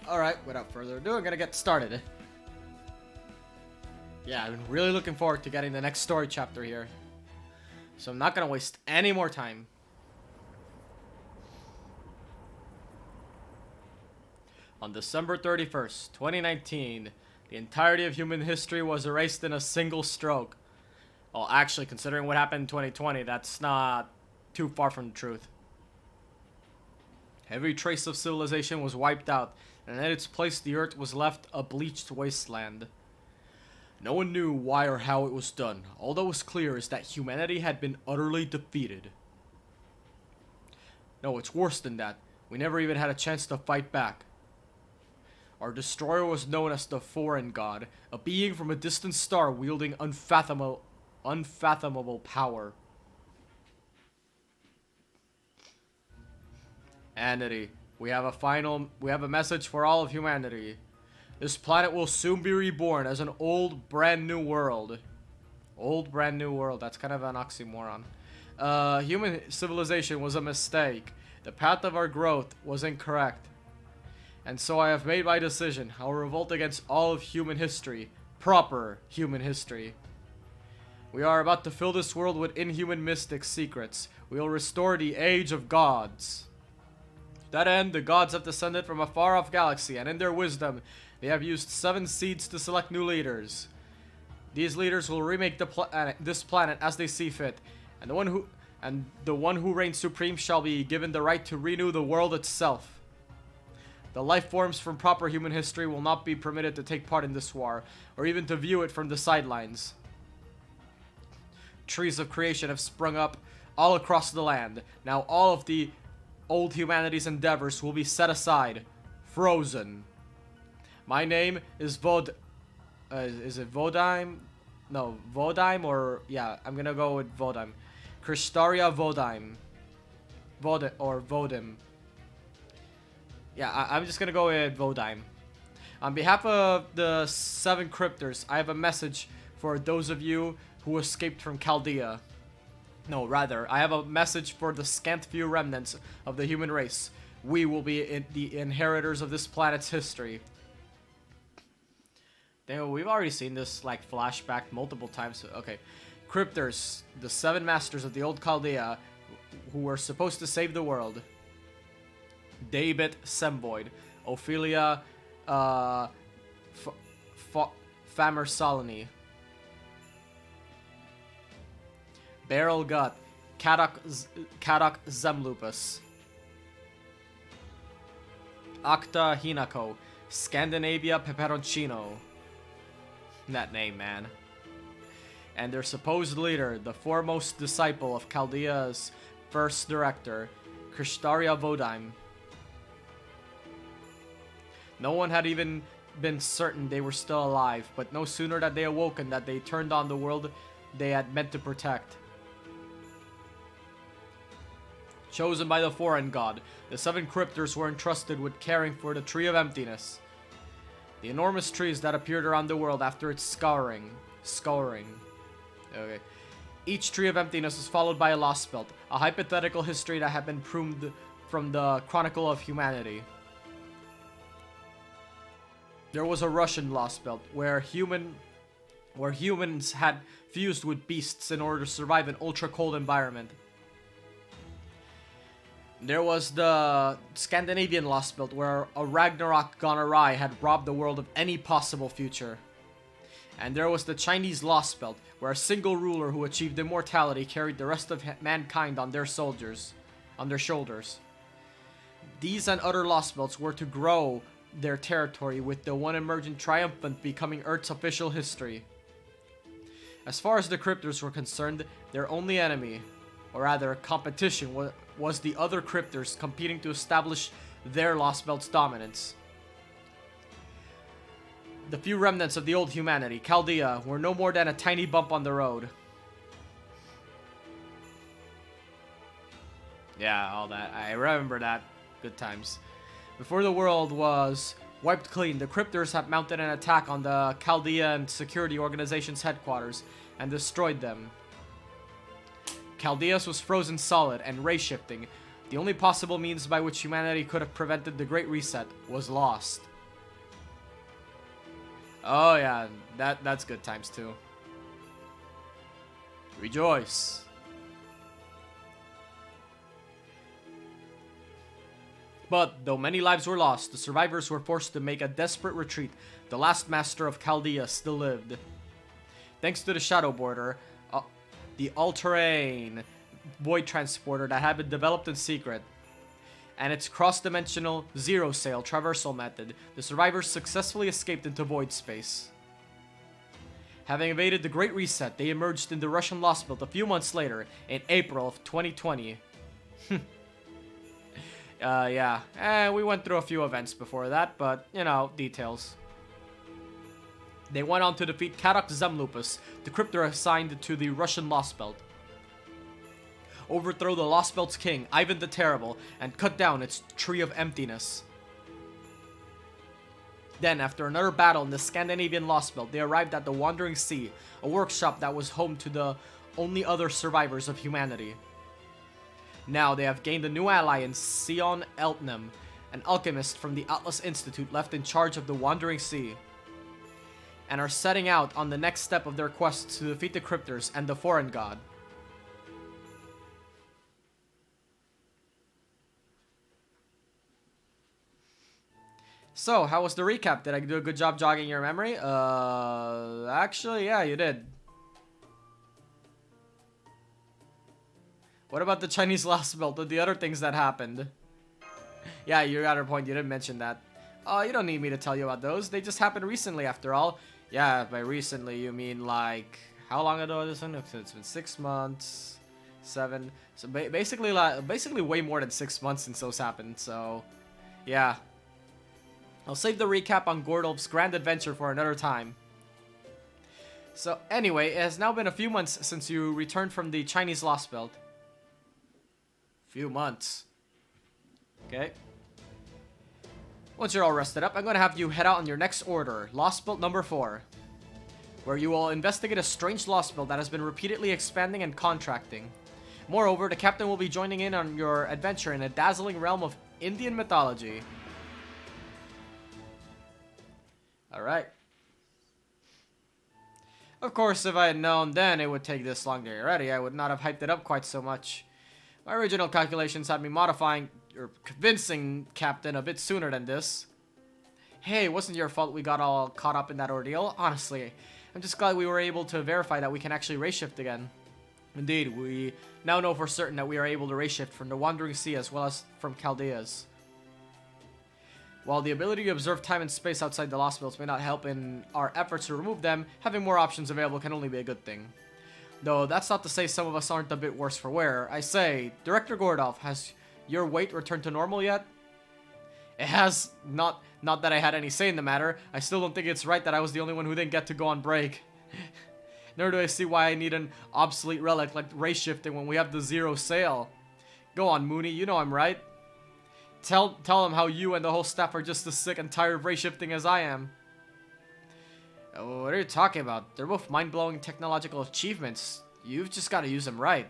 Alright, without further ado, I'm gonna get started. Yeah, I've been really looking forward to getting the next story chapter here. So I'm not gonna waste any more time. On December 31st, 2019, the entirety of human history was erased in a single stroke. Well, actually, considering what happened in 2020, that's not too far from the truth. Every trace of civilization was wiped out, and in its place the earth was left a bleached wasteland. No one knew why or how it was done. All that was clear is that humanity had been utterly defeated. No, it's worse than that. We never even had a chance to fight back. Our destroyer was known as the Foreign God, a being from a distant star wielding unfathomable power. Humanity, we have a message for all of humanity. This planet will soon be reborn as an old, brand new world. Old, brand new world. That's kind of an oxymoron. Human civilization was a mistake. The path of our growth was incorrect. And so I have made my decision. I will revolt against all of human history. Proper human history. We are about to fill this world with inhuman mystic secrets. We will restore the age of gods. To that end, the gods have descended from a far-off galaxy, and in their wisdom, they have used 7 seeds to select new leaders. These leaders will remake this planet as they see fit, and the one who reigns supreme shall be given the right to renew the world itself. The life forms from proper human history will not be permitted to take part in this war, or even to view it from the sidelines. Trees of creation have sprung up all across the land. Now all of the old humanity's endeavors will be set aside, frozen. My name is is it Vodime? No, Vodime, or yeah, I'm gonna go with Vodime. Kristaria Vodime. Vodim. Yeah, I'm just gonna go with Vodime. On behalf of the 7 cryptors, I have a message for those of you who escaped from Chaldea. No, rather, I have a message for the scant few remnants of the human race. We will be the inheritors of this planet's history. Damn, we've already seen this, like, flashback multiple times. Okay. Cryptors, the 7 masters of the old Chaldea, who were supposed to save the world. Daebit Semvoid, Ophelia, Famersalini, Beryl Gut, Kadak Zemlupus, Acta Hinako, Scandinavia Peperoncino. That name, man. And their supposed leader, the foremost disciple of Chaldea's first director, Kristaria Vodime. No one had even been certain they were still alive, but no sooner had they awoken that they turned on the world they had meant to protect. Chosen by the Foreign God, the 7 cryptors were entrusted with caring for the Tree of Emptiness. The enormous trees that appeared around the world after its scouring. Okay. Each Tree of Emptiness was followed by a lost belt, a hypothetical history that had been pruned from the Chronicle of Humanity. There was a Russian lost belt where humans had fused with beasts in order to survive an ultra-cold environment. There was the Scandinavian lost belt where a Ragnarok gone awry had robbed the world of any possible future. And there was the Chinese lost belt where a single ruler who achieved immortality carried the rest of mankind on their shoulders. These and other lost belts were to grow their territory, with the one emergent triumphant becoming Earth's official history. As far as the cryptors were concerned, their only enemy, or rather competition, was the other cryptors competing to establish their lost belt's dominance. The few remnants of the old humanity, Chaldea, were no more than a tiny bump on the road. Yeah, all that. I remember that. Good times. Before the world was wiped clean, the cryptors had mounted an attack on the Chaldean Security Organization's headquarters and destroyed them. Chaldeus was frozen solid and ray-shifting. The only possible means by which humanity could have prevented the Great Reset was lost. Oh yeah, that's good times too. Rejoice. But though many lives were lost, the survivors were forced to make a desperate retreat. The last master of Chaldea still lived. Thanks to the Shadow Border, the all-terrain void transporter that had been developed in secret, and its cross-dimensional zero-sail traversal method, the survivors successfully escaped into void space. Having evaded the Great Reset, they emerged in the Russian Lost Belt a few months later, in April of 2020. Yeah. We went through a few events before that, but, you know, details. They went on to defeat Karak Zemlupus, the cryptor assigned to the Russian Lost Belt, overthrow the Lost Belt's king, Ivan the Terrible, and cut down its Tree of Emptiness. Then, after another battle in the Scandinavian Lost Belt, they arrived at the Wandering Sea, a workshop that was home to the only other survivors of humanity. Now, they have gained a new ally in Sion Eltnem, an alchemist from the Atlas Institute left in charge of the Wandering Sea, and are setting out on the next step of their quest to defeat the Cryptors and the Foreign God. So, how was the recap? Did I do a good job jogging your memory? Actually, yeah, you did. What about the Chinese Lost Belt and the other things that happened? Yeah, you got a point. You didn't mention that. You don't need me to tell you about those. They just happened recently, after all. Yeah, by recently, you mean like... How long ago is this one? It's been 6 months... 7... So basically way more than 6 months since those happened, so... Yeah. I'll save the recap on Gordolf's grand adventure for another time. So anyway, it has now been a few months since you returned from the Chinese Lost Belt. Few months. Okay. Once you're all rested up, I'm going to have you head out on your next order, Lost Belt number 4, where you will investigate a strange Lost Belt that has been repeatedly expanding and contracting. Moreover, the captain will be joining in on your adventure in a dazzling realm of Indian mythology. Alright. Of course, if I had known then it would take this long to get ready, I would not have hyped it up quite so much. My original calculations had me modifying, or convincing Captain a bit sooner than this. Hey, it wasn't your fault we got all caught up in that ordeal. Honestly, I'm just glad we were able to verify that we can actually race shift again. Indeed, we now know for certain that we are able to race shift from the Wandering Sea as well as from Chaldeas. While the ability to observe time and space outside the Lost Belts may not help in our efforts to remove them, having more options available can only be a good thing. Though, that's not to say some of us aren't a bit worse for wear. I say, Director Gordolf, has your weight returned to normal yet? It has. Not that I had any say in the matter. I still don't think it's right that I was the only one who didn't get to go on break. Nor do I see why I need an obsolete relic like race shifting when we have the zero sail. Go on, Mooney, you know I'm right. Tell them how you and the whole staff are just as sick and tired of race shifting as I am. What are you talking about? They're both mind-blowing technological achievements. You've just got to use them right.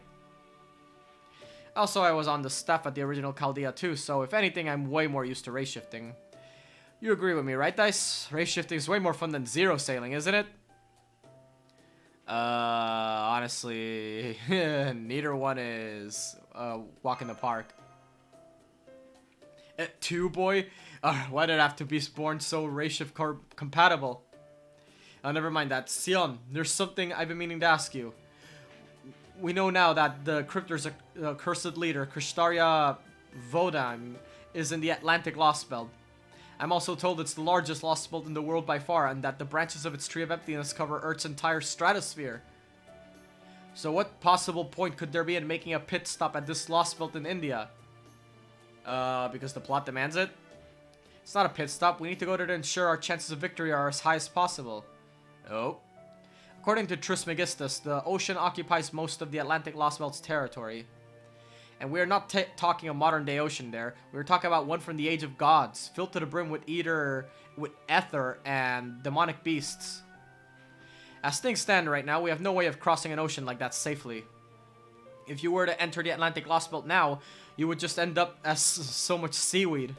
Also, I was on the staff at the original Chaldea too, so if anything, I'm way more used to race shifting. You agree with me, right, Dice? Race shifting is way more fun than zero sailing, isn't it? Honestly, neither one is walk in the park. Two, boy? Why did it have to be born so race shift compatible? Never mind that. Sion, there's something I've been meaning to ask you. We know now that the Cryptor's cursed leader, Krishtaria Vodam, is in the Atlantic Lost Belt. I'm also told it's the largest Lost Belt in the world by far, and that the branches of its Tree of Emptiness cover Earth's entire stratosphere. So what possible point could there be in making a pit stop at this Lost Belt in India? Because the plot demands it? It's not a pit stop. We need to go there to ensure our chances of victory are as high as possible. Oh. According to Trismegistus, the ocean occupies most of the Atlantic Lost Belt's territory. And we are not talking a modern-day ocean there. We are talking about one from the Age of Gods, filled to the brim with ether and demonic beasts. As things stand right now, we have no way of crossing an ocean like that safely. If you were to enter the Atlantic Lost Belt now, you would just end up as so much seaweed.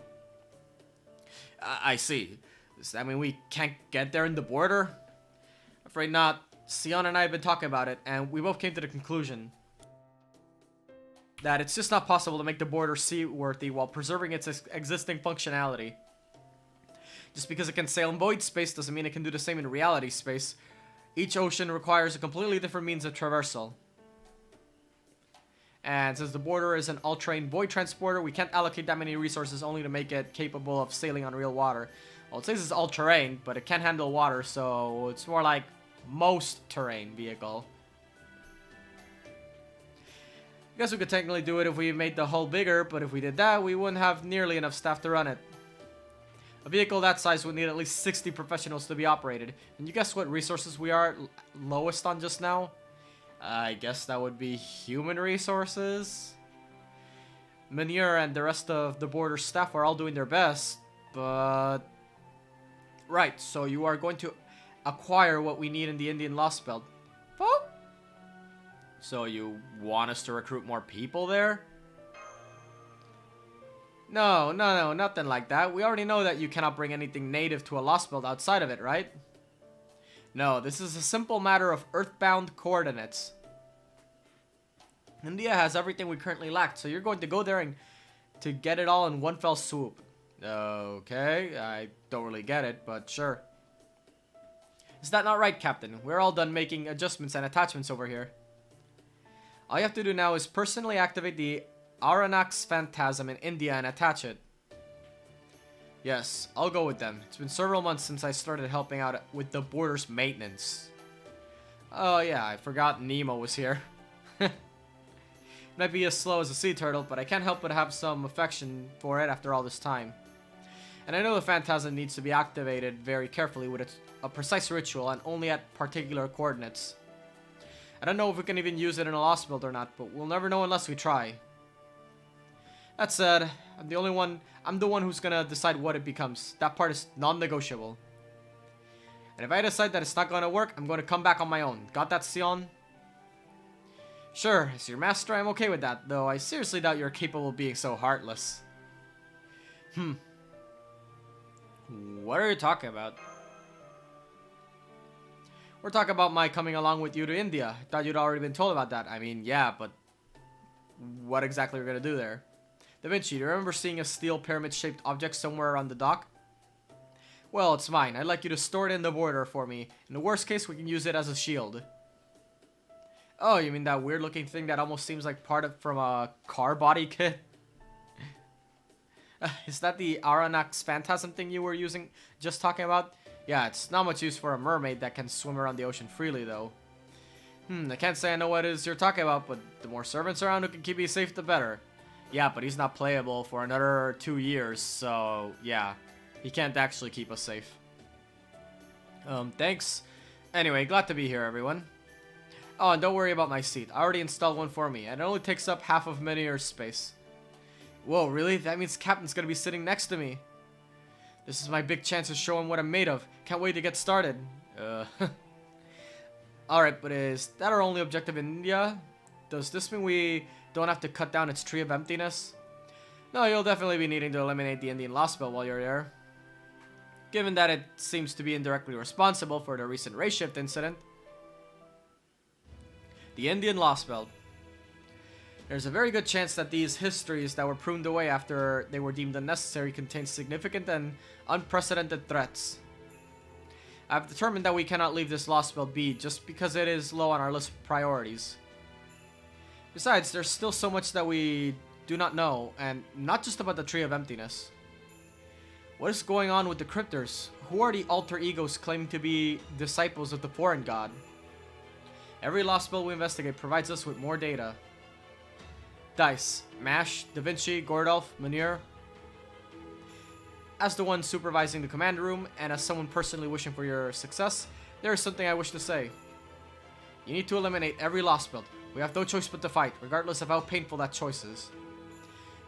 I see. Does that mean we can't get there in the border? Afraid not. Sion and I have been talking about it, and we both came to the conclusion that it's just not possible to make the border seaworthy while preserving its existing functionality. Just because it can sail in void space doesn't mean it can do the same in reality space. Each ocean requires a completely different means of traversal. And since the border is an all-terrain void transporter, we can't allocate that many resources only to make it capable of sailing on real water. Well, it says it's all-terrain, but it can't handle water, so it's more like most terrain vehicle. I guess we could technically do it if we made the hull bigger, but if we did that, we wouldn't have nearly enough staff to run it. A vehicle that size would need at least 60 professionals to be operated. And you guess what resources we are lowest on just now? I guess that would be human resources. Manure and the rest of the border staff are all doing their best, but... Right, so you are going to acquire what we need in the Indian Lost Belt. Oh? So you want us to recruit more people there? No, nothing like that. We already know that you cannot bring anything native to a Lost Belt outside of it, right? No, this is a simple matter of earthbound coordinates. India has everything we currently lack, so you're going to go there and to get it all in one fell swoop. Okay, I don't really get it, but sure. Is that not right, Captain? We're all done making adjustments and attachments over here. All you have to do now is personally activate the Aranax Phantasm in India and attach it. Yes, I'll go with them. It's been several months since I started helping out with the border's maintenance. Oh yeah, I forgot Nemo was here. Might be as slow as a sea turtle, but I can't help but have some affection for it after all this time. And I know the Phantasm needs to be activated very carefully with a precise ritual and only at particular coordinates. I don't know if we can even use it in a Lost Belt or not, but we'll never know unless we try. That said, I'm the one who's gonna decide what it becomes. That part is non-negotiable. And if I decide that it's not gonna work, I'm gonna come back on my own. Got that, Sion? Sure, as your master, I'm okay with that, though I seriously doubt you're capable of being so heartless. What are you talking about? We're talking about my coming along with you to India. I thought you'd already been told about that. I mean, yeah, but what exactly are we gonna do there? Da Vinci, do you remember seeing a steel pyramid-shaped object somewhere around the dock? Well, it's mine. I'd like you to store it in the border for me. In the worst case, we can use it as a shield. Oh, you mean that weird-looking thing that almost seems like from a car body kit? Is that the Aranax Phantasm thing you were just talking about? Yeah, it's not much use for a mermaid that can swim around the ocean freely, though. I can't say I know what it is you're talking about, but the more servants around who can keep you safe, the better. Yeah, but he's not playable for another 2 years, so yeah. He can't actually keep us safe. Thanks. Anyway, glad to be here, everyone. Oh, and don't worry about my seat. I already installed one for me, and it only takes up half of Meneer's space. Whoa, really? That means Captain's gonna be sitting next to me. This is my big chance to show him what I'm made of. Can't wait to get started. Alright, but is that our only objective in India? Does this mean we don't have to cut down its Tree of Emptiness? No, you'll definitely be needing to eliminate the Indian Lost Belt while you're there. Given that it seems to be indirectly responsible for the recent race shift incident. The Indian Lost Belt. There's a very good chance that these histories that were pruned away after they were deemed unnecessary contain significant and unprecedented threats. I've determined that we cannot leave this Lost Belt be just because it is low on our list of priorities. Besides, there's still so much that we do not know, and not just about the Tree of Emptiness. What is going on with the Cryptors? Who are the alter egos claiming to be disciples of the foreign god? Every Lost Belt we investigate provides us with more data. Dice, Mash, Da Vinci, Gordolf, Meneer. As the one supervising the command room, and as someone personally wishing for your success, there is something I wish to say. You need to eliminate every Lost Belt. We have no choice but to fight, regardless of how painful that choice is.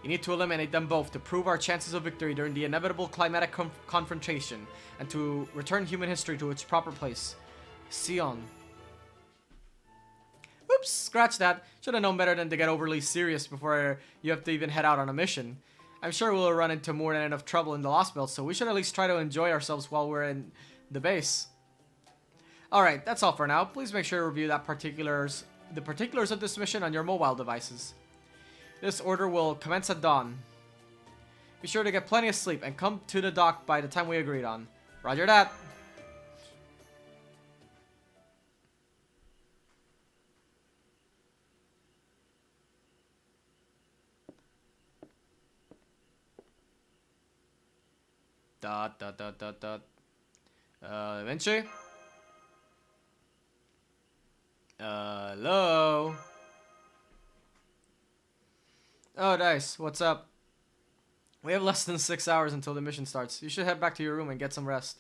You need to eliminate them both to prove our chances of victory during the inevitable climatic confrontation, and to return human history to its proper place. Sion. Oops, scratch that. Should have known better than to get overly serious before you have to even head out on a mission. I'm sure we'll run into more than enough trouble in the Lost Belt, so we should at least try to enjoy ourselves while we're in the base. Alright, that's all for now. Please make sure to review the particulars of this mission on your mobile devices. This order will commence at dawn. Be sure to get plenty of sleep and come to the dock by the time we agreed on. Roger that. Dot dot dot dot dot. Vinci? Hello? Oh, Dice, what's up? We have less than 6 hours until the mission starts. You should head back to your room and get some rest.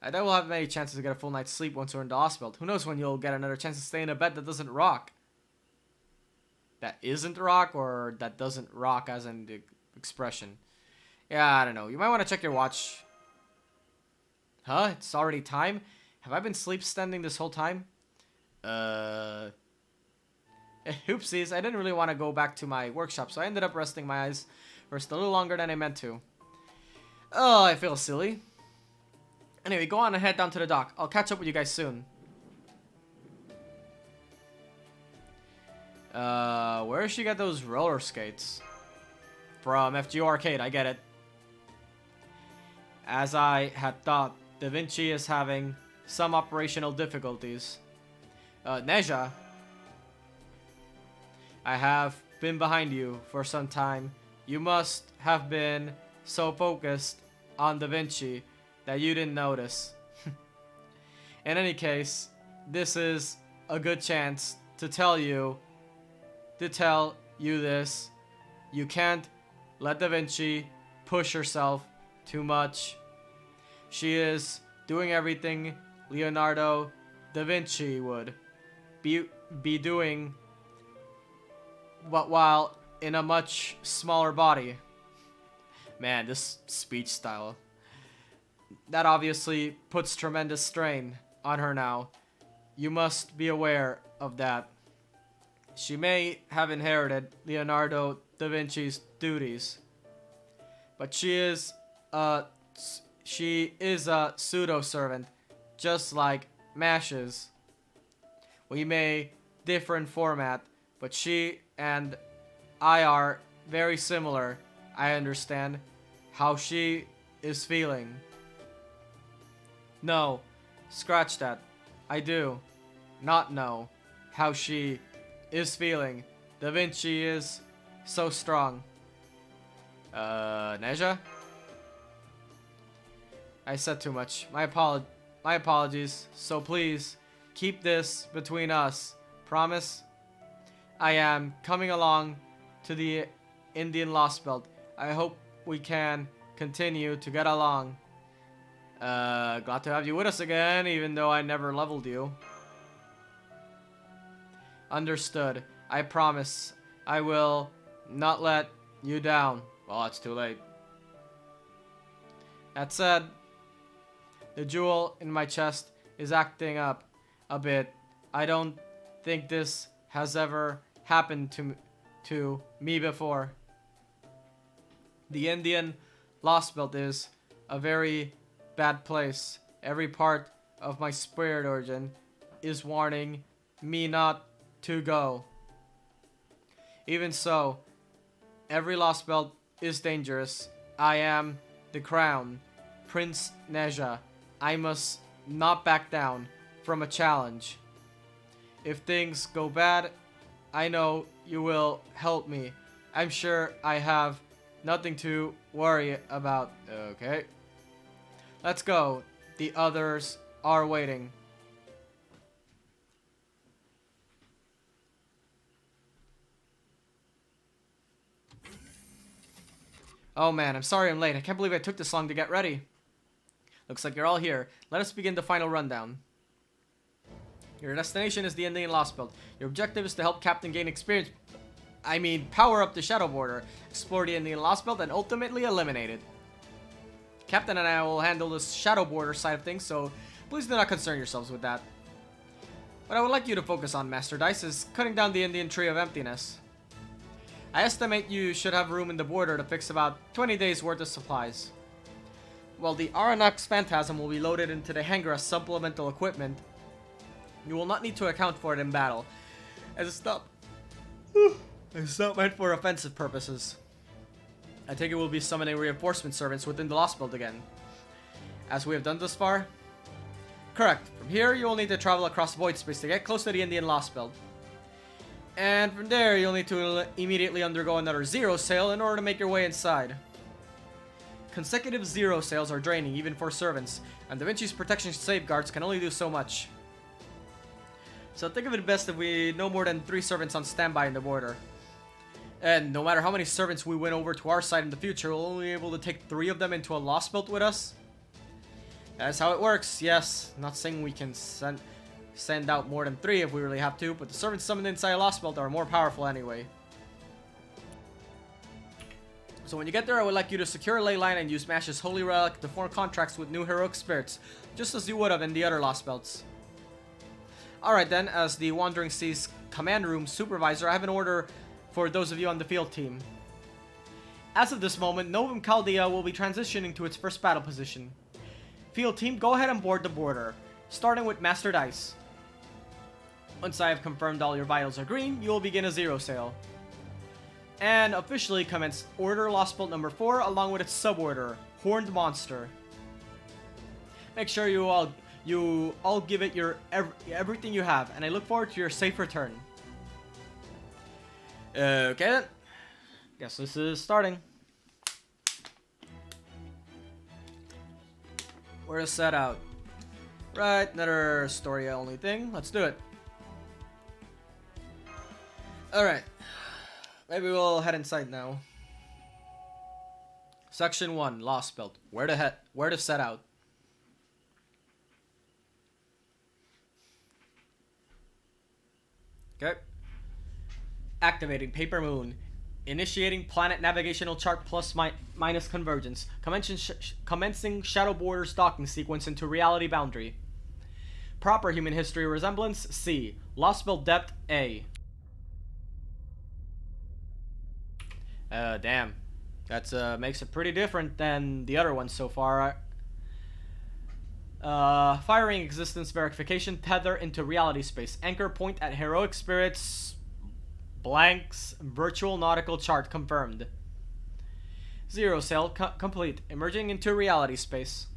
I doubt we'll have many chances to get a full night's sleep once we're in the hospital. Who knows when you'll get another chance to stay in a bed that doesn't rock? That isn't rock, or that doesn't rock as in the expression? Yeah, I don't know. You might want to check your watch. Huh? It's already time? Have I been sleep standing this whole time? Oopsies, I didn't really want to go back to my workshop, so I ended up resting my eyes first a little longer than I meant to. Oh, I feel silly. Anyway, go on and head down to the dock. I'll catch up with you guys soon. Where did she get those roller skates? From FGO Arcade, I get it. As I had thought, Da Vinci is having some operational difficulties. Neja, I have been behind you for some time. You must have been so focused on Da Vinci that you didn't notice. In any case, this is a good chance to tell you this. You can't let Da Vinci push herself too much. She is doing everything Leonardo da Vinci would be doing, but while in a much smaller body. Man, this speech style. That obviously puts tremendous strain on her now. You must be aware of that. She may have inherited Leonardo da Vinci's duties, but she is a pseudo-servant, just like Mash's. We may differ in format, but she and I are very similar. I understand how she is feeling. No, scratch that. I do not know how she is feeling. Da Vinci is so strong. Neja? I said too much. My apologies. So please, keep this between us. Promise? I am coming along to the Indian Lost Belt. I hope we can continue to get along. Glad to have you with us again, even though I never leveled you. Understood. I promise I will not let you down. Well, it's too late. That said, the jewel in my chest is acting up a bit. I don't think this has ever happened to me before. The Indian Lost Belt is a very bad place. Every part of my spirit origin is warning me not to go. Even so, every Lost Belt is dangerous. I am the crown, Prince Neja. I must not back down from a challenge. If things go bad, I know you will help me. I'm sure I have nothing to worry about. Okay. Let's go. The others are waiting. Oh man, I'm sorry I'm late. I can't believe I took this long to get ready. Looks like you're all here. Let us begin the final rundown. Your destination is the Indian Lost Belt. Your objective is to help Captain gain experience. Power up the Shadow Border, explore the Indian Lost Belt, and ultimately eliminate it. Captain and I will handle the Shadow Border side of things, so please do not concern yourselves with that. What I would like you to focus on, Master Dice, is cutting down the Indian Tree of Emptiness. I estimate you should have room in the border to fix about 20 days worth of supplies. While the Aranax Phantasm will be loaded into the hangar as supplemental equipment, you will not need to account for it in battle, as it's not meant for offensive purposes. I think it will be summoning reinforcement servants within the Lost Belt again, as we have done thus far. Correct. From here, you will need to travel across void space to get close to the Indian Lost Belt. And from there, you'll need to immediately undergo another zero sail in order to make your way inside. Consecutive zero sails are draining, even for servants, and Da Vinci's protection safeguards can only do so much. So think of it best if we no more than 3 servants on standby in the border. And no matter how many servants we win over to our side in the future, we'll only be able to take 3 of them into a Lost Belt with us. That's how it works, yes. Not saying we can send out more than 3 if we really have to, but the servants summoned inside a Lost Belt are more powerful anyway. So when you get there, I would like you to secure a ley line and use Mash's Holy Relic to form contracts with new heroic spirits, just as you would have in the other Lost Belts. Alright then, as the Wandering Seas Command Room Supervisor, I have an order for those of you on the field team. As of this moment, Novum Chaldea will be transitioning to its first battle position. Field team, go ahead and board the border, starting with Master Dice. Once I have confirmed all your vitals are green, you will begin a zero sail. And officially commence Order Lost Belt number 4 along with its suborder, Horned Monster. Make sure you all give it your everything you have, and I look forward to your safe return. Okay then. Guess this is starting. Where to set out? Right, another story only thing. Let's do it. Alright. Maybe we'll head inside now. Section 1, Lost Belt. Where to set out? Okay. Activating Paper Moon. Initiating Planet Navigational Chart plus minus convergence. Commencing Shadow Borders docking sequence into Reality Boundary. Proper human history resemblance C. Lost Belt depth A. Damn. That's makes it pretty different than the other ones so far. Firing existence verification, tether into reality space. Anchor point at heroic spirits blanks virtual nautical chart confirmed. Zero sail complete. Emerging into reality space.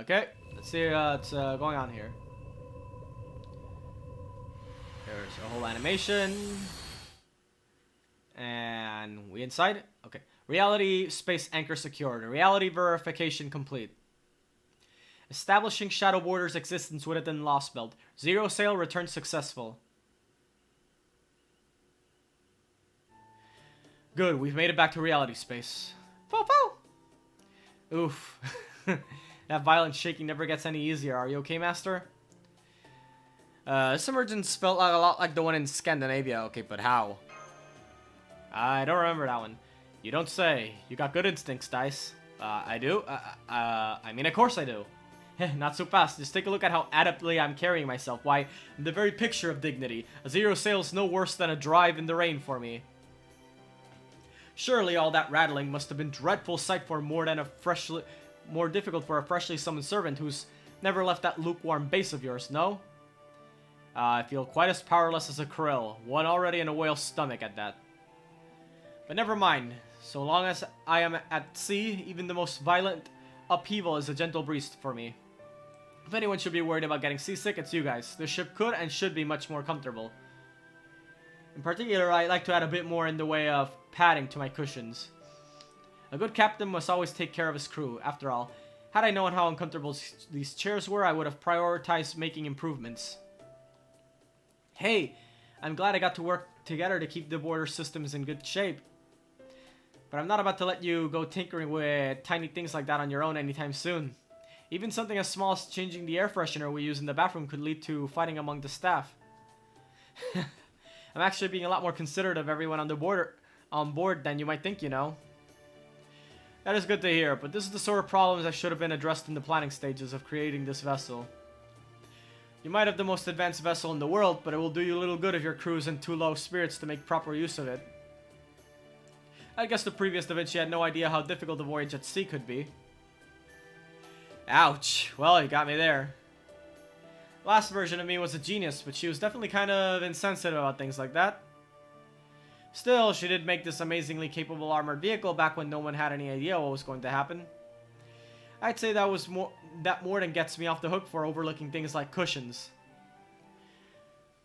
Okay, let's see what's going on here. There's a whole animation. And we inside? Okay. Reality space anchor secured. Reality verification complete. Establishing Shadow Borders existence within Lost Belt. Zero sail return successful. Good, we've made it back to reality space. Pow pow! Oof. That violent shaking never gets any easier. Are you okay, Master? This emergence felt like a lot like the one in Scandinavia. Okay, but how? I don't remember that one. You don't say. You got good instincts, Dice. I do? I mean, of course I do. Not so fast. Just take a look at how adeptly I'm carrying myself. Why, I'm the very picture of dignity. A zero sail's no worse than a drive in the rain for me. Surely all that rattling must have been dreadful sight for more difficult for a freshly summoned servant who's never left that lukewarm base of yours, no? I feel quite as powerless as a krill, one already in a whale's stomach at that. But never mind. So long as I am at sea, even the most violent upheaval is a gentle breeze for me. If anyone should be worried about getting seasick, it's you guys. The ship could and should be much more comfortable. In particular, I like to add a bit more in the way of padding to my cushions. A good captain must always take care of his crew. After all, had I known how uncomfortable these chairs were, I would have prioritized making improvements. Hey, I'm glad I got to work together to keep the border systems in good shape. But I'm not about to let you go tinkering with tiny things like that on your own anytime soon. Even something as small as changing the air freshener we use in the bathroom could lead to fighting among the staff. I'm actually being a lot more considerate of everyone on board than you might think, you know. That is good to hear, but this is the sort of problems that should have been addressed in the planning stages of creating this vessel. You might have the most advanced vessel in the world, but it will do you little good if your crew is in too low spirits to make proper use of it. I guess the previous Da Vinci had no idea how difficult a voyage at sea could be. Ouch. Well, you got me there. Last version of me was a genius, but she was definitely kind of insensitive about things like that. Still, she did make this amazingly capable armored vehicle back when no one had any idea what was going to happen. I'd say that more than gets me off the hook for overlooking things like cushions.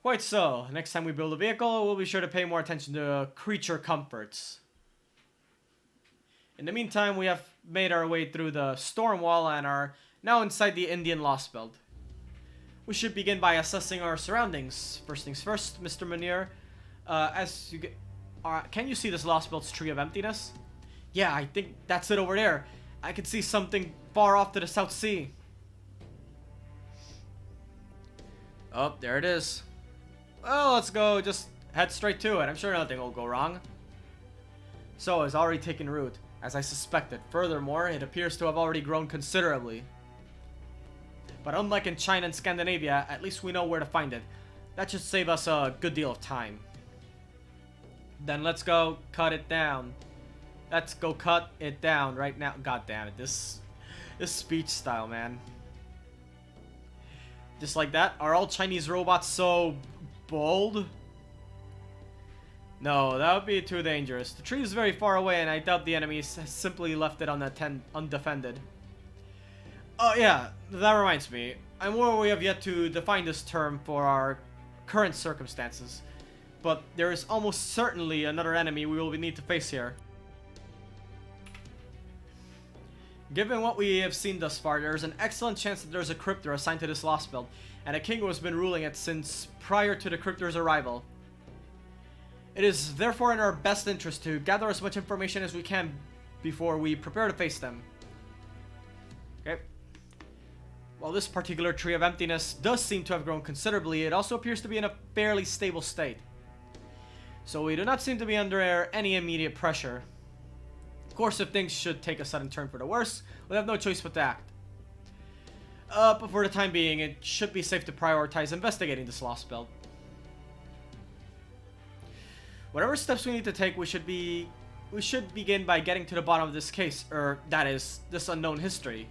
Quite so. Next time we build a vehicle, we'll be sure to pay more attention to creature comforts. In the meantime, we have made our way through the storm wall and are now inside the Indian Lost Belt. We should begin by assessing our surroundings. First things first, Mr. Munir. Can you see this Lost Belt's Tree of Emptiness? Yeah, I think that's it over there. I can see something far off to the South Sea. Oh, there it is. Well, let's go. Just head straight to it. I'm sure nothing will go wrong. So, it's already taken root, as I suspected. Furthermore, it appears to have already grown considerably. But unlike in China and Scandinavia, at least we know where to find it. That should save us a good deal of time. Then let's go cut it down. Let's go cut it down right now. God damn it, this speech style, man. Just like that. Are all Chinese robots so bold? No, that would be too dangerous. The tree is very far away, and I doubt the enemy simply left it undefended. Oh yeah, that reminds me. I'm aware we have yet to define this term for our current circumstances, but there is almost certainly another enemy we will need to face here. Given what we have seen thus far, there is an excellent chance that there is a cryptor assigned to this Lost Belt, and a king who has been ruling it since prior to the cryptor's arrival. It is therefore in our best interest to gather as much information as we can before we prepare to face them. Okay. While this particular Tree of Emptiness does seem to have grown considerably, it also appears to be in a fairly stable state. So we do not seem to be under any immediate pressure. Of course, if things should take a sudden turn for the worse, we'll have no choice but to act. But for the time being, it should be safe to prioritize investigating this Lost Belt. Whatever steps we need to take, we should begin by getting to the bottom of this case, or that is, this unknown history.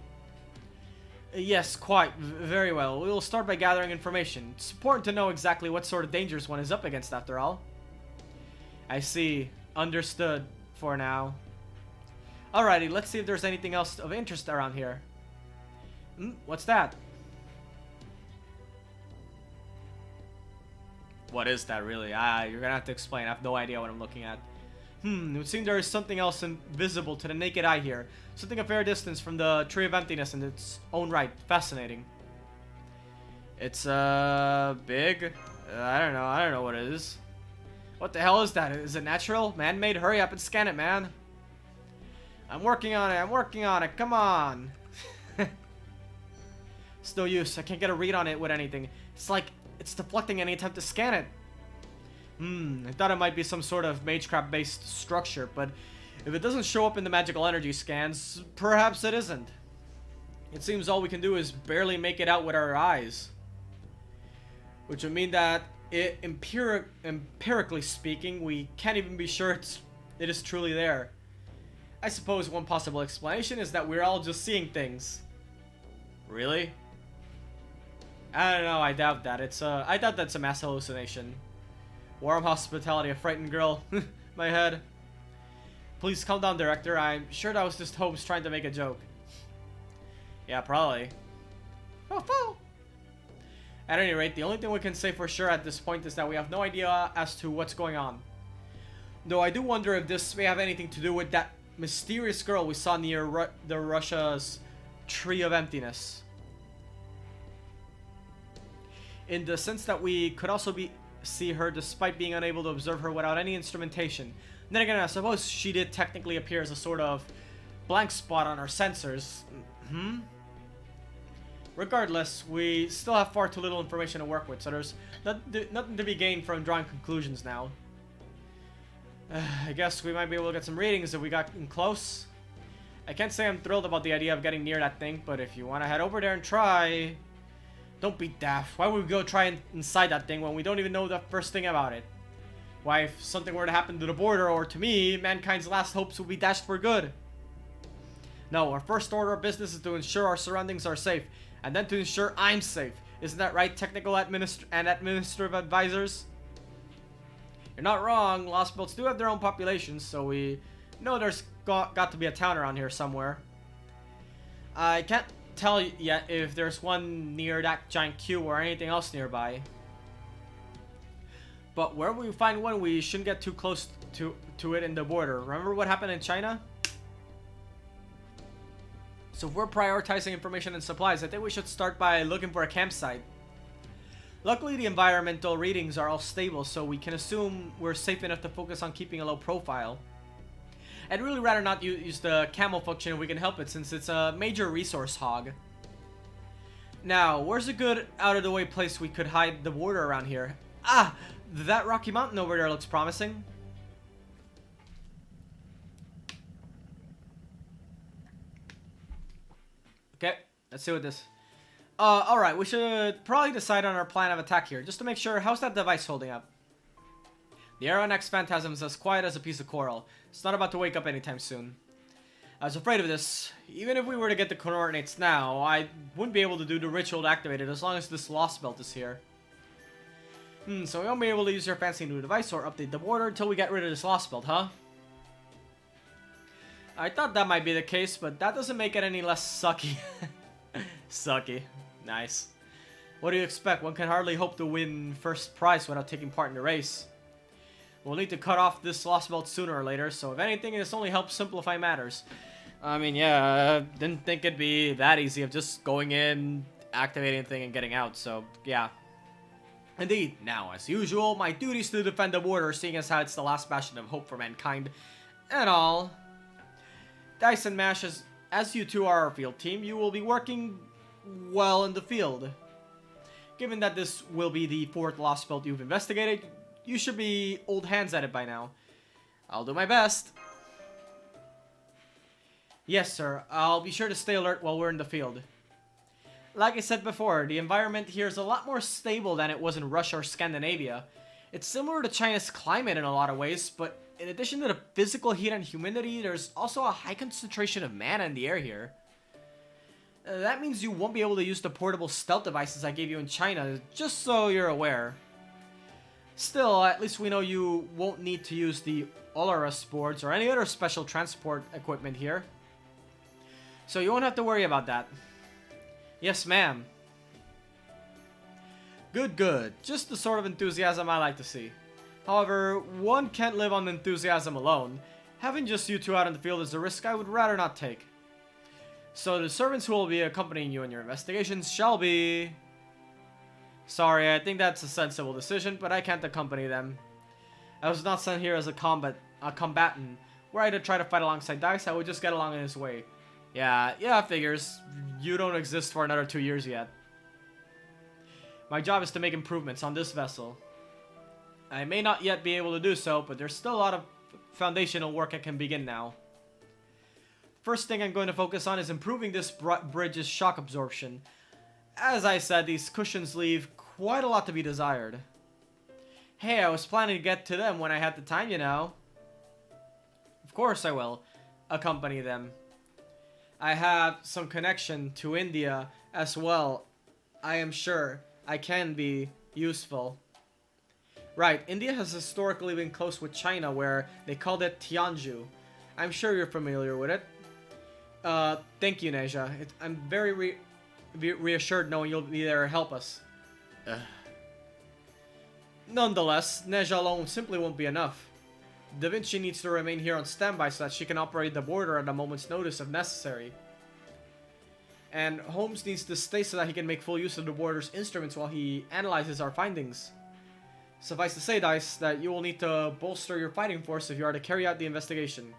Yes, quite. Very well. We will start by gathering information. It's important to know exactly what sort of dangers one is up against, after all. I see. Understood. For now. Alrighty, let's see if there's anything else of interest around here. What's that? What is that, really? You're gonna have to explain. I have no idea what I'm looking at. It would seem there is something else invisible to the naked eye here. Something a fair distance from the Tree of Emptiness in its own right. Fascinating. It's, big? I don't know what it is. What the hell is that? Is it natural? Man-made? Hurry up and scan it, man. I'm working on it, come on. It's no use, I can't get a read on it with anything. It's like, it's deflecting any attempt to scan it. I thought it might be some sort of magecraft based structure, but if it doesn't show up in the magical energy scans, perhaps it isn't. It seems all we can do is barely make it out with our eyes. Which would mean that, empirically speaking, we can't even be sure it is truly there. I suppose one possible explanation is that we're all just seeing things. Really? I don't know, I doubt that. I doubt that's a mass hallucination. Warm hospitality, a frightened girl. My head. Please calm down, director. I'm sure that was just Holmes trying to make a joke. Yeah, probably. Oh. At any rate, the only thing we can say for sure at this point is that we have no idea as to what's going on. Though I do wonder if this may have anything to do with that mysterious girl we saw near the Russia's Tree of Emptiness. In the sense that we could also see her despite being unable to observe her without any instrumentation. Then again, I suppose she did technically appear as a sort of blank spot on our sensors. Regardless, we still have far too little information to work with, so there's nothing to be gained from drawing conclusions now. I guess we might be able to get some readings if we got in close. I can't say I'm thrilled about the idea of getting near that thing, but if you want to head over there and try... Don't be daft. Why would we go try inside that thing when we don't even know the first thing about it? Why, if something were to happen to the border or to me, mankind's last hopes will be dashed for good. No, our first order of business is to ensure our surroundings are safe, and then to ensure I'm safe. Isn't that right, technical administrative advisors? You're not wrong. Lost Belts do have their own populations, so we know there's got to be a town around here somewhere. I can't tell yet if there's one near that giant queue or anything else nearby. But wherever we find one, we shouldn't get too close to it in the border. Remember what happened in China? So if we're prioritizing information and supplies, I think we should start by looking for a campsite. Luckily, the environmental readings are all stable, so we can assume we're safe enough to focus on keeping a low profile. I'd really rather not use the camo function if we can help it, since it's a major resource hog. Now, where's a good out-of-the-way place we could hide the border around here? Ah! That rocky mountain over there looks promising. Okay, let's see what this... alright, we should probably decide on our plan of attack here, just to make sure. How's that device holding up? The Aeronex Phantasm is as quiet as a piece of coral. It's not about to wake up anytime soon. I was afraid of this. Even if we were to get the coordinates now, I wouldn't be able to do the ritual to activate it as long as this Lost Belt is here. So we won't be able to use your fancy new device or update the border until we get rid of this Lost Belt, huh? I thought that might be the case, but that doesn't make it any less sucky. Sucky. Nice. What do you expect? One can hardly hope to win first prize without taking part in the race. We'll need to cut off this Lost Belt sooner or later, so if anything, this only helps simplify matters. I mean, yeah, didn't think it'd be that easy of just going in, activating the thing, and getting out, so yeah. Indeed. Now, as usual, my duty is to defend the border, seeing as how it's the last bastion of hope for mankind and all. Dice and Mash, as you two are our field team, you will be working well in the field. Given that this will be the 4th Lost Belt you've investigated, you should be old hands at it by now. I'll do my best. Yes, sir. I'll be sure to stay alert while we're in the field. Like I said before, the environment here is a lot more stable than it was in Russia or Scandinavia. It's similar to China's climate in a lot of ways, but in addition to the physical heat and humidity, there's also a high concentration of mana in the air here. That means you won't be able to use the portable stealth devices I gave you in China, just so you're aware. Still, at least we know you won't need to use the Olaris boards or any other special transport equipment here. So you won't have to worry about that. Yes, ma'am. Good, good. Just the sort of enthusiasm I like to see. However, one can't live on enthusiasm alone. Having just you two out in the field is a risk I would rather not take. So the servants who will be accompanying you in your investigations shall be... Sorry, I think that's a sensible decision, but I can't accompany them. I was not sent here as a combatant. Were I to try to fight alongside Dice, I would just get along in his way. Yeah, figures. You don't exist for another 2 years yet. My job is to make improvements on this vessel. I may not yet be able to do so, but there's still a lot of foundational work I can begin now. First thing I'm going to focus on is improving this bridge's shock absorption. As I said, these cushions leave quite a lot to be desired. Hey, I was planning to get to them when I had the time, you know. Of course I will accompany them. I have some connection to India as well. I am sure I can be useful. Right, India has historically been close with China, where they called it Tianju. I'm sure you're familiar with it. Thank you, Neja. I'm very reassured knowing you'll be there to help us. Nonetheless, Neja alone simply won't be enough. Da Vinci needs to remain here on standby so that she can operate the border at a moment's notice if necessary. And Holmes needs to stay so that he can make full use of the border's instruments while he analyzes our findings. Suffice to say, Dice, that you will need to bolster your fighting force if you are to carry out the investigation.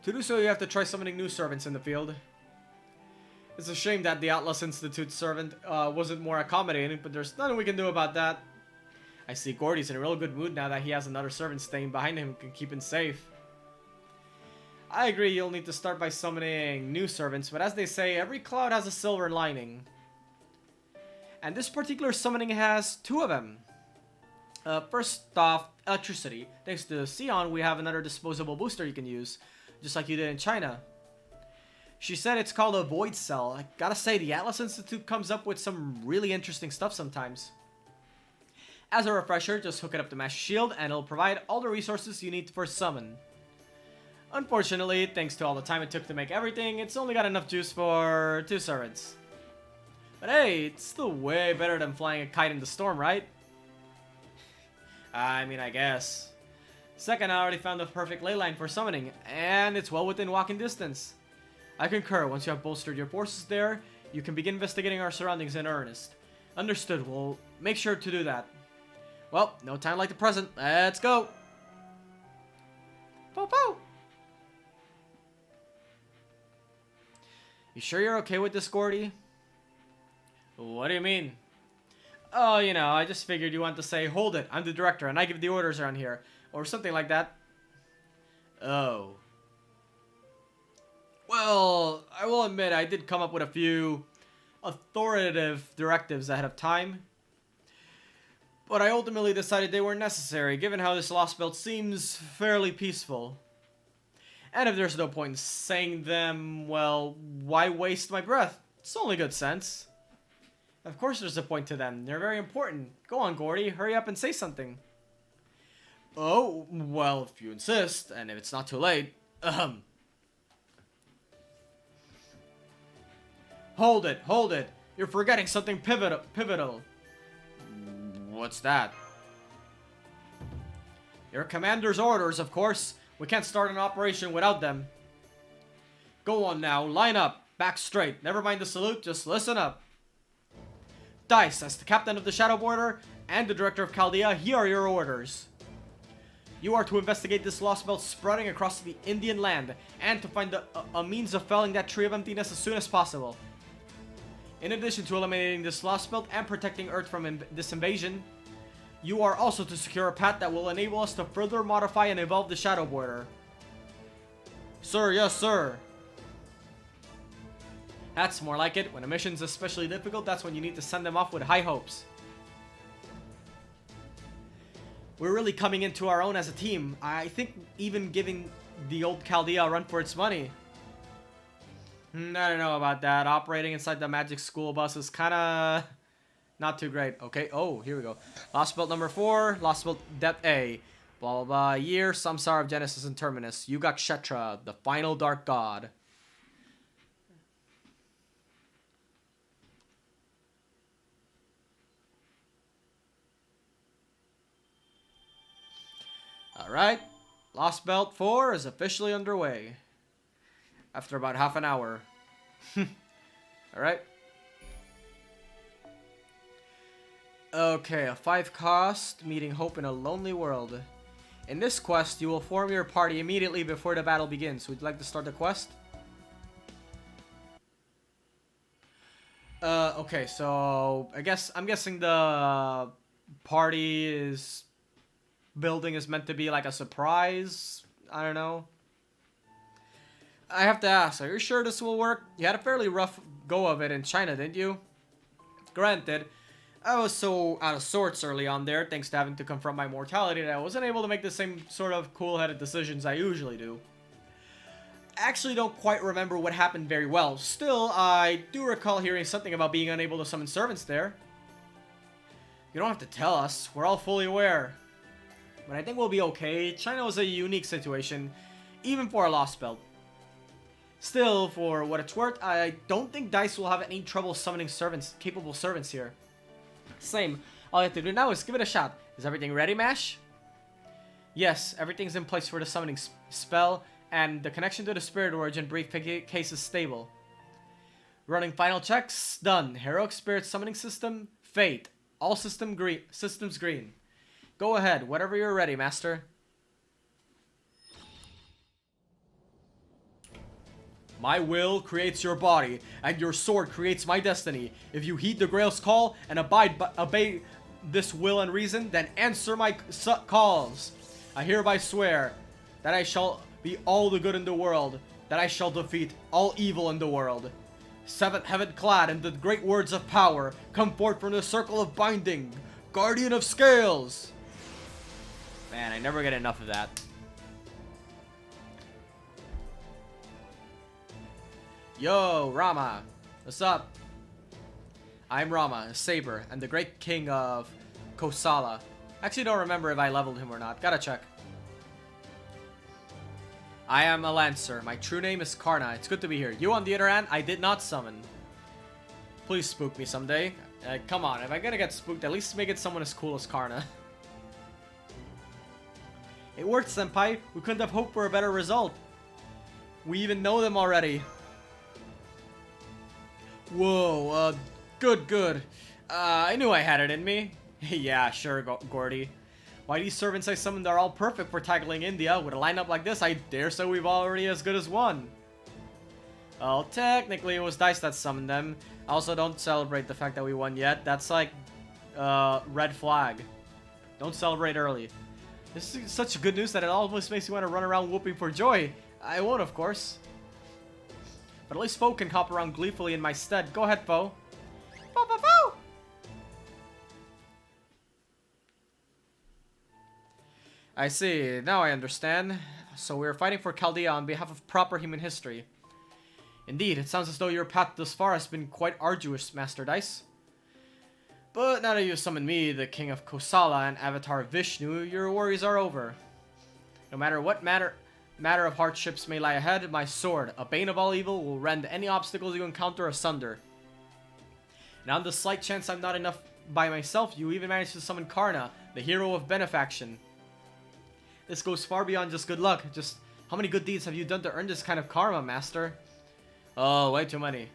To do so, you have to try summoning new servants in the field. It's a shame that the Atlas Institute servant wasn't more accommodating, but there's nothing we can do about that. I see Gordy's in a real good mood now that he has another servant staying behind him who can keep him safe. I agree you'll need to start by summoning new servants, but as they say, every cloud has a silver lining. And this particular summoning has two of them. First off, electricity. Thanks to Sion, we have another disposable booster you can use, just like you did in China. She said it's called a void cell. I gotta say, the Atlas Institute comes up with some really interesting stuff sometimes. As a refresher, just hook it up to Master Shield and it'll provide all the resources you need for summon. Unfortunately, thanks to all the time it took to make everything, it's only got enough juice for 2 servants. But hey, it's still way better than flying a kite in the storm, right? I mean, I guess. Second, I already found the perfect ley line for summoning, and it's well within walking distance. I concur, once you have bolstered your forces there, you can begin investigating our surroundings in earnest. Understood, we'll make sure to do that. Well, no time like the present, let's go! Po-po! You sure you're okay with this, Gordy? What do you mean? Oh, you know, I just figured you want to say, hold it, I'm the director and I give the orders around here. Or something like that. Oh. Well, I will admit I did come up with a few authoritative directives ahead of time. But I ultimately decided they weren't necessary, given how this Lost Belt seems fairly peaceful. And if there's no point in saying them, well, why waste my breath? It's only good sense. Of course there's a point to them. They're very important. Go on, Gordy. Hurry up and say something. Oh, well, if you insist, and if it's not too late. Hold it, hold it. You're forgetting something pivotal. What's that? Your commander's orders, of course. We can't start an operation without them. Go on now, line up, back straight. Never mind the salute, just listen up. Dice, as the captain of the Shadow Border and the director of Chaldea, here are your orders. You are to investigate this Lost Belt spreading across the Indian land, and to find a means of felling that Tree of Emptiness as soon as possible. In addition to eliminating this Lost Belt and protecting Earth from this invasion, you are also to secure a path that will enable us to further modify and evolve the Shadow Border. Sir, yes sir. That's more like it. When a mission's especially difficult, that's when you need to send them off with high hopes. We're really coming into our own as a team. I think even giving the old Chaldea a run for its money. I don't know about that. Operating inside the magic school bus is kinda not too great. Okay, oh, here we go. Lost Belt number 4, Lost Belt Depth A. Blah, blah, blah. Year, Samsara of Genesis and Terminus. Yugak Kshetra, the final dark god. Alright, Lost Belt 4 is officially underway. After about half an hour. Alright. Okay, a 5 cost, meeting hope in a lonely world. In this quest, you will form your party immediately before the battle begins. Would you like to start the quest? Okay, so I'm guessing the party building is meant to be like a surprise. I don't know. I have to ask, are you sure this will work? You had a fairly rough go of it in China, didn't you? Granted, I was so out of sorts early on there, thanks to having to confront my mortality, that I wasn't able to make the same sort of cool-headed decisions I usually do. I actually don't quite remember what happened very well. Still, I do recall hearing something about being unable to summon servants there. You don't have to tell us, we're all fully aware. But I think we'll be okay. China was a unique situation, even for a Lost Belt. Still, for what it's worth, I don't think DICE will have any trouble summoning capable servants here. Same. All you have to do now is give it a shot. Is everything ready, Mash? Yes, everything's in place for the summoning spell, and the connection to the Spirit Origin briefcase is stable. Running final checks, done. Heroic Spirit Summoning System, Fate. All systems green. Go ahead, whenever you're ready, Master. My will creates your body, and your sword creates my destiny. If you heed the Grail's call and obey this will and reason, then answer my calls. I hereby swear that I shall be all the good in the world, that I shall defeat all evil in the world. Seventh heaven clad in the great words of power, come forth from the circle of binding, guardian of scales. Man, I never get enough of that. Yo, Rama. What's up? I'm Rama, a saber, and the great king of Kosala. Actually don't remember if I leveled him or not. Gotta check. I am a lancer. My true name is Karna. It's good to be here. You, on the other hand, I did not summon. Please spook me someday. Come on, if I'm gonna get spooked, at least make it someone as cool as Karna. It worked, senpai. We couldn't have hoped for a better result. We even know them already. Whoa, good. I knew I had it in me. Yeah, sure, Gordy. Why these servants I summoned are all perfect for tackling India. With a lineup like this, I dare say we've already as good as won. Well, technically it was Dice that summoned them. I also don't celebrate the fact that we won yet. That's like, red flag. Don't celebrate early. This is such good news that it almost makes me want to run around whooping for joy. I won't, of course. But at least Foe can hop around gleefully in my stead. Go ahead, Foe. Foe! I see. Now I understand. So we're fighting for Chaldea on behalf of proper human history. Indeed, it sounds as though your path thus far has been quite arduous, Master Dice. But now that you summoned me, the King of Kosala and Avatar Vishnu, your worries are over. No matter what matter of hardships may lie ahead, my sword, a bane of all evil, will rend any obstacles you encounter asunder. And on the slight chance I'm not enough by myself, you even managed to summon Karna, the hero of benefaction. This goes far beyond just good luck. Just how many good deeds have you done to earn this kind of karma, Master? Oh, way too many.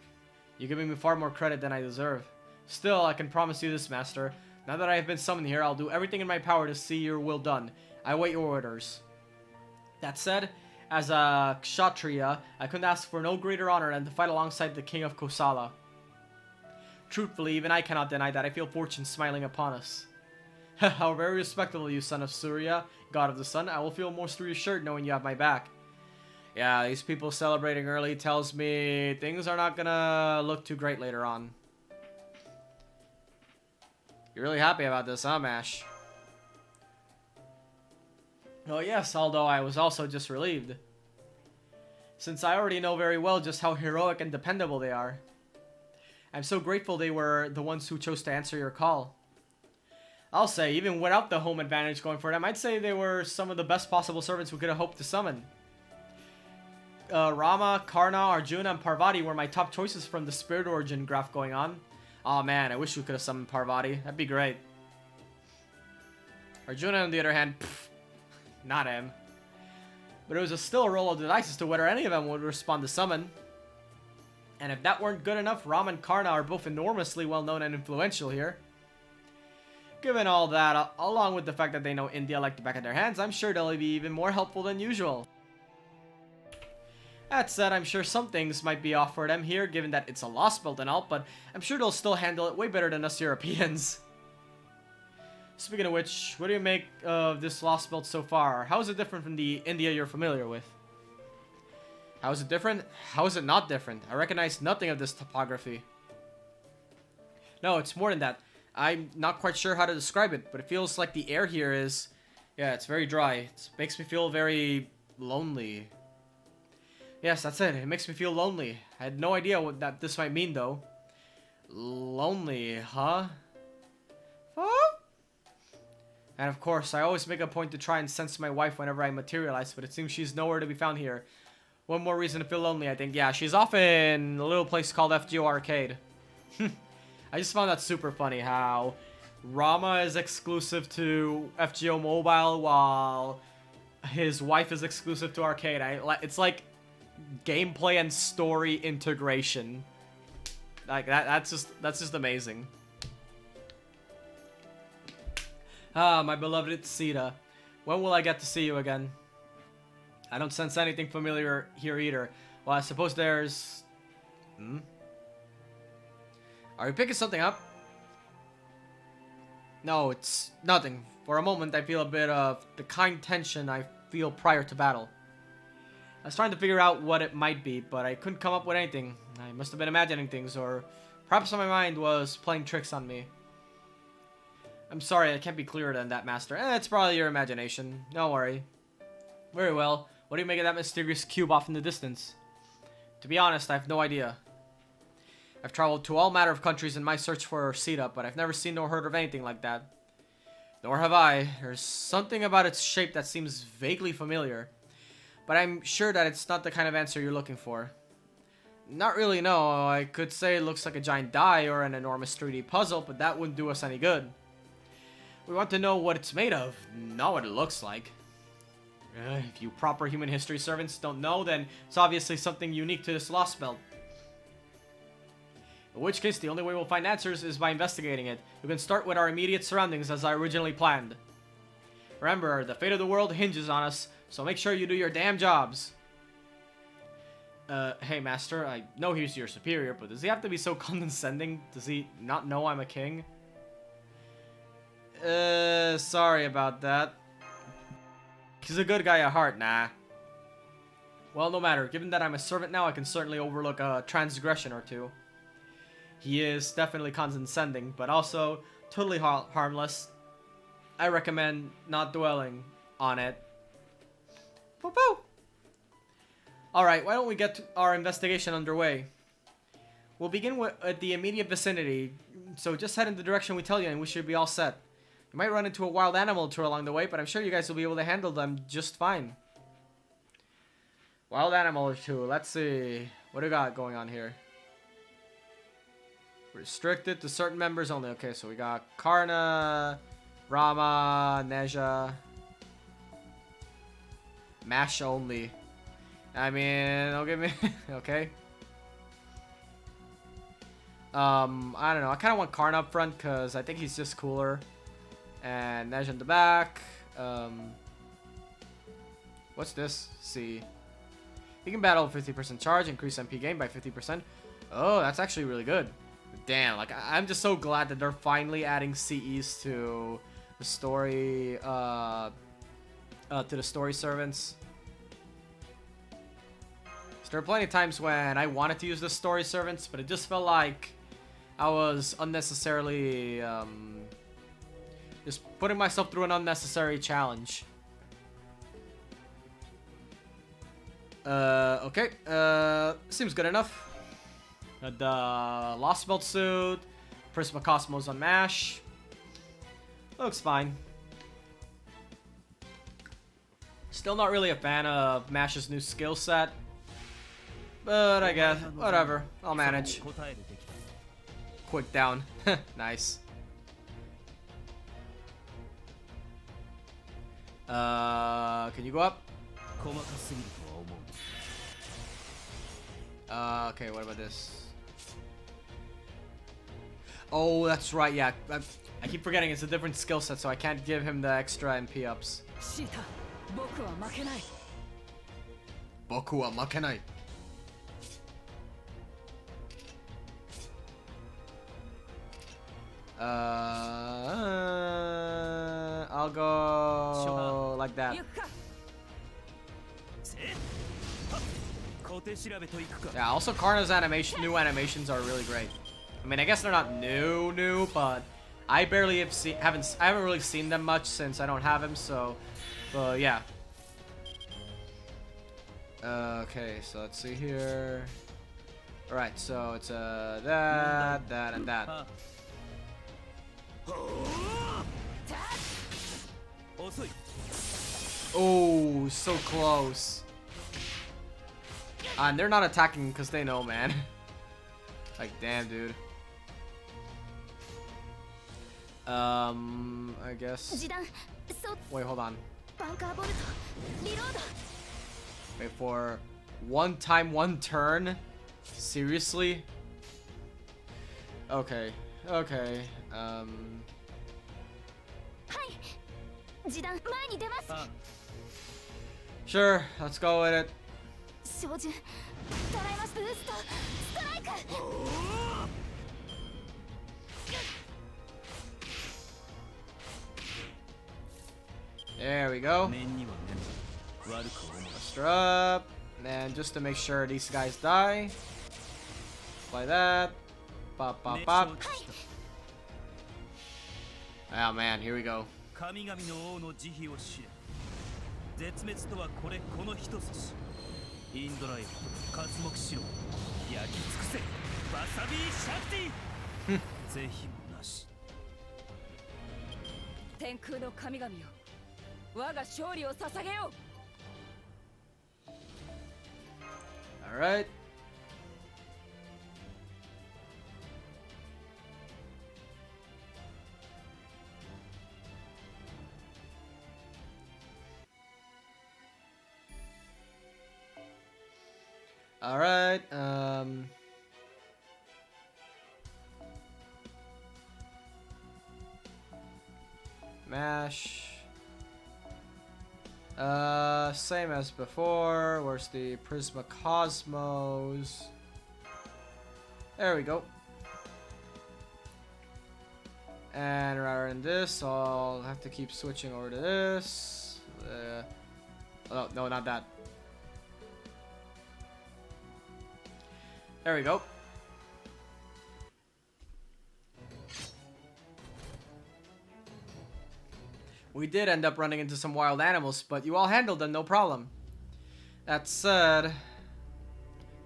You're giving me far more credit than I deserve. Still, I can promise you this, Master. Now that I have been summoned here, I'll do everything in my power to see your will done. I await your orders. That said, as a Kshatriya, I couldn't ask for no greater honor than to fight alongside the King of Kosala. Truthfully, even I cannot deny that I feel fortune smiling upon us. How very respectable, you son of Surya, god of the sun. I will feel most reassured knowing you have my back. Yeah, these people celebrating early tells me things are not gonna look too great later on. You're really happy about this, huh, Mash? Oh yes, although I was also just relieved. Since I already know very well just how heroic and dependable they are. I'm so grateful they were the ones who chose to answer your call. I'll say, even without the home advantage going for them, I'd say they were some of the best possible servants we could have hoped to summon. Rama, Karna, Arjuna, and Parvati were my top choices from the Spirit Origin graph going on. Aw man, I wish we could have summoned Parvati. That'd be great. Arjuna, on the other hand, pff, not him. But it was still a roll of the dice as to whether any of them would respond to summon. And if that weren't good enough, Rama and Karna are both enormously well known and influential here. Given all that, along with the fact that they know India like the back of their hands, I'm sure they'll be even more helpful than usual. That said, I'm sure some things might be off for them here, given that it's a lost belt and all, but I'm sure they'll still handle it way better than us Europeans. Speaking of which, what do you make of this lost belt so far? How is it different from the India you're familiar with? How is it different? How is it not different? I recognize nothing of this topography. No, it's more than that. I'm not quite sure how to describe it, but it feels like the air here is... Yeah, it's very dry. It makes me feel very lonely. Yes, that's it. It makes me feel lonely. I had no idea what this might mean, though. Lonely, huh? Huh? And of course, I always make a point to try and sense my wife whenever I materialize, but it seems she's nowhere to be found here. One more reason to feel lonely, I think. Yeah, she's off in a little place called FGO Arcade. I just found that super funny how Rama is exclusive to FGO Mobile while his wife is exclusive to Arcade. It's like gameplay and story integration. Like that's just amazing. Ah, my beloved Sita. When will I get to see you again? I don't sense anything familiar here either. Well, I suppose there's... Are you picking something up? No, it's nothing. For a moment, I feel a bit of the kind tension I feel prior to battle. I was trying to figure out what it might be, but I couldn't come up with anything. I must have been imagining things, or perhaps my mind was playing tricks on me. I'm sorry, I can't be clearer than that, Master. It's probably your imagination. Don't worry. Very well. What do you make of that mysterious cube off in the distance? To be honest, I have no idea. I've traveled to all manner of countries in my search for Sita, but I've never seen nor heard of anything like that. Nor have I. There's something about its shape that seems vaguely familiar. But I'm sure that it's not the kind of answer you're looking for. Not really, no. I could say it looks like a giant die or an enormous 3D puzzle, but that wouldn't do us any good. We want to know what it's made of, not what it looks like. If you proper human history servants don't know, then it's obviously something unique to this lost belt. In which case, the only way we'll find answers is by investigating it. We can start with our immediate surroundings as I originally planned. Remember, the fate of the world hinges on us, so make sure you do your damn jobs. Hey Master, I know he's your superior, but does he have to be so condescending? Does he not know I'm a king? Sorry about that. He's a good guy at heart, nah. Well, no matter. Given that I'm a servant now, I can certainly overlook a transgression or two. He is definitely condescending, but also totally harmless. I recommend not dwelling on it. Poo-poo! Alright, why don't we get our investigation underway? We'll begin with the immediate vicinity, so just head in the direction we tell you and we should be all set. You might run into a wild animal or two along the way, but I'm sure you guys will be able to handle them just fine. Wild animal or two, let's see. What do we got going on here? Restricted to certain members only. Okay, so we got Karna, Rama, Neja. Mash only. I mean, don't give me... okay. I don't know. I kind of want Karna up front because I think he's just cooler. And Neja in the back. What's this? See. He can battle 50% charge, increase MP gain by 50%. Oh, that's actually really good. Damn, like I'm just so glad that they're finally adding CEs to the story servants. So there are plenty of times when I wanted to use the story servants, but it just felt like I was unnecessarily just putting myself through an unnecessary challenge. Okay, seems good enough. The Lost Belt suit, Prisma Cosmos on MASH. Looks fine. Still not really a fan of MASH's new skill set. But I guess, whatever, I'll manage. Quick down. Nice. Can you go up? Okay, what about this? Oh, that's right, yeah. I keep forgetting it's a different skill set, so I can't give him the extra MP ups. Boku wa makenai. I'll go like that. Yeah, also Karna's new animations are really great. I mean, I guess they're not new, but I barely haven't really seen them much since I don't have him, so but yeah. Okay, so let's see here. Alright, so it's that, and that. Oh, so close. And they're not attacking because they know, man. Like, damn, dude. I guess. Wait, hold on. Wait for one time, one turn? Seriously? Okay. Okay. Sure, let's go with it. There we go. Muster up. And just to make sure these guys die. Like that. Pop, pop, pop. Oh man, here we go. 神々の王の慈悲を知れ。絶滅とはこれこの一筋。インドライブ、刮目しろ。焼き尽くせ。バサビーシャクティ。是非もなし。天空の神々よ。我が勝利を捧げよう。All right. All right. Mash. Same as before. Where's the Prisma Cosmos? There we go. And rather than this, I'll have to keep switching over to this. Oh, no, not that. There we go. We did end up running into some wild animals, but you all handled them no problem. That said...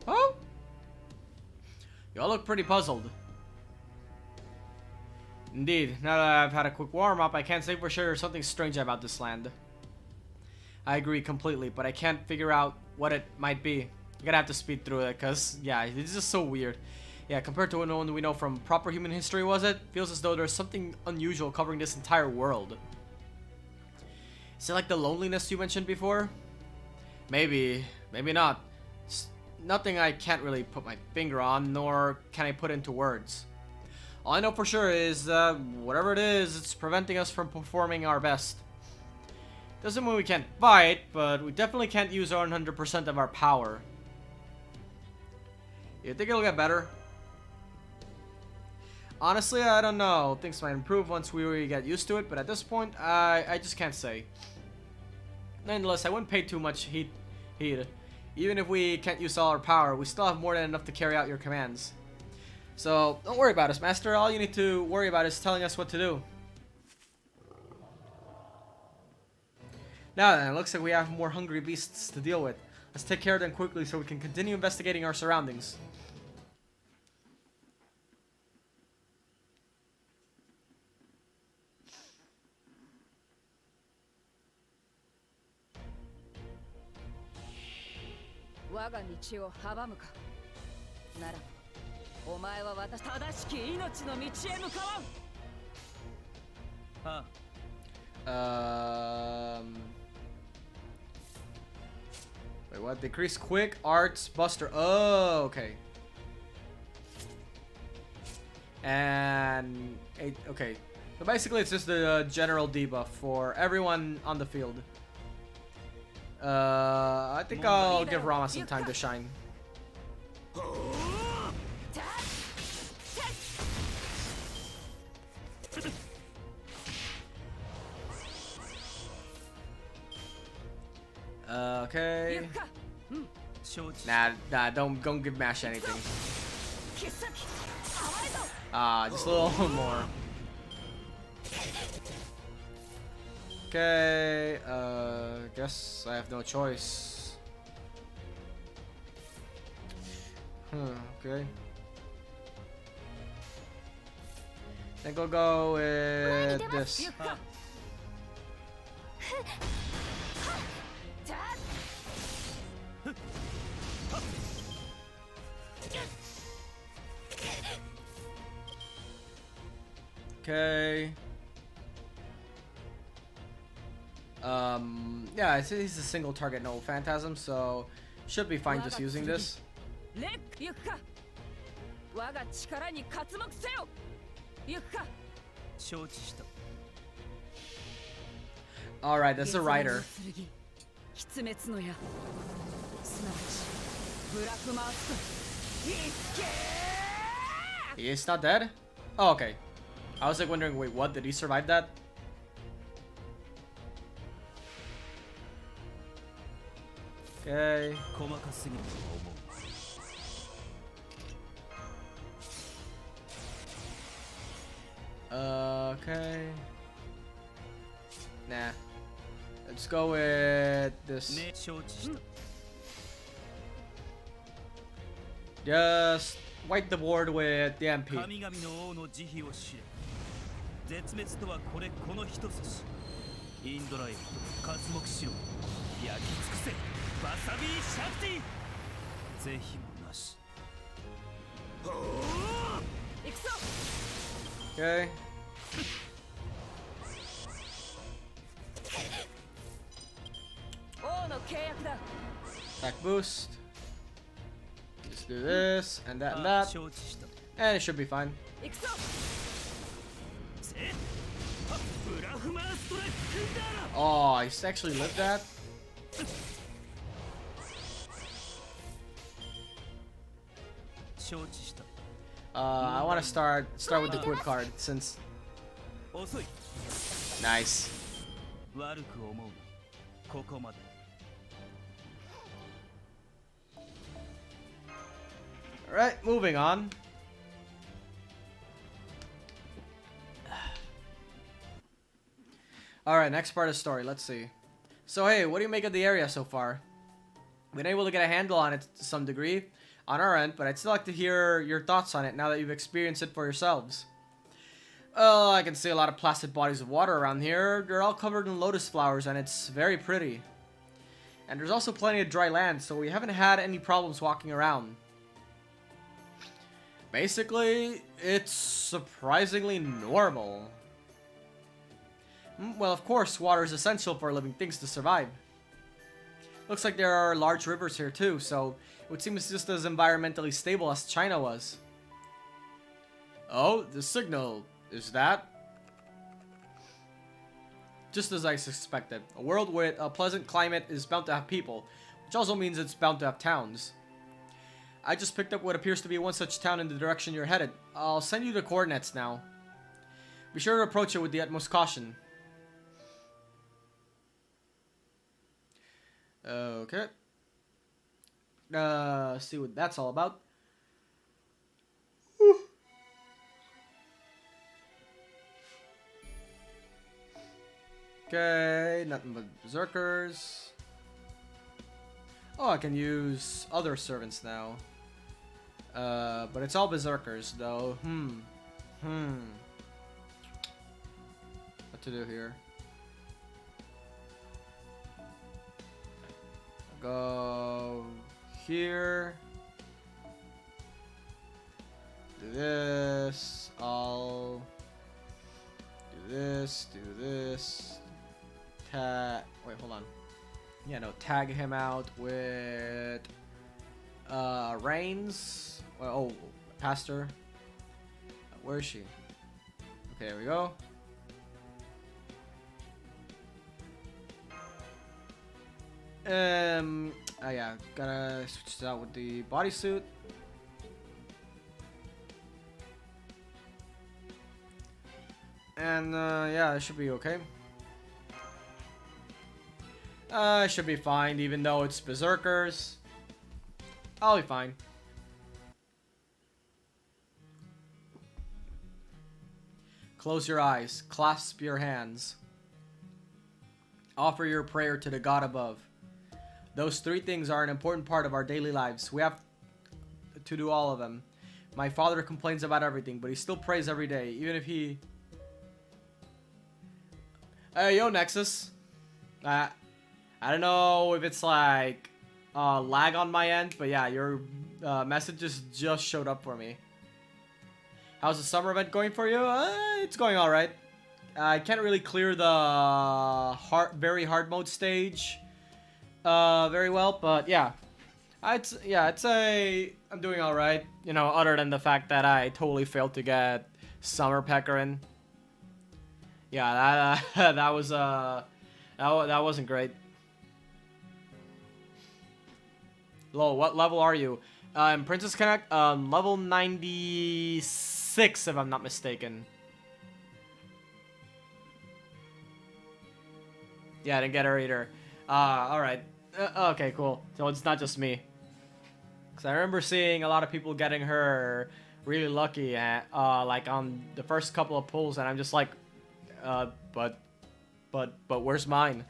Oh! You all look pretty puzzled. Indeed, now that I've had a quick warm-up, I can't say for sure there's something strange about this land. I agree completely, but I can't figure out what it might be. I'm gonna have to speed through it, because, yeah, it's just so weird. Yeah, compared to one we know from proper human history, was it? Feels as though there's something unusual covering this entire world. Is it like the loneliness you mentioned before? Maybe, maybe not. It's nothing I can't really put my finger on, nor can I put into words. All I know for sure is that whatever it is, it's preventing us from performing our best. Doesn't mean we can't fight, but we definitely can't use our 100% of our power. You think it'll get better? Honestly, I don't know. Things might improve once we really get used to it, but at this point, I just can't say. Nonetheless, I wouldn't pay too much heed. Even if we can't use all our power, we still have more than enough to carry out your commands. So, don't worry about us, Master. All you need to worry about is telling us what to do. Now then, it looks like we have more hungry beasts to deal with. Let's take care of them quickly so we can continue investigating our surroundings. Wait, what? Decrease quick arts buster. Oh, okay. And okay. So basically, it's just the general debuff for everyone on the field. I think I'll give Rama some time to shine. Okay. Nah, don't give Mash anything. Just a little more. Okay, guess I have no choice. Okay. I think I'll go with this. Okay. Yeah, it's a single target no phantasm, so should be fine just using this. Alright, that's a rider. He is not dead? Oh, okay. I was like wondering, wait, what? Did he survive that? Okay. 細かすぎるとは思う。 Okay. Nah. Let's go with this. ね、承知した。 Just wipe the board with the MP. 神々の王の慈悲を知れ。絶滅とはこの一筋。インドライブ、刮目しろ。焼き尽くせ。バサビーシャクティ。是非もなし。行くぞ。 Okay. Attack boost. Just do this and that and that. 承知した。 And it should be fine. 行くぞ。 ブラフマーストラックだろ。 Oh, I actually lived that? I want to start with the quick card since 遅い。 nice. 悪く思う。ここまで。 All right, moving on. All right, next part of the story. Let's see. So hey, what do you make of the area so far? We've been able to get a handle on it to some degree on our end, but I'd still like to hear your thoughts on it now that you've experienced it for yourselves. I can see a lot of placid bodies of water around here. They're all covered in lotus flowers and it's very pretty. And there's also plenty of dry land, so we haven't had any problems walking around. Basically, it's surprisingly normal. Well, of course, water is essential for living things to survive. Looks like there are large rivers here too, so it would seem it's just as environmentally stable as China was. Oh, the signal. Is that? Just as I suspected. A world with a pleasant climate is bound to have people, which also means it's bound to have towns. I just picked up what appears to be one such town in the direction you're headed. I'll send you the coordinates now. Be sure to approach it with the utmost caution. Okay. See what that's all about. Okay, nothing but berserkers. Oh, I can use other servants now. But it's all berserkers though. What to do here? Go here. Do this. I'll do this. Do this. Tag. Wait, hold on. Yeah, no. Tag him out with Reigns. Oh, Pastor. Where is she? Okay, there we go. Oh yeah, gotta switch this out with the bodysuit. And yeah, it should be okay. It should be fine, even though it's berserkers. I'll be fine. Close your eyes, clasp your hands. Offer your prayer to the God above. Those three things are an important part of our daily lives. We have to do all of them. My father complains about everything, but he still prays every day, even if he... Hey, yo, Nexus. I don't know if it's like lag on my end, but yeah, your messages just showed up for me. How's the summer event going for you? It's going alright. I can't really clear the very hard mode stage very well, but yeah. I'd say I'm doing alright. You know, other than the fact that I totally failed to get Summer Pecker in. Yeah, that was that wasn't great. Lol, what level are you? Princess Connect, level 96 if I'm not mistaken. Yeah, I didn't get her either. Alright. Okay, cool. So it's not just me. Because I remember seeing a lot of people getting her really lucky at, like on the first couple of pulls, and I'm just like, but where's mine?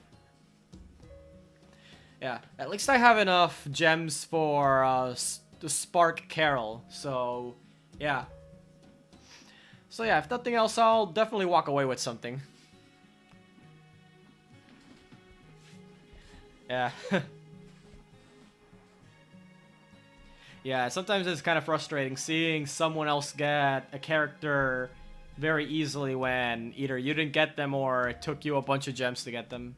Yeah, at least I have enough gems for the Spark Carol, so yeah. So yeah, if nothing else, I'll definitely walk away with something. Yeah. Yeah, sometimes it's kind of frustrating seeing someone else get a character very easily when either you didn't get them or it took you a bunch of gems to get them.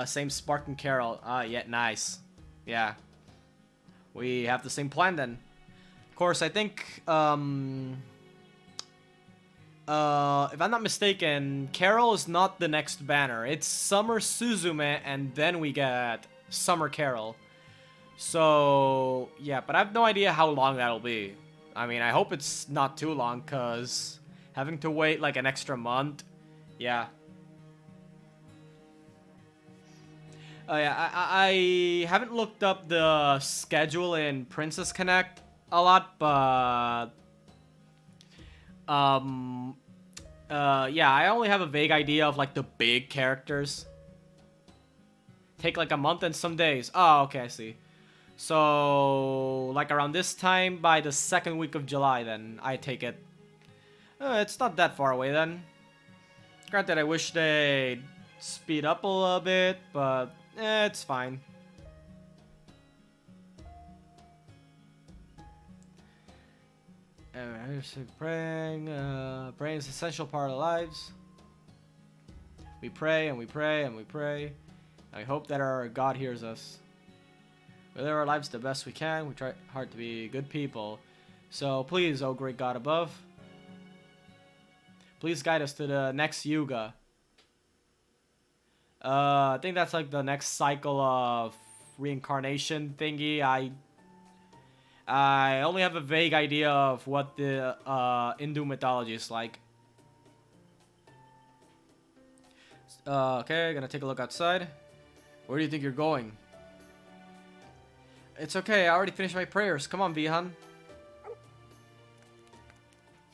Same Spark and Carol. Yeah, nice. Yeah. We have the same plan then. Of course, I think, if I'm not mistaken, Carol is not the next banner. It's Summer Suzume, and then we get Summer Carol. So, yeah, but I have no idea how long that'll be. I mean, I hope it's not too long, because having to wait like an extra month, yeah. Yeah, I haven't looked up the schedule in Princess Connect a lot, but yeah, I only have a vague idea of like the big characters. Take like a month and some days. Oh, okay, I see. So like around this time, by the second week of July, then I take it. It's not that far away then. Granted, I wish they'd speed up a little bit, but it's fine. Praying, praying is an essential part of our lives. We pray and we pray and we pray. I hope that our God hears us. We live our lives the best we can. We try hard to be good people. So please, oh great God above, please guide us to the next Yuga. I think that's like the next cycle of reincarnation thingy. I only have a vague idea of what the Hindu mythology is like. Okay, gonna take a look outside. Where do you think you're going? It's okay, I already finished my prayers. Come on, Vihan.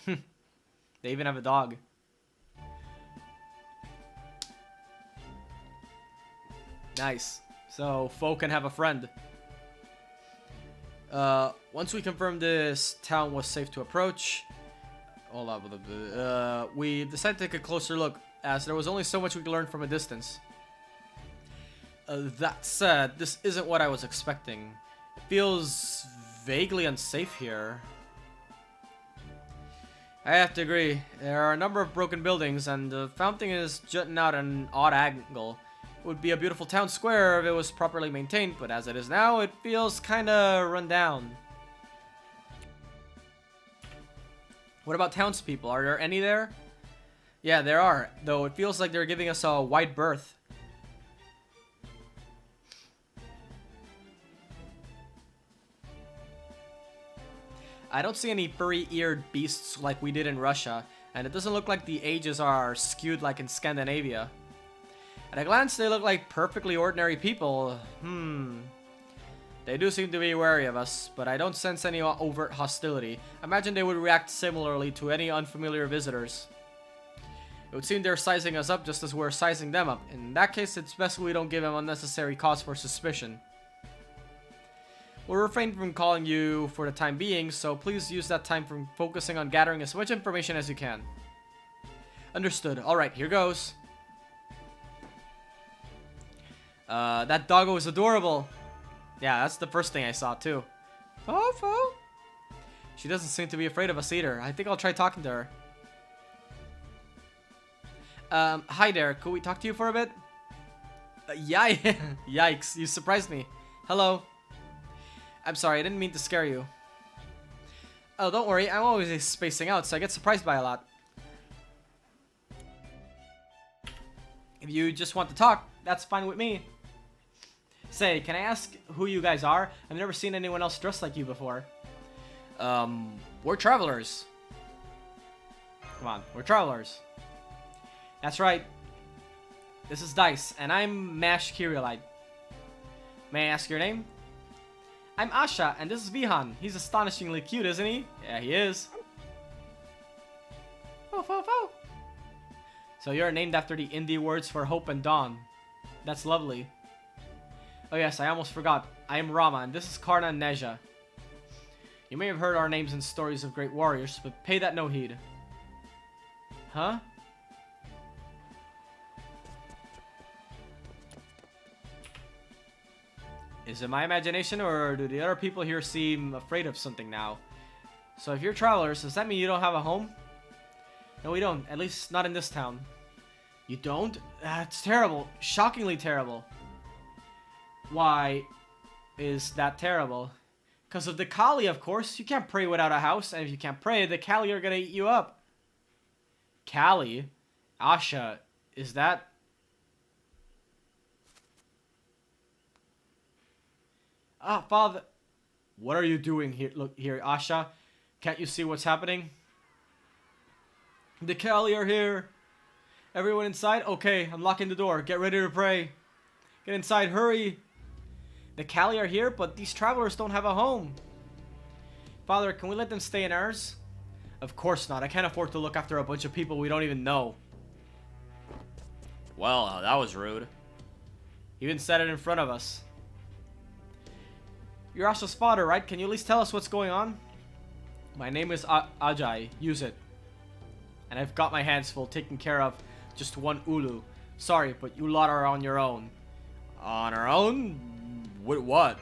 They even have a dog. Nice. So, Fo can have a friend. Once we confirmed this town was safe to approach, hold on, we decided to take a closer look, as there was only so much we could learn from a distance. That said, this isn't what I was expecting. It feels vaguely unsafe here. I have to agree. There are a number of broken buildings, and the fountain is jutting out at an odd angle. It would be a beautiful town square if it was properly maintained, but as it is now, it feels kinda run down. What about townspeople? Are there any there? Yeah, there are, though it feels like they're giving us a wide berth. I don't see any furry-eared beasts like we did in Russia, and it doesn't look like the ages are skewed like in Scandinavia. At a glance, they look like perfectly ordinary people. They do seem to be wary of us, but I don't sense any overt hostility. I imagine they would react similarly to any unfamiliar visitors. It would seem they're sizing us up just as we're sizing them up. In that case, it's best we don't give them unnecessary cause for suspicion. We'll refrain from calling you for the time being, so please use that time from focusing on gathering as much information as you can. Understood. Alright, here goes. That doggo is adorable. Yeah, that's the first thing I saw too. Fo. She doesn't seem to be afraid of us either. I think I'll try talking to her. Hi there. Could we talk to you for a bit? Yeah. Yikes, you surprised me. Hello. I'm sorry, I didn't mean to scare you. Oh, don't worry. I'm always spacing out, so I get surprised by a lot. If you just want to talk, that's fine with me. Say, can I ask who you guys are? I've never seen anyone else dressed like you before. We're travelers. Come on, we're travelers. That's right. This is Dice, and I'm Mash Kirielite. May I ask your name? I'm Asha, and this is Vihan. He's astonishingly cute, isn't he? Yeah, he is. Woof, woof, woof. So you're named after the indie words for hope and dawn. That's lovely. Oh yes, I almost forgot. I am Rama, and this is Karna and Neja. You may have heard our names in stories of great warriors, but pay that no heed. Huh? Is it my imagination, or do the other people here seem afraid of something now? So if you're travelers, does that mean you don't have a home? No, we don't. At least not in this town. You don't? That's terrible. Shockingly terrible. Why is that terrible? Because of the Kali, of course. You can't pray without a house, and if you can't pray, the Kali are gonna eat you up. Kali? Asha, is that... Ah, Father... What are you doing here? Look here, Asha. Can't you see what's happening? The Kali are here. Everyone inside? Okay, I'm locking the door. Get ready to pray. Get inside, hurry. The Kali are here, but these travelers don't have a home. Father, can we let them stay in ours? Of course not. I can't afford to look after a bunch of people we don't even know. Well, that was rude. He even said it in front of us. You're Asha's father, right? Can you at least tell us what's going on? My name is Ajay. Use it. And I've got my hands full taking care of just one Ulu. Sorry, but you lot are on your own. On our own? With what?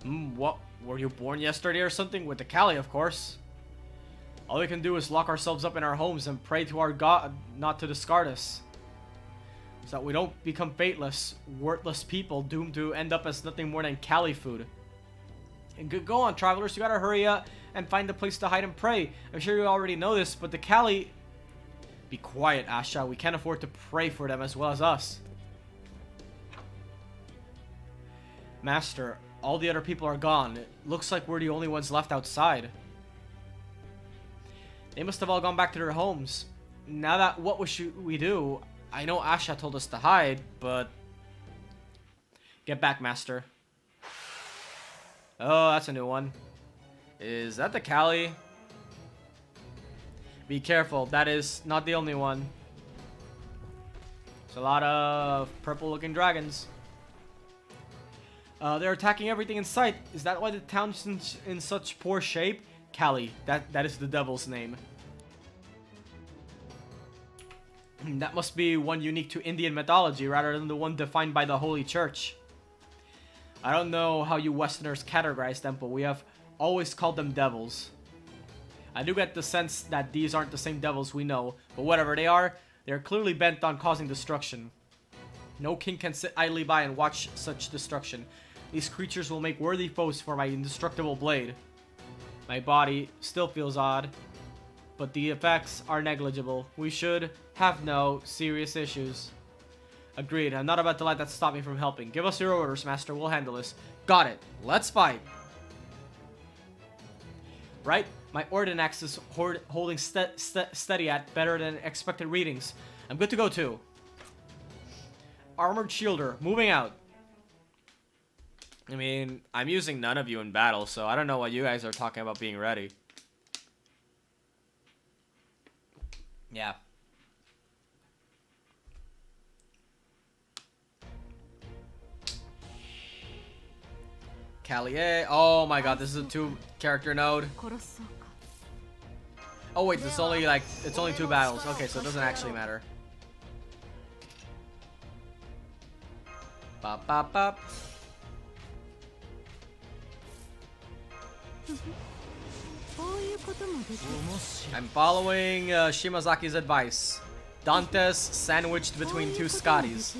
What? Were you born yesterday or something? With the Kali, of course. All we can do is lock ourselves up in our homes and pray to our God not to discard us. So that we don't become fateless, worthless people doomed to end up as nothing more than Kali food. And go on, travelers. You gotta hurry up and find a place to hide and pray. I'm sure you already know this, but the Kali... Be quiet, Asha. We can't afford to pray for them as well as us. Master, all the other people are gone. It looks like we're the only ones left outside. They must have all gone back to their homes. Now that what should we do? I know Asha told us to hide, but... Get back, Master. Oh, that's a new one. Is that the Kali? Be careful, that is not the only one. There's a lot of purple-looking dragons. They're attacking everything in sight. Is that why the town's in such poor shape? Kali, that is the devil's name. That must be one unique to Indian mythology rather than the one defined by the Holy Church. I don't know how you Westerners categorize them, but we have always called them devils. I do get the sense that these aren't the same devils we know, but whatever they are, they're clearly bent on causing destruction. No king can sit idly by and watch such destruction. These creatures will make worthy foes for my indestructible blade. My body still feels odd, but the effects are negligible. We should have no serious issues. Agreed. I'm not about to let that stop me from helping. Give us your orders, Master. We'll handle this. Got it. Let's fight. Right? My Ordinax is holding steady at better than expected readings. I'm good to go too. Armored Shielder. Moving out. I mean, I'm using none of you in battle, so I don't know what you guys are talking about being ready. Yeah. Callier. Oh my god, this is a 2-character node. Oh wait, this only it's only 2 battles. Okay, so it doesn't actually matter. Bop bop bop. I'm following Shimazaki's advice. Dante's sandwiched between 2 Scotties.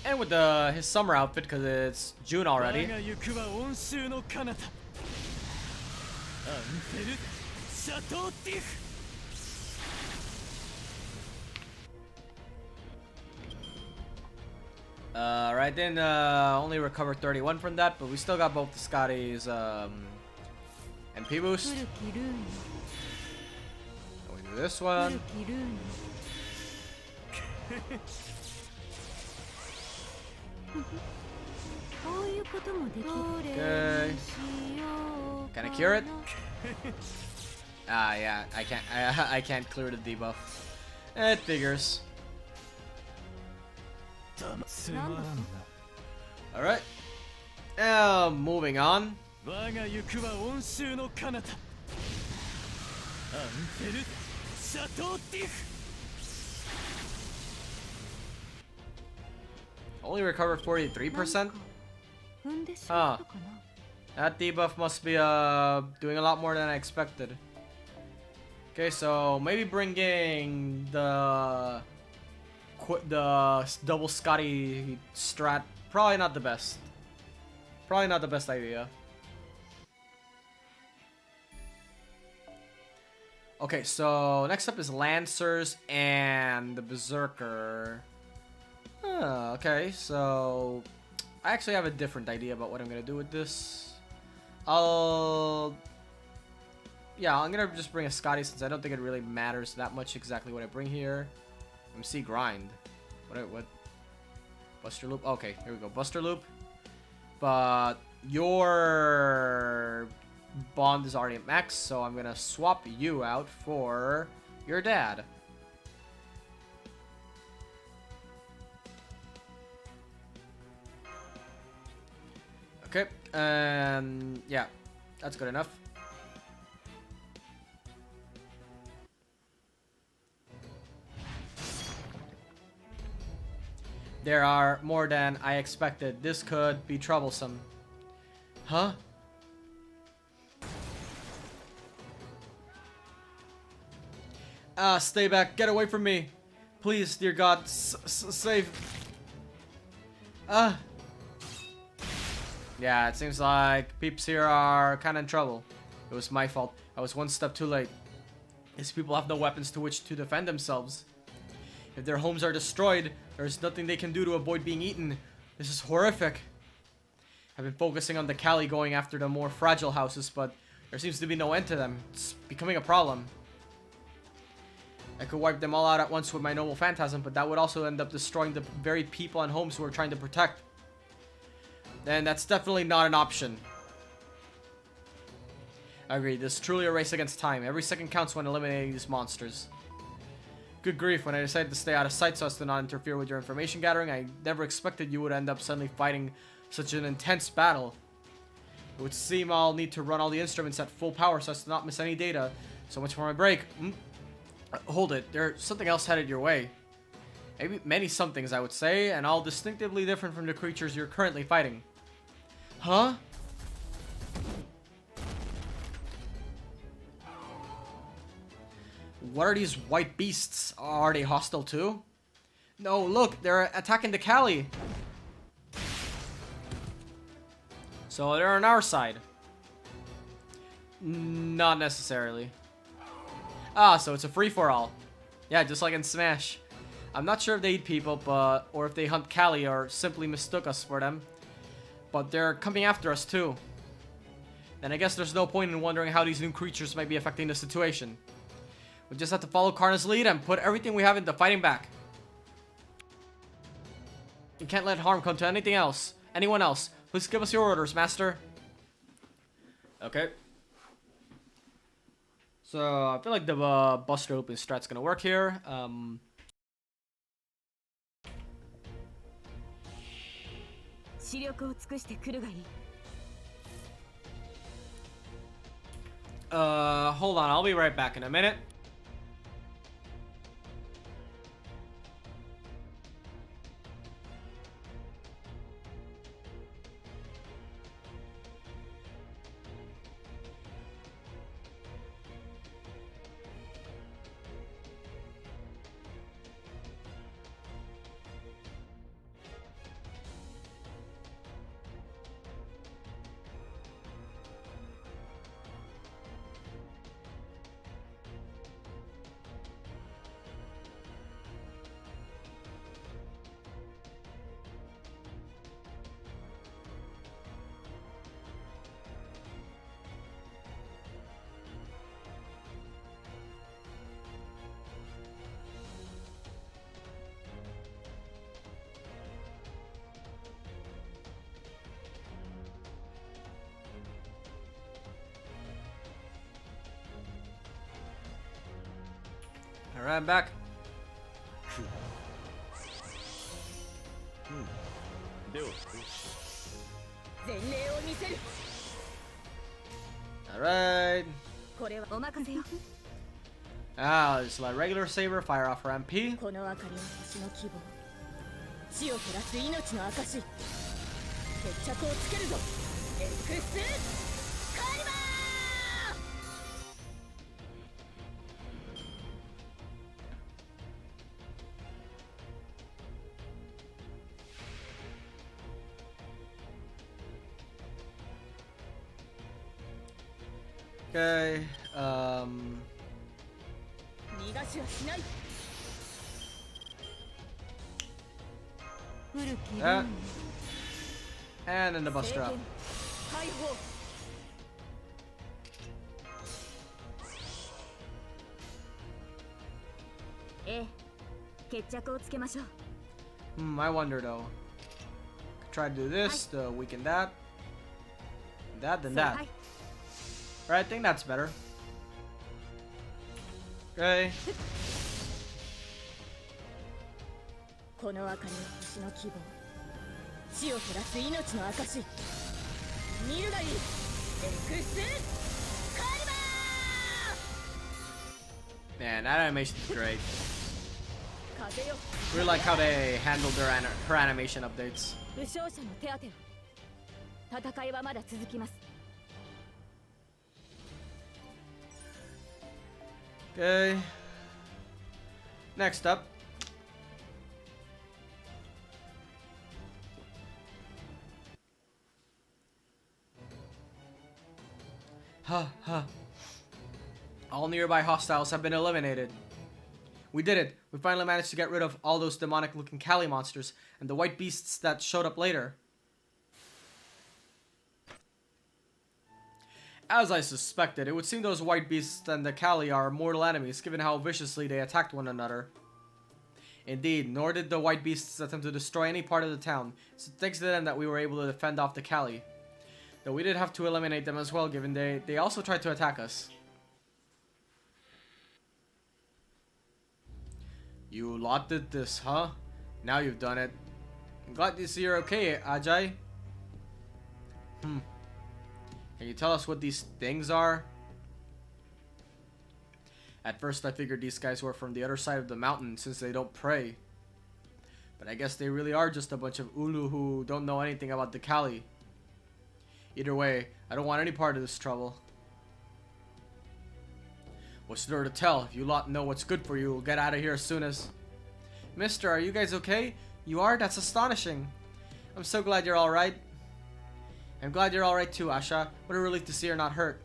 And with his summer outfit, because it's June already. Right then, only recovered 31 from that, but we still got both the Scotties MP boost. 古きルーニ We do this one. 古きルーニこういうこともできる Okay. Can I cure it? Ah, yeah. I can't. I can't clear the debuff. It figures. つまらんな All right. Moving on. 我が行くは温州の彼方アンフェル・シャトーティフ Only recovered 43%. 踏んでしまったかな That debuff must be doing a lot more than I expected. Okay, so maybe bringing the double Scotty strat, probably not the best. Probably not the best idea. Okay, so next up is Lancers and the Berserker. Okay, so I actually have a different idea about what I'm gonna do with this. I'm gonna just bring a Scotty since I don't think it really matters that much exactly what I bring here. MC grind. What? Buster loop? Okay, here we go. Buster loop. But your bond is already at max, so I'm gonna swap you out for your dad. Okay, and yeah, that's good enough. There are more than I expected. This could be troublesome. Huh? Stay back. Get away from me. Please, dear God, save. Yeah, it seems like peeps here are kind of in trouble. It was my fault. I was one step too late. These people have no weapons to which to defend themselves. If their homes are destroyed, there's nothing they can do to avoid being eaten. This is horrific. I've been focusing on the Cali going after the more fragile houses, but there seems to be no end to them. It's becoming a problem. I could wipe them all out at once with my noble phantasm, but that would also end up destroying the very people and homes who we're trying to protect. Then that's definitely not an option. I agree, this is truly a race against time. Every second counts when eliminating these monsters. Good grief, when I decided to stay out of sight so as to not interfere with your information gathering, I never expected you would end up suddenly fighting such an intense battle. It would seem I'll need to run all the instruments at full power so as to not miss any data. So much for my break. Hold it, there's something else headed your way. Maybe many somethings, I would say, and all distinctively different from the creatures you're currently fighting. Huh? What are these white beasts? Are they hostile too? No, look, they're attacking the Cali. So they're on our side. Not necessarily. Ah, so it's a free-for-all. Yeah, just like in Smash. I'm not sure if they eat people, or if they hunt Cali, or simply mistook us for them. But they're coming after us too. Then I guess there's no point in wondering how these new creatures might be affecting the situation. We just have to follow Karna's lead and put everything we have into fighting back. You can't let harm come to anything else. Anyone else. Please give us your orders, Master. Okay. So, I feel like the Buster Open strat's gonna work here. Hold on, I'll be right back in a minute. Alright, I'm back. では前例を見せる Alright. これはお任せよ Ah, just my regular saber, fire off her MP. この明かりは星の希望死を減らす命の証決着をつけるぞエクスカリバー Okay, 逃がしはしない that. And then the buster 聖 out. 剣解放 ええ決着をつけましょう I wonder though. Try to do this to weaken that. That, then that. はい Right, I think that's better. Okay. この明かりは星の希望死を減らす命の証見るがいいエクスカリバ Man, that animation is great. ー風よ Really like how they handled her animation updates. 負傷者の手当てを戦いはまだ続きます Okay. Next up. All nearby hostiles have been eliminated. We did it. We finally managed to get rid of all those demonic-looking Kali monsters and the white beasts that showed up later. As I suspected, it would seem those white beasts and the Kali are mortal enemies given how viciously they attacked one another. Indeed, nor did the white beasts attempt to destroy any part of the town. It's thanks to them that we were able to defend off the Kali. Though we did have to eliminate them as well, given they also tried to attack us. You lot did this, huh? Now you've done it. I'm glad to see you're okay, Ajay. Can you tell us what these things are? At first I figured these guys were from the other side of the mountain since they don't pray. But I guess they really are just a bunch of Ulu who don't know anything about the Kali. Either way, I don't want any part of this trouble. What's there to tell? If you lot know what's good for you, we'll get out of here as soon as... Mister, are you guys okay? You are? That's astonishing. I'm so glad you're alright. I'm glad you're alright too, Asha. What a relief to see you're not hurt.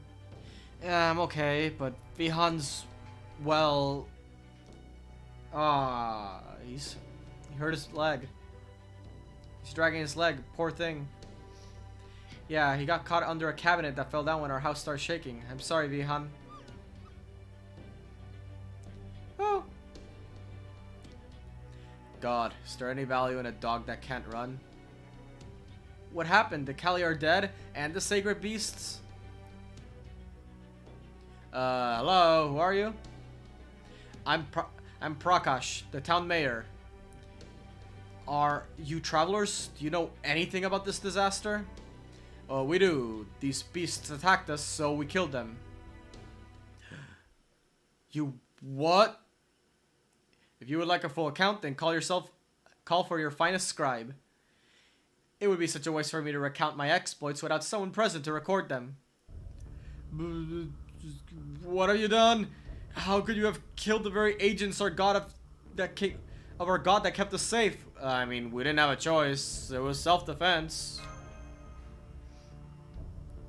Yeah, I'm okay, but Vihan's... well... he hurt his leg. He's dragging his leg. Poor thing. Yeah, he got caught under a cabinet that fell down when our house started shaking. I'm sorry, Vihan. Oh. God, is there any value in a dog that can't run? What happened? The Kali are dead, and the sacred beasts? Hello, who are you? I'm Prakash, the town mayor. Are you travelers? Do you know anything about this disaster? Oh, we do. These beasts attacked us, so we killed them. You what? If you would like a full account, then call for your finest scribe. It would be such a waste for me to recount my exploits without someone present to record them. What have you done? How could you have killed the very agents our god of our god that kept us safe? I mean, we didn't have a choice. It was self-defense.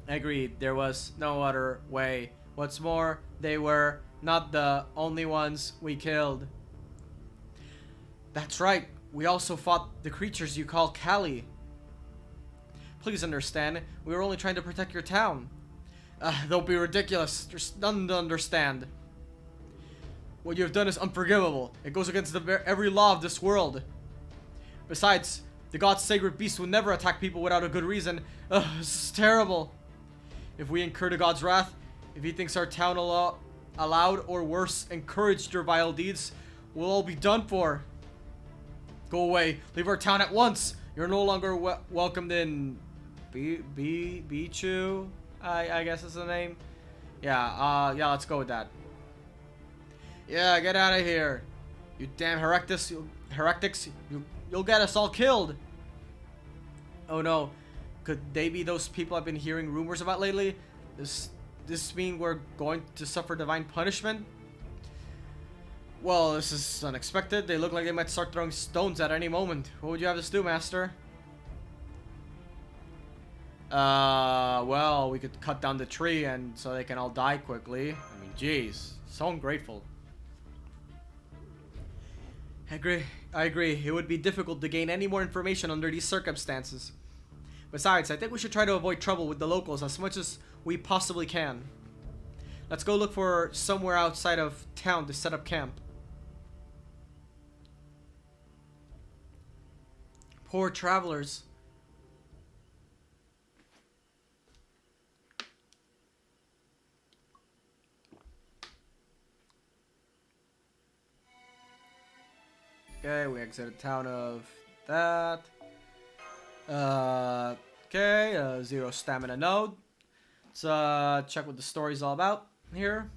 Agreed. There was no other way. What's more, they were not the only ones we killed. That's right. We also fought the creatures you call Kali. Please understand, we were only trying to protect your town. Don't be ridiculous. There's none to understand. What you have done is unforgivable. It goes against every law of this world. Besides, the god's sacred beast will never attack people without a good reason. This is terrible. If we incur the god's wrath, if he thinks our town allowed or worse, encouraged your vile deeds, will all be done for. Go away. Leave our town at once. You're no longer welcomed in Bichu, I guess is the name. Yeah, yeah, let's go with that. Yeah, get out of here. You damn heretics, you'll get us all killed. Oh no. Could they be those people I've been hearing rumors about lately? Does this mean we're going to suffer divine punishment? Well, this is unexpected. They look like they might start throwing stones at any moment. What would you have us do, Master? Well, we could cut down the tree and so they can all die quickly. I mean, jeez, so ungrateful. I agree. It would be difficult to gain any more information under these circumstances. Besides, I think we should try to avoid trouble with the locals as much as we possibly can. Let's go look for somewhere outside of town to set up camp. Poor travelers. Okay, we exited town of that. Okay, 0 stamina node. Let's check what the story's all about here.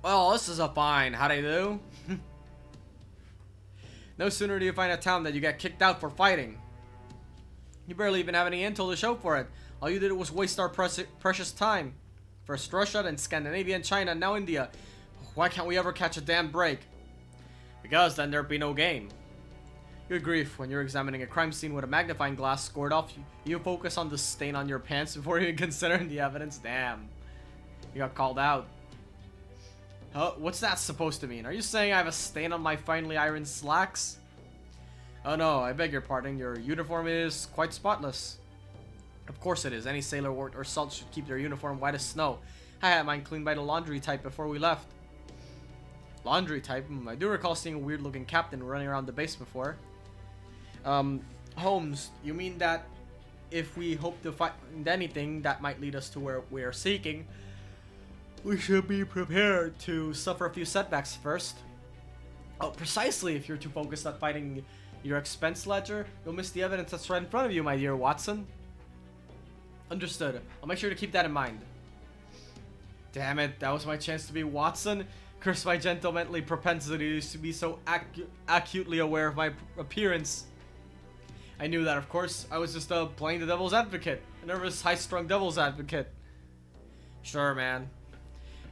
Well, this is a fine. How they do? No sooner do you find a town that you get kicked out for fighting. You barely even have any intel to show for it. All you did was waste our precious time. First Russia, then Scandinavia and China, now India. Why can't we ever catch a damn break? Because then there'd be no game. Good grief, when you're examining a crime scene with a magnifying glass scored off, you focus on the stain on your pants before even considering the evidence. Damn. You got called out. Huh? What's that supposed to mean? Are you saying I have a stain on my finely ironed slacks? Oh no, I beg your pardon. Your uniform is quite spotless. Of course it is. Any sailor wort or salt should keep their uniform white as snow. I had mine cleaned by the laundry type before we left. Laundry type? I do recall seeing a weird looking captain running around the base before. Holmes, you mean that if we hope to find anything that might lead us to where we are seeking, we should be prepared to suffer a few setbacks first? Oh, precisely. If you're too focused on fighting your expense ledger, you'll miss the evidence that's right in front of you, my dear Watson. Understood. I'll make sure to keep that in mind. Damn it, that was my chance to be Watson. Curse my gentlemanly propensity to be so acutely aware of my appearance. I knew that, of course. I was just playing the devil's advocate. A nervous, high-strung devil's advocate. Sure, man.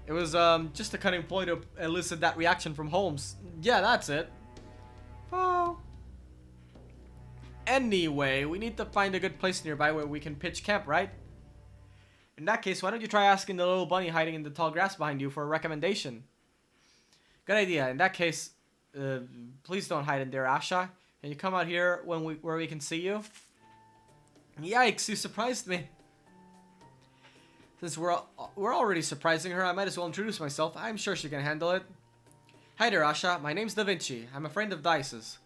It was just a cunning ploy to elicit that reaction from Holmes. Yeah, that's it. Oh. Anyway, we need to find a good place nearby where we can pitch camp, right? In that case, why don't you try asking the little bunny hiding in the tall grass behind you for a recommendation? Good idea. In that case, please don't hide in there, Asha. Can you come out here where we can see you? Yikes, you surprised me. Since we're already surprising her, I might as well introduce myself. I'm sure she can handle it. Hi there, Asha. My name's Da Vinci. I'm a friend of Dice's.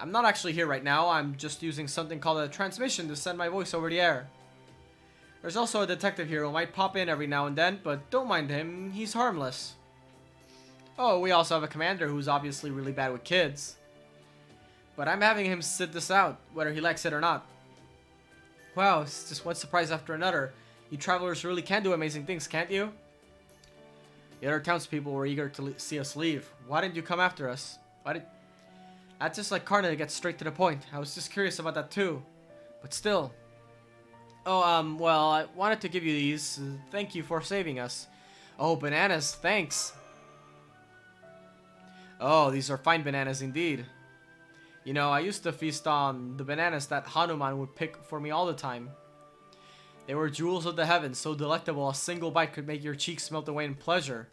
I'm not actually here right now. I'm just using something called a transmission to send my voice over the air. There's also a detective here who might pop in every now and then, but don't mind him. He's harmless. Oh, we also have a commander who's obviously really bad with kids. But I'm having him sit this out, whether he likes it or not. Wow, it's just one surprise after another. You travelers really can do amazing things, can't you? The other townspeople were eager to see us leave. Why didn't you come after us? That's just like Karna to get straight to the point. I was just curious about that too. But still. Oh, well, I wanted to give you these. Thank you for saving us. Oh, bananas, thanks. Oh, these are fine bananas indeed. You know, I used to feast on the bananas that Hanuman would pick for me all the time. They were jewels of the heavens, so delectable a single bite could make your cheeks melt away in pleasure.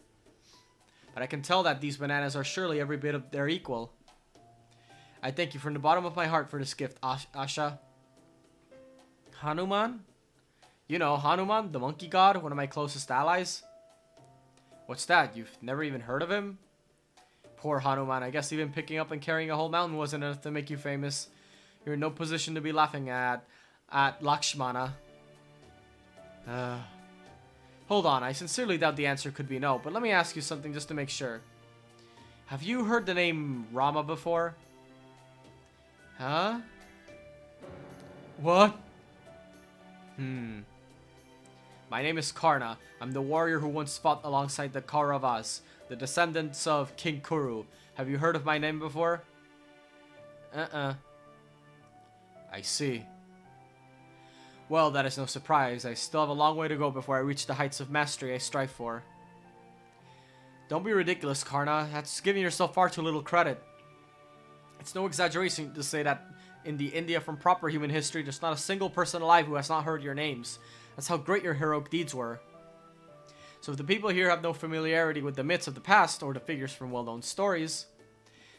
But I can tell that these bananas are surely every bit of their equal. I thank you from the bottom of my heart for this gift, Asha. Hanuman? You know, Hanuman, the monkey god, one of my closest allies. What's that? You've never even heard of him? Poor Hanuman, I guess even picking up and carrying a whole mountain wasn't enough to make you famous. You're in no position to be laughing at Lakshmana. Hold on, I sincerely doubt the answer could be no, but let me ask you something just to make sure. Have you heard the name Rama before? Huh? What? My name is Karna. I'm the warrior who once fought alongside the Kauravas, the descendants of King Kuru. Have you heard of my name before? I see. Well, that is no surprise. I still have a long way to go before I reach the heights of mastery I strive for. Don't be ridiculous, Karna. That's giving yourself far too little credit. It's no exaggeration to say that in the India from proper human history, there's not a single person alive who has not heard your names. That's how great your heroic deeds were. So if the people here have no familiarity with the myths of the past or the figures from well-known stories,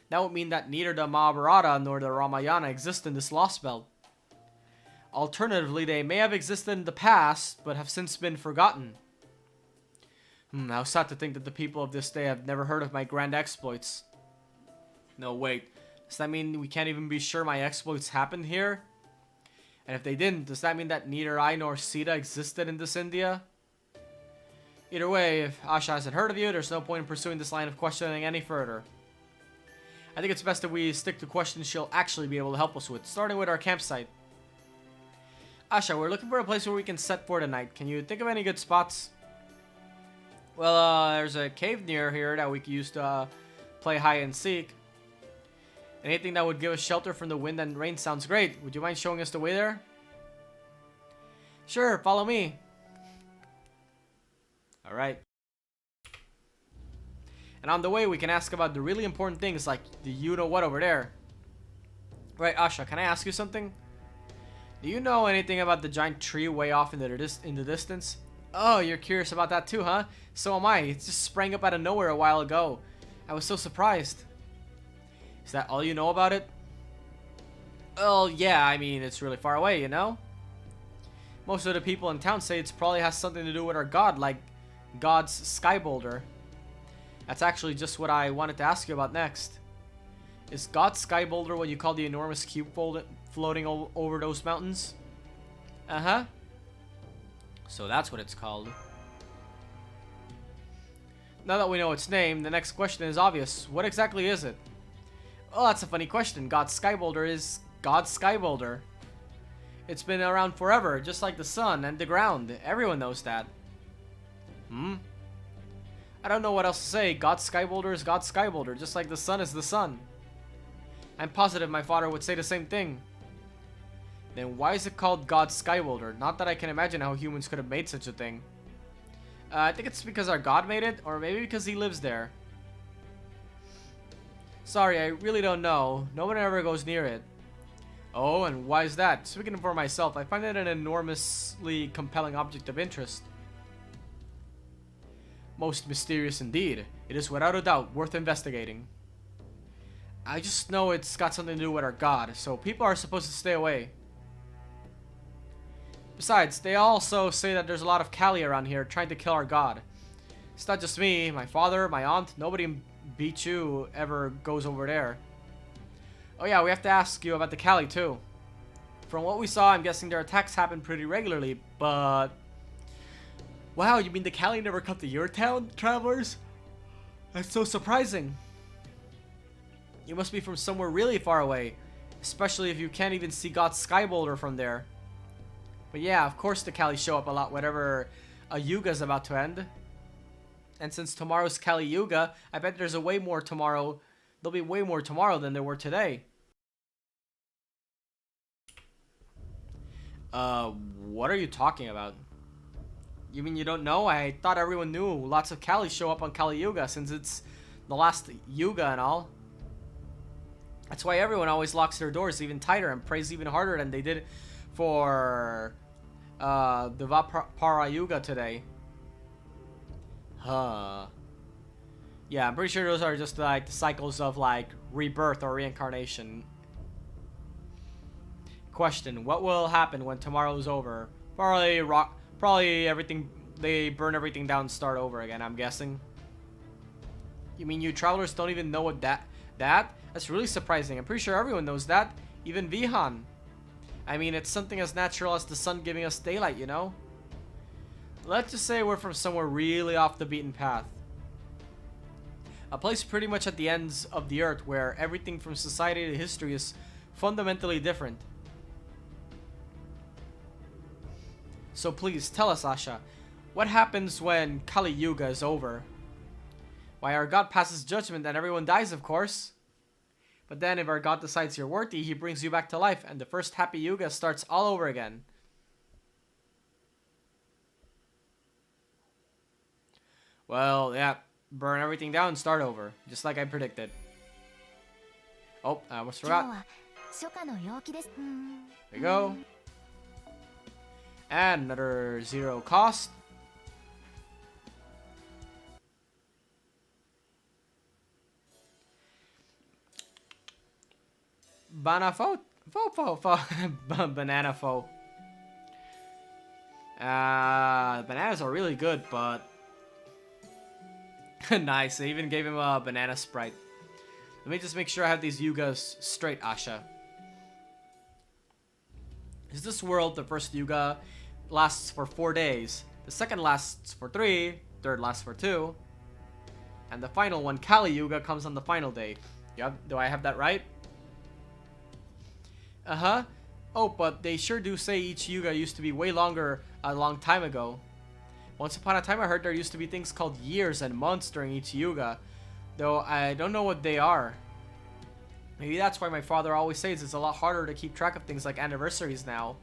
that would mean that neither the Mahabharata nor the Ramayana exist in this lost belt. Alternatively, they may have existed in the past, but have since been forgotten. How sad to think that the people of this day have never heard of my grand exploits. No, wait. Does that mean we can't even be sure my exploits happened here? And if they didn't, does that mean that neither I nor Sita existed in this India? Either way, if Asha hasn't heard of you, there's no point in pursuing this line of questioning any further. I think it's best that we stick to questions she'll actually be able to help us with, starting with our campsite. Asha, we're looking for a place where we can set for the night. Can you think of any good spots? Well, there's a cave near here that we could use to play hide and seek. Anything that would give us shelter from the wind and rain sounds great. Would you mind showing us the way there? Sure, follow me. Alright. And on the way, we can ask about the really important things like the you-know-what over there. Right, Asha, can I ask you something? Do you know anything about the giant tree way off in the distance? Oh, you're curious about that too, huh? So am I. It just sprang up out of nowhere a while ago. I was so surprised. Is that all you know about it? Well, yeah, I mean, it's really far away, you know? Most of the people in town say it probably has something to do with our god, like God's sky boulder. That's actually just what I wanted to ask you about next. Is God's sky boulder what you call the enormous cube floating over those mountains? Uh-huh. So that's what it's called. Now that we know its name, the next question is obvious. What exactly is it? Oh, that's a funny question. God's sky boulder is God's sky boulder. It's been around forever, just like the sun and the ground. Everyone knows that. I don't know what else to say. God's sky boulder is God's sky boulder, just like the sun is the sun. I'm positive my father would say the same thing. Then why is it called God's sky boulder? Not that I can imagine how humans could have made such a thing. I think it's because our god made it, or maybe because he lives there. Sorry, I really don't know. No one ever goes near it. Oh, and why is that? Speaking for myself, I find it an enormously compelling object of interest. Most mysterious indeed. It is without a doubt worth investigating. I just know it's got something to do with our god, so people are supposed to stay away. Besides, they also say that there's a lot of Kali around here trying to kill our god. It's not just me, my father, my aunt, nobody in Bichu ever goes over there. Oh yeah, we have to ask you about the Kali too. From what we saw, I'm guessing their attacks happen pretty regularly, but... Wow, you mean the Kali never come to your town, travelers? That's so surprising. You must be from somewhere really far away, especially if you can't even see God's sky boulder from there. But yeah, of course the Kali show up a lot whenever a Yuga is about to end. And since tomorrow's Kali Yuga, I bet there's a way more tomorrow. There'll be way more tomorrow than there were today. What are you talking about? You mean you don't know? I thought everyone knew. Lots of Kali show up on Kali Yuga since it's the last Yuga and all. That's why everyone always locks their doors even tighter and prays even harder than they did for the Vapara Yuga today. Huh. Yeah, I'm pretty sure those are just like the cycles of like rebirth or reincarnation. Question: what will happen when tomorrow's over? Probably everything. They burn everything down and start over again, I'm guessing. You mean you travelers don't even know what that's really surprising. I'm pretty sure everyone knows that, even Vihan. I mean, it's something as natural as the sun giving us daylight, you know? Let's just say we're from somewhere really off the beaten path. A place pretty much at the ends of the earth where everything from society to history is fundamentally different. So please, tell us, Asha, what happens when Kali Yuga is over? Why, our god passes judgment and everyone dies, of course. But then if our god decides you're worthy, he brings you back to life and the first happy Yuga starts all over again. Well, yeah, burn everything down and start over, just like I predicted. Oh, I almost forgot. There we go. And another 0 cost. Banana fo. Bananas are really good, but nice. They even gave him a banana sprite. Let me just make sure I have these Yugas straight, Asha. Is this world, the first Yuga lasts for 4 days, the second lasts for 3, third lasts for 2, and the final one, Kali Yuga, comes on the final day. Do I have that right? Uh-huh. Oh, but they sure do say each Yuga used to be way longer a long time ago. Once upon a time I heard there used to be things called years and months during each Yuga, though I don't know what they are. Maybe that's why my father always says it's a lot harder to keep track of things like anniversaries now.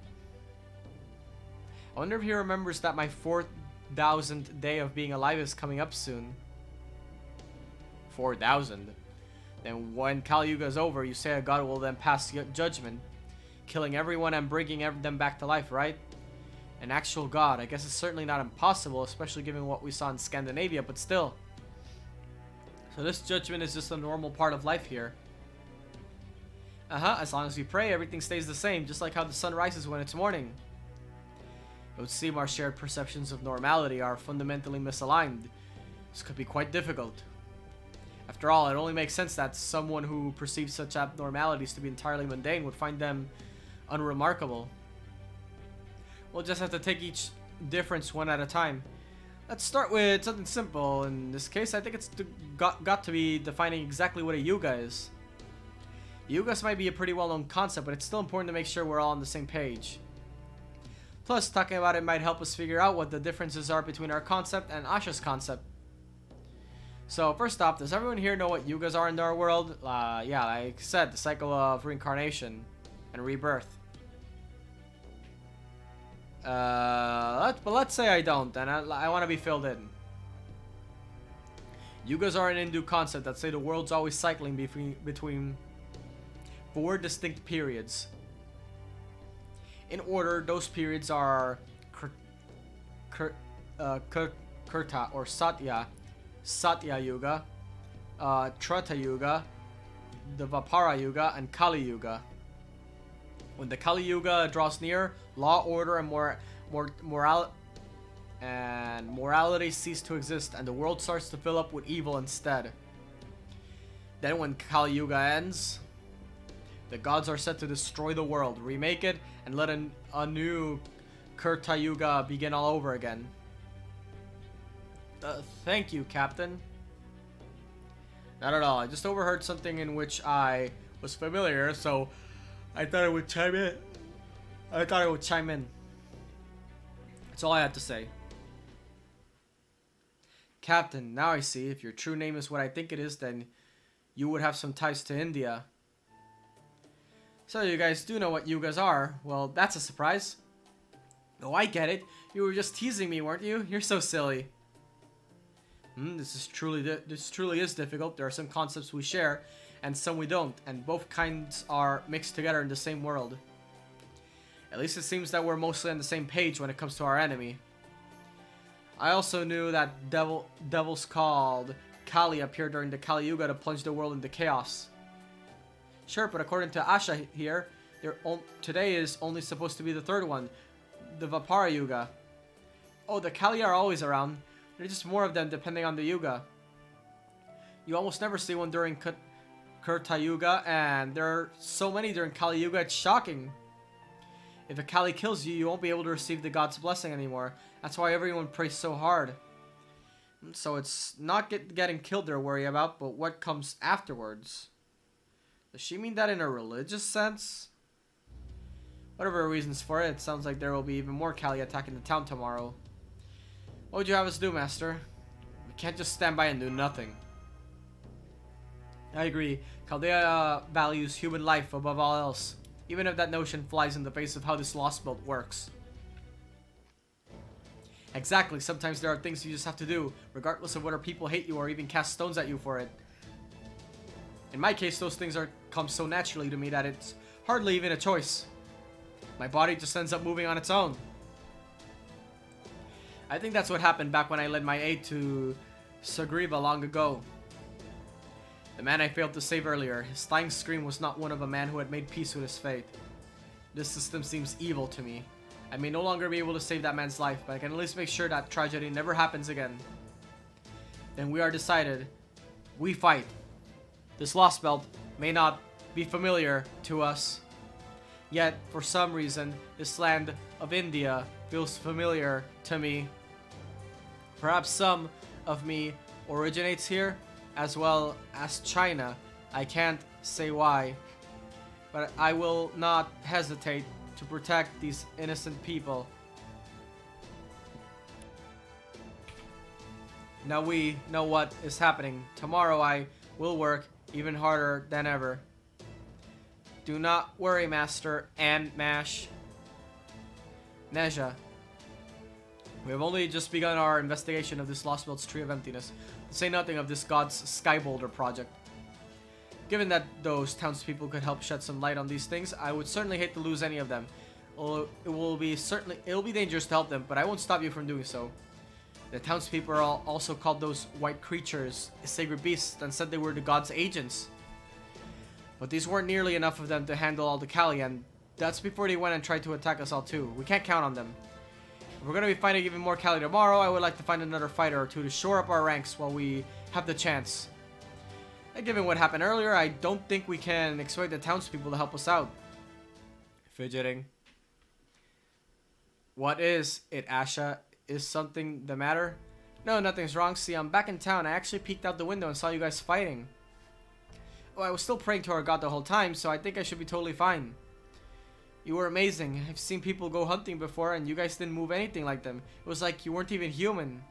I wonder if he remembers that my 4,000th day of being alive is coming up soon. 4,000. Then when Kali Yuga is over, you say a god will then pass judgment, killing everyone and bringing them back to life, right? An actual god. I guess it's certainly not impossible, especially given what we saw in Scandinavia, but still. So this judgment is just a normal part of life here. As long as we pray, everything stays the same, just like how the sun rises when it's morning. It would seem our shared perceptions of normality are fundamentally misaligned. This could be quite difficult. After all, it only makes sense that someone who perceives such abnormalities to be entirely mundane would find them unremarkable. We'll just have to take each difference one at a time. Let's start with something simple. In this case, I think it's got to be defining exactly what a Yuga is. Yugas might be a pretty well-known concept, but it's still important to make sure we're all on the same page. Plus, talking about it might help us figure out what the differences are between our concept and Asha's concept. So, first off, does everyone here know what Yugas are in our world? Yeah, like I said, the cycle of reincarnation and rebirth. But let's say I don't, and I want to be filled in. Yugas are an Hindu concept that say the world's always cycling between 4 distinct periods. In order, those periods are Kurta or Satya Yuga, Treta Yuga, the Vapara Yuga, and Kali Yuga. When the Kali Yuga draws near, law, order, and morality cease to exist, and the world starts to fill up with evil instead. Then when Kali Yuga ends, the gods are set to destroy the world, remake it, and let a new Kurta Yuga begin all over again. Thank you, Captain. Not at all. I just overheard something in which I was familiar, so I thought I would chime in. That's all I had to say. Captain, now I see. If your true name is what I think it is, then you would have some ties to India. So you guys do know what Yugas are. Well, that's a surprise. Oh, I get it. You were just teasing me, weren't you? You're so silly. This truly is difficult. There are some concepts we share, and some we don't, and both kinds are mixed together in the same world. At least it seems that we're mostly on the same page when it comes to our enemy. I also knew that devils called Kali appeared during the Kali Yuga to plunge the world into chaos. Sure, but according to Asha here, today is only supposed to be the third one, the Vapara Yuga. Oh, the Kali are always around. There's just more of them depending on the Yuga. You almost never see one during Kurta Yuga, and there are so many during Kali Yuga, it's shocking. If a Kali kills you, you won't be able to receive the god's blessing anymore. That's why everyone prays so hard. So it's not getting killed they're worried about, but what comes afterwards. Does she mean that in a religious sense? Whatever reasons for it, it sounds like there will be even more Kali attacking the town tomorrow. What would you have us do, Master? We can't just stand by and do nothing. I agree. Chaldea values human life above all else, even if that notion flies in the face of how this Lost Belt works. Exactly, sometimes there are things you just have to do, regardless of whether people hate you or even cast stones at you for it. In my case, those things come so naturally to me that it's hardly even a choice. My body just ends up moving on its own. I think that's what happened back when I led my aid to Sagriva long ago. The man I failed to save earlier, his dying scream was not one of a man who had made peace with his fate. This system seems evil to me. I may no longer be able to save that man's life, but I can at least make sure that tragedy never happens again. Then we are decided. We fight. This Lost Belt may not be familiar to us, yet for some reason this land of India feels familiar to me. Perhaps some of me originates here, as well as China. I can't say why, but I will not hesitate to protect these innocent people. Now we know what is happening. Tomorrow I will work even harder than ever. Do not worry, Master and Mash. Neja. We have only just begun our investigation of this Lost Belt's Tree of Emptiness, to say nothing of this god's Sky Boulder project. Given that those townspeople could help shed some light on these things, I would certainly hate to lose any of them. It'll be dangerous to help them, but I won't stop you from doing so. The townspeople are also called those white creatures, sacred beasts, and said they were the god's agents. But these weren't nearly enough of them to handle all the Kali, and that's before they went and tried to attack us all too. We can't count on them. If we're going to be fighting even more Kali tomorrow, I would like to find another fighter or two to shore up our ranks while we have the chance. And given what happened earlier, I don't think we can expect the townspeople to help us out. Fidgeting. What is it, Asha? Is something the matter? No, nothing's wrong. See, I'm back in town. I actually peeked out the window and saw you guys fighting. Oh, I was still praying to our god the whole time, so I think I should be totally fine. You were amazing. I've seen people go hunting before, and you guys didn't move anything like them. It was like you weren't even human.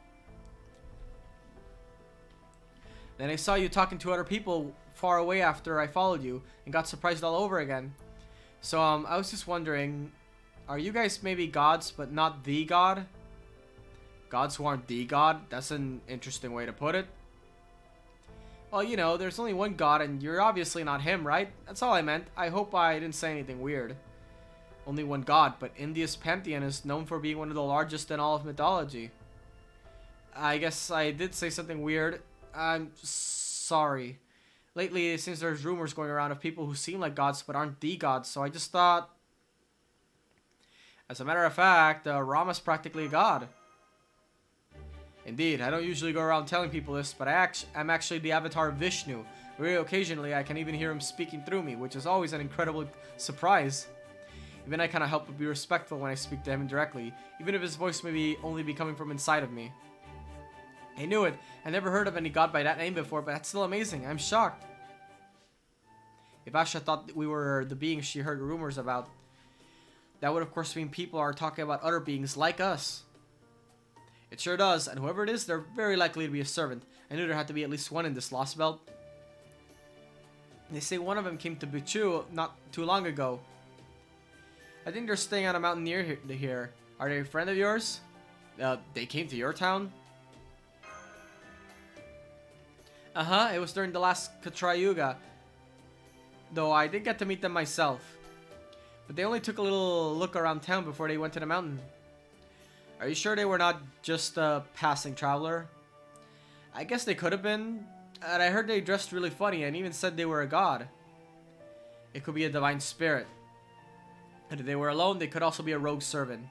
Then I saw you talking to other people far away after I followed you, and got surprised all over again. So, I was just wondering, are you guys maybe gods, but not the god? Gods who aren't the god? That's an interesting way to put it. Well, you know, there's only one god, and you're obviously not him, right? That's all I meant. I hope I didn't say anything weird. Only one god, but India's pantheon is known for being one of the largest in all of mythology. I guess I did say something weird. I'm sorry. Lately, it seems there's rumors going around of people who seem like gods but aren't the gods, so I just thought... As a matter of fact, Rama's practically a god. Indeed, I don't usually go around telling people this, but I'm actually the avatar of Vishnu. Very occasionally, I can even hear him speaking through me, which is always an incredible surprise. Even I cannot help but be respectful when I speak to him directly, even if his voice may only be coming from inside of me. I knew it. I never heard of any god by that name before, but that's still amazing. I'm shocked. If Asha thought that we were the beings she heard rumors about, that would of course mean people are talking about other beings like us. It sure does, and whoever it is, they're very likely to be a servant. I knew there had to be at least one in this Lost Belt. They say one of them came to Bichu not too long ago. I think they're staying on a mountain near here. Are they a friend of yours? They came to your town? Uh-huh, it was during the last Katra Yuga. Though I did get to meet them myself. But they only took a little look around town before they went to the mountain. Are you sure they were not just a passing traveler? I guess they could have been. And I heard they dressed really funny and even said they were a god. It could be a divine spirit. And if they were alone, they could also be a rogue servant.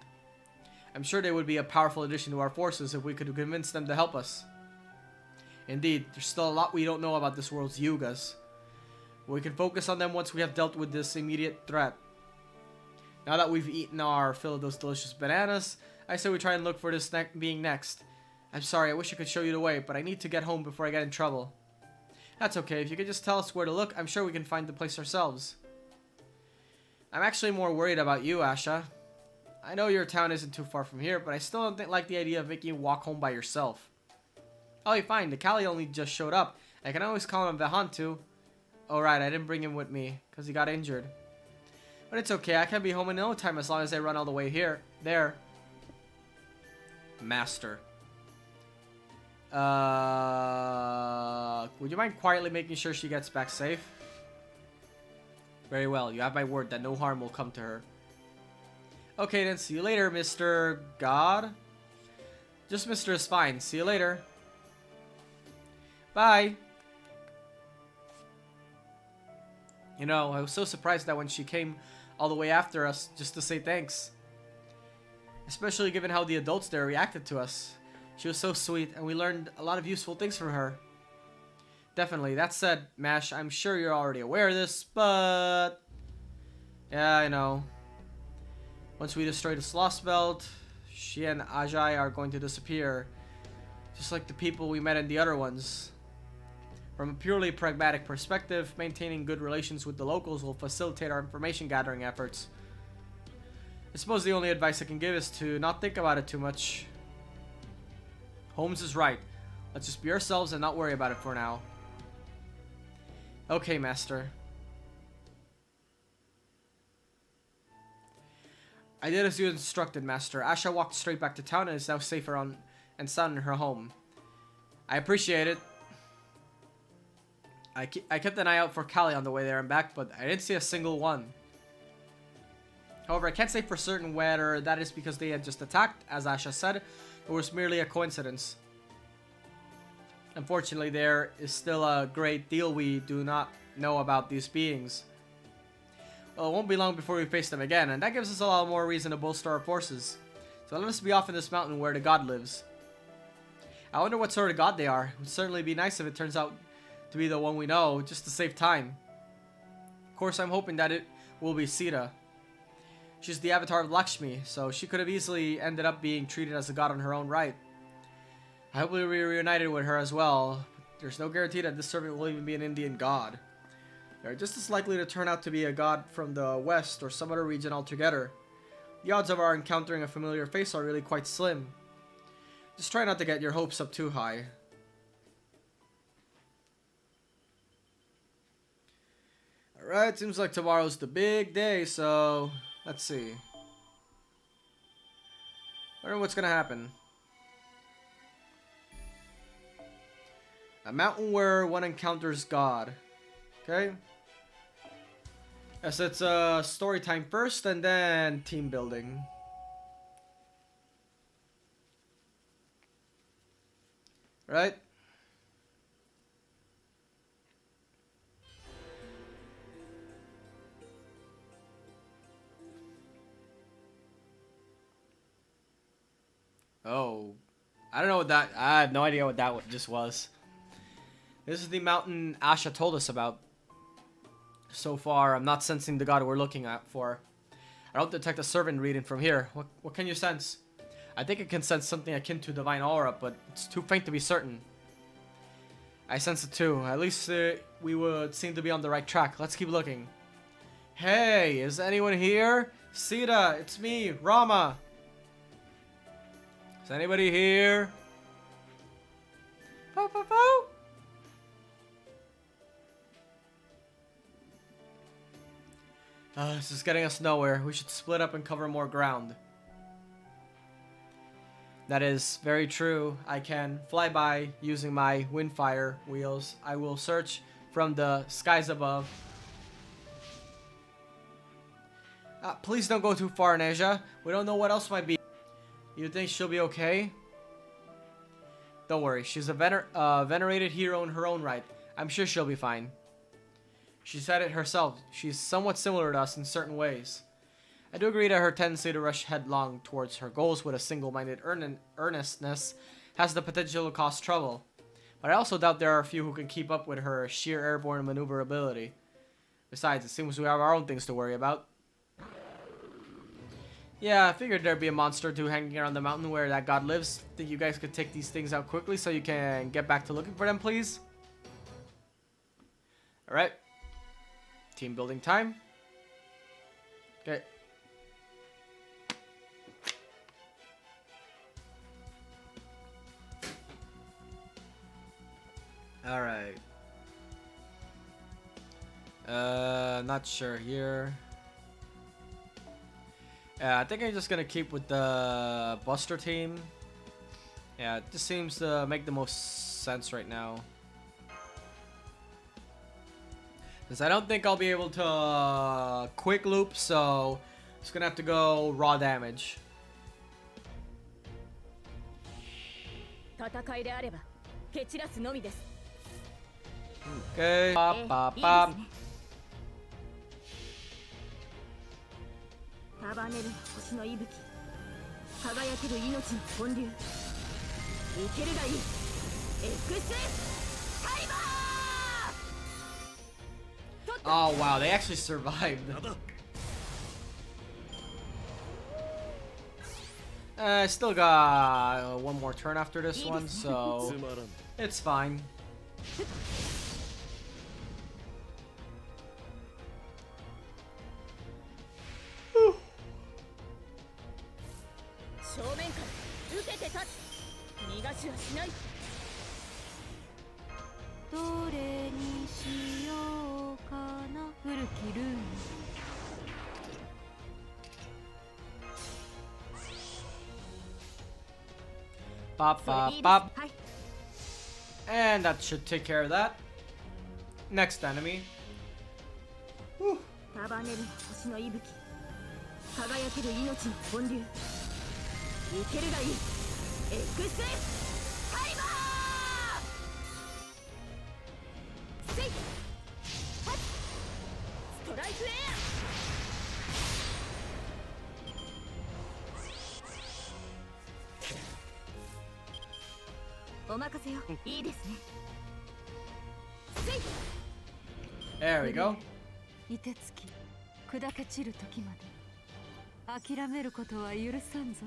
I'm sure they would be a powerful addition to our forces if we could convince them to help us. Indeed, there's still a lot we don't know about this world's yugas. We can focus on them once we have dealt with this immediate threat. Now that we've eaten our fill of those delicious bananas, I say we try and look for this being next. I'm sorry, I wish I could show you the way, but I need to get home before I get in trouble. That's okay, if you could just tell us where to look, I'm sure we can find the place ourselves. I'm actually more worried about you, Asha. I know your town isn't too far from here, but I still don't like the idea of making you walk home by yourself. Oh, you're fine, the Kali only just showed up. I can always call him Vahan too. Oh right, I didn't bring him with me, because he got injured. But it's okay, I can be home in no time as long as I run all the way here. There. Master. Would you mind quietly making sure she gets back safe? Very well, you have my word that no harm will come to her. Okay then, see you later, Mr. God. Just Mr. is fine. See you later. Bye. You know, I was so surprised that when she came all the way after us just to say thanks. Especially given how the adults there reacted to us. She was so sweet, and we learned a lot of useful things from her. Definitely. That said, Mash, I'm sure you're already aware of this, but... Yeah, I know. Once we destroy this Lost Belt, she and Ajay are going to disappear. Just like the people we met in the other ones. From a purely pragmatic perspective, maintaining good relations with the locals will facilitate our information gathering efforts. I suppose the only advice I can give is to not think about it too much. Holmes is right. Let's just be ourselves and not worry about it for now. Okay, Master. I did as you instructed, Master. Asha walked straight back to town and is now safer and sound in her home. I appreciate it. I kept an eye out for Kali on the way there and back, but I didn't see a single one. However, I can't say for certain whether that is because they had just attacked, as Asha said, or was merely a coincidence. Unfortunately, there is still a great deal we do not know about these beings. Well, it won't be long before we face them again, and that gives us a lot more reason to bolster our forces. So let us be off in this mountain where the god lives. I wonder what sort of god they are. It would certainly be nice if it turns out to be the one we know, just to save time. Of course, I'm hoping that it will be Sita. She's the avatar of Lakshmi, so she could have easily ended up being treated as a god in her own right. I hope we'll be reunited with her as well. There's no guarantee that this servant will even be an Indian god. They're just as likely to turn out to be a god from the west or some other region altogether. The odds of our encountering a familiar face are really quite slim. Just try not to get your hopes up too high. Alright, seems like tomorrow's the big day, so let's see. Wonder what's gonna happen. A mountain where one encounters God. Okay. Yes, it's story time first and then team building. Right? Oh, I don't know what that. I have no idea what that just was. This is the mountain Asha told us about. So far, I'm not sensing the god we're looking at for. I don't detect a servant reading from here. What can you sense? I think I can sense something akin to divine aura, but it's too faint to be certain. I sense it too. At least we would seem to be on the right track. Let's keep looking. Hey, is anyone here? Sita, it's me, Rama. Is anybody here? Po, po, po. This is getting us nowhere. We should split up and cover more ground. That is very true. I can fly by using my windfire wheels. I will search from the skies above. Please don't go too far, Neja. We don't know what else might be. You think she'll be okay? Don't worry. She's a venerated hero in her own right. I'm sure she'll be fine. She said it herself. She's somewhat similar to us in certain ways. I do agree that her tendency to rush headlong towards her goals with a single-minded earnestness has the potential to cause trouble. But I also doubt there are a few who can keep up with her sheer airborne maneuverability. Besides, it seems we have our own things to worry about. Yeah, I figured there'd be a monster or two hanging around the mountain where that god lives. Think you guys could take these things out quickly so you can get back to looking for them, please? Alright. Team building time. Okay. Alright. Not sure here. Yeah, I think I'm just gonna keep with the Buster team. Yeah, it just seems to make the most sense right now. Because I don't think I'll be able to quick loop, so it's gonna have to go raw damage. 戦いであれば蹴散らすのみです。 Okay. Pop, pop, pop. 束ねる星の息吹、輝ける命の本流、生けるがいい。エクスタイマー。 Oh wow, they actually survived. I still got one more turn after this one, so it's fine. Whew. 正面から受けて立つ。逃がしはしない。どれにしようかな。古きルール。 Pop, pop, pop. And that should take care of that. Next enemy. Whew. 束ねる星の息吹、輝ける命の本流、生けるがいい。エクスタイマー。せい。はっ。ストライクエア。お任せよ。いいですね。せい。 There we go. 凍てつき砕け散る時まで諦めることは許さんぞ。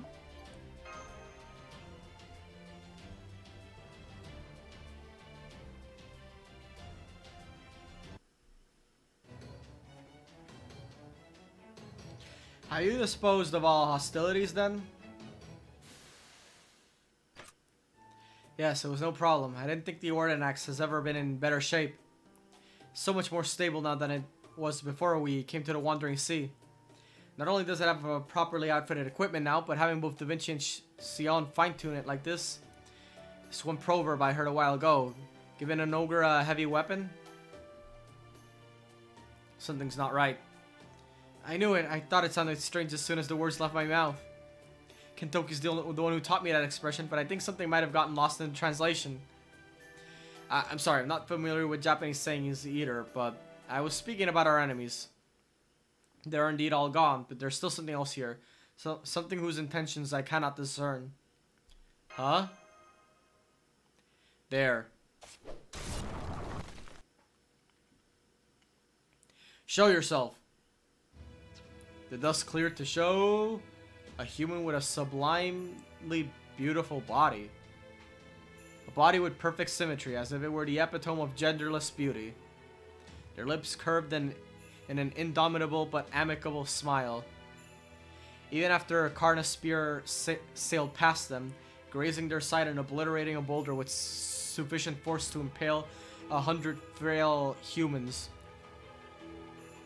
Have you disposed of all hostilities then? Yes, it was no problem. I didn't think the Ordinax has ever been in better shape. So much more stable now than it was before we came to the Wandering Sea. Not only does it have a properly outfitted equipment now, but having both Da Vinci and Sion fine-tune it like this. This one proverb I heard a while ago. Giving an ogre a heavy weapon? Something's not right. I knew it. I thought it sounded strange as soon as the words left my mouth. Kentoki's the one who taught me that expression, but I think something might have gotten lost in the translation. I'm sorry, I'm not familiar with Japanese sayings either, but I was speaking about our enemies. They're indeed all gone, but there's still something else here. Something whose intentions I cannot discern. Huh? There. Show yourself. The dust cleared to show a human with a sublimely beautiful body. A body with perfect symmetry, as if it were the epitome of genderless beauty. Their lips curved in an indomitable but amicable smile. Even after a Karna spear sailed past them, grazing their side and obliterating a boulder with sufficient force to impale 100 frail humans.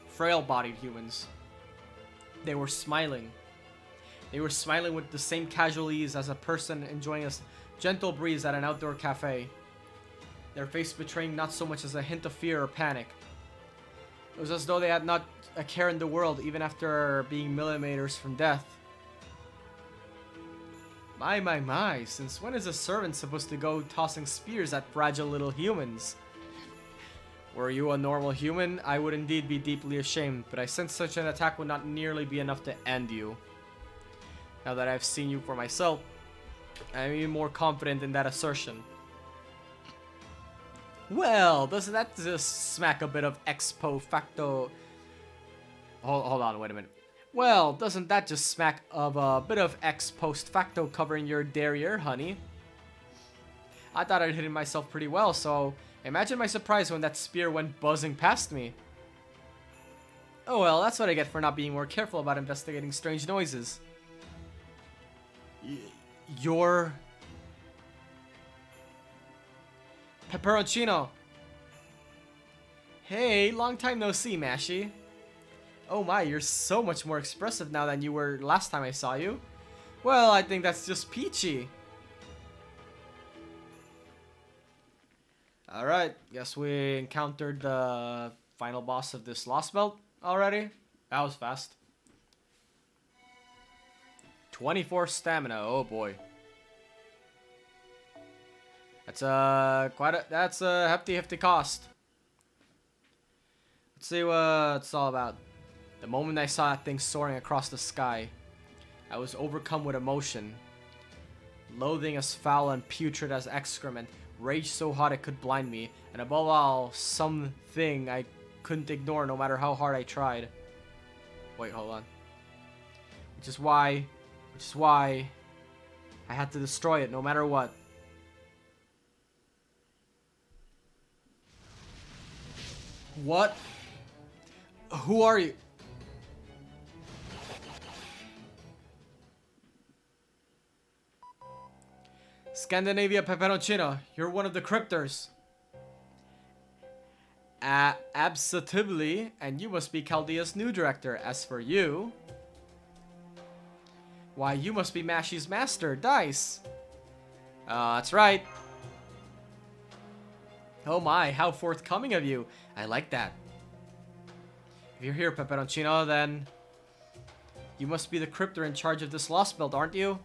Frail-bodied humans. They were smiling. They were smiling with the same casual ease as a person enjoying a gentle breeze at an outdoor cafe. Their face betraying not so much as a hint of fear or panic. It was as though they had not a care in the world, even after being millimeters from death. My, since when is a servant supposed to go tossing spears at fragile little humans? Were you a normal human, I would indeed be deeply ashamed, but I sense such an attack would not nearly be enough to end you. Now that I've seen you for myself, I am even more confident in that assertion. Well, doesn't that just smack a bit of expo facto? Hold on, wait a minute. Well, doesn't that just smack of a bit of ex post facto covering your derriere, honey? I thought I'd hidden myself pretty well, so imagine my surprise when that spear went buzzing past me. Oh well, that's what I get for not being more careful about investigating strange noises. You're... Pepperoncino! Hey, long time no see, Mashy. Oh my, you're so much more expressive now than you were last time I saw you. Well, I think that's just peachy. Alright, guess we encountered the final boss of this Lost Belt already. That was fast. 24 stamina, oh boy. That's a hefty cost. Let's see what it's all about. The moment I saw that thing soaring across the sky, I was overcome with emotion. Loathing as foul and putrid as excrement, rage so hot it could blind me, and above all, something I couldn't ignore no matter how hard I tried. Wait, hold on. Which is why I had to destroy it no matter what. What? Who are you? Scandinavia Pepperoncino, you're one of the cryptors. Absolutely, and you must be Chaldea's new director. As for you... Why, you must be Mashy's master, Dice. That's right. Oh my, how forthcoming of you. I like that. If you're here, Pepperoncino, then... You must be the cryptor in charge of this Lost Belt, aren't you?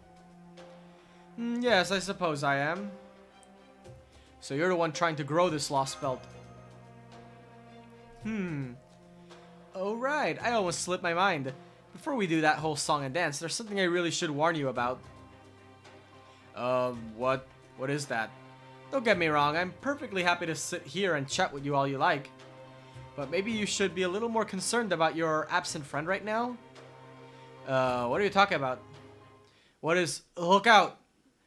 Yes, I suppose I am. So you're the one trying to grow this Lost Belt. Oh right, I almost slipped my mind. Before we do that whole song and dance, there's something I really should warn you about. What is that? Don't get me wrong, I'm perfectly happy to sit here and chat with you all you like. But maybe you should be a little more concerned about your absent friend right now? What are you talking about? Look out!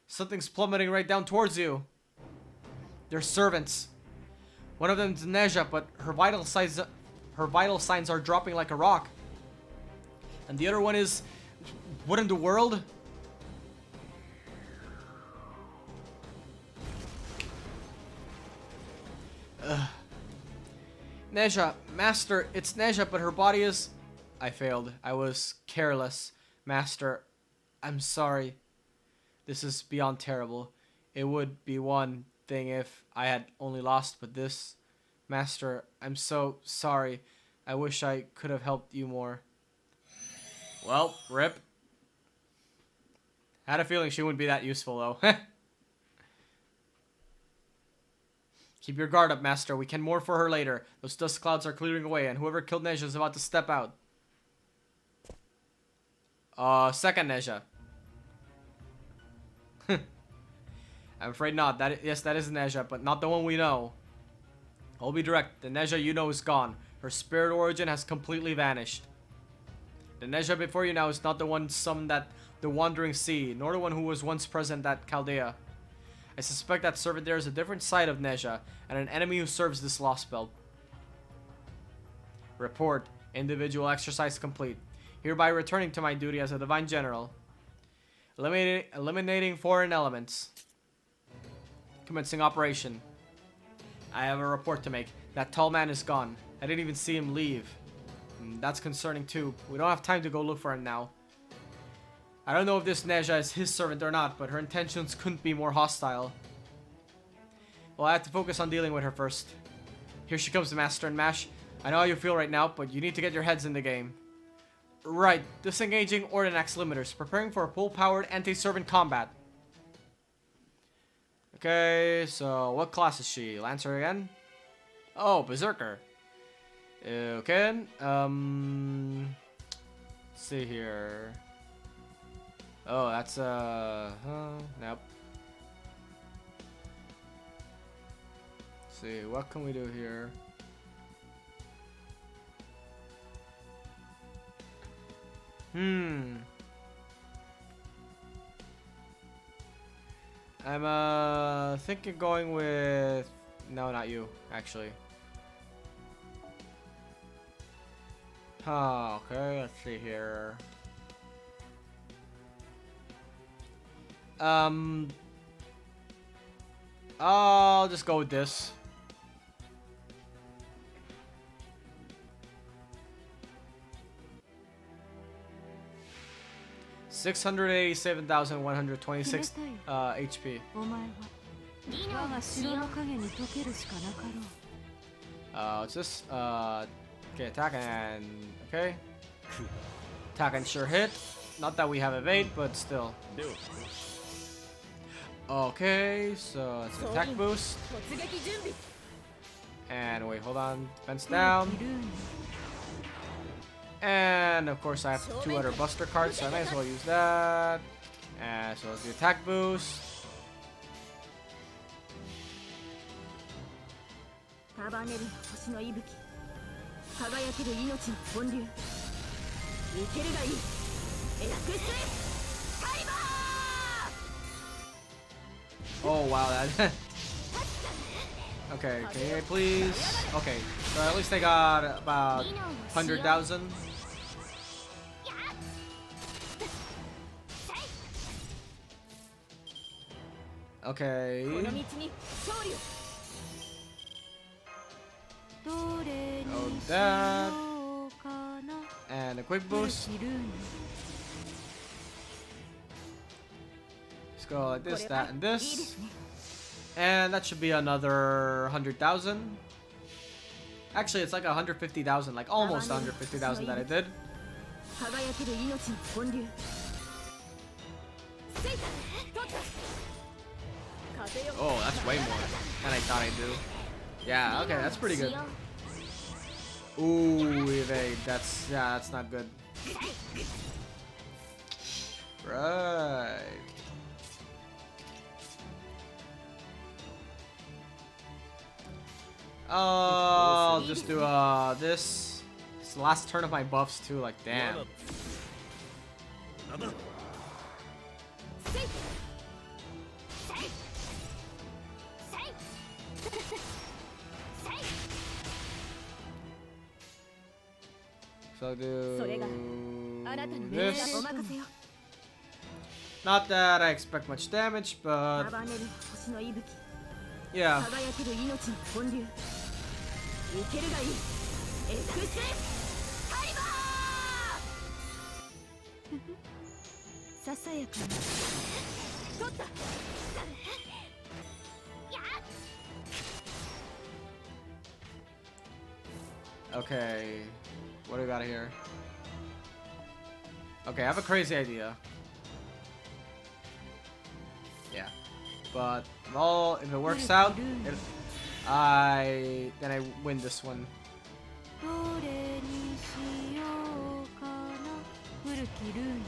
Something's plummeting right down towards you. They're servants. One of them's Nezha, but her vital signs are dropping like a rock. And the other one is... What in the world? Nezha, Master, it's Nezha, but her body is... I failed. I was careless. Master, I'm sorry. This is beyond terrible. It would be one thing if I had only lost, but this... Master, I'm so sorry. I wish I could have helped you more. Well, rip. I had a feeling she wouldn't be that useful, though. Keep your guard up, Master. We can mourn for her later. Those dust clouds are clearing away, and whoever killed Nezha is about to step out. Second Nezha. I'm afraid not. Yes, that is Nezha, but not the one we know. I'll be direct. The Nezha you know is gone. Her spirit origin has completely vanished. The Nezha before you now is not the one summoned at the Wandering Sea, nor the one who was once present at Chaldea. I suspect that servant there is a different side of Nezha, and an enemy who serves this Lost Belt. Report. Individual exercise complete. Hereby returning to my duty as a Divine General. Eliminating foreign elements. Commencing operation. I have a report to make. That tall man is gone. I didn't even see him leave. That's concerning too. We don't have time to go look for him now. I don't know if this Nezha is his servant or not, but her intentions couldn't be more hostile. Well, I have to focus on dealing with her first. Here she comes, Master and Mash. I know how you feel right now, but you need to get your heads in the game. Right, disengaging Ordinax limiters, preparing for a full-powered anti-servant combat. Okay, so what class is she? Lancer again? Oh, Berserker. Okay, let's see here. Oh, that's, nope. Let's see, what can we do here? I'm thinking going with no, not you, actually. Okay, let's see here. I'll just go with this. $687,126 HP. お前は我が城の影に溶けるしかなかろう。 What's this? Okay, attack and okay. Attack and sure hit. Not that we have evade, but still. Okay, so it's an attack boost. And wait, hold on. Defense down. And of course I have 2 other buster cards, so I might as well use that. And so let's do attack boost. 束ねる星の息吹輝ける命の本流生けるがいいエラクスカリバー Oh wow, that. Okay, can you please? Okay, so at least I got about 100,000. Okay. この道に勝利を どれに Oh, し that. ようかな。 And a quick boost. 古きルーニ Let's go like this, これは that, and いいです this. ね And that should be another 100,000. Actually, it's like 150,000, like almost 150,000 that I did. 輝ける命の本流せい取った風よ Oh, that's way more than I thought I'd do. Yeah, okay, that's pretty good. Ooh, evade. That's not good. Right. I'll just do this. It's the last turn of my buffs too, like damn. なんだ せいせいせいせい So I'll do それがあなたの命 this. 令お任せよ Not that I expect much damage, but 束ねる星の息吹 yeah. 輝ける命の本流生けるがいいエクスカリバささやかな。ー取った Okay, what do we got here? Okay, I have a crazy idea. Yeah, but well, if it works out, then I win this one. どれにしようかな。古きルーニ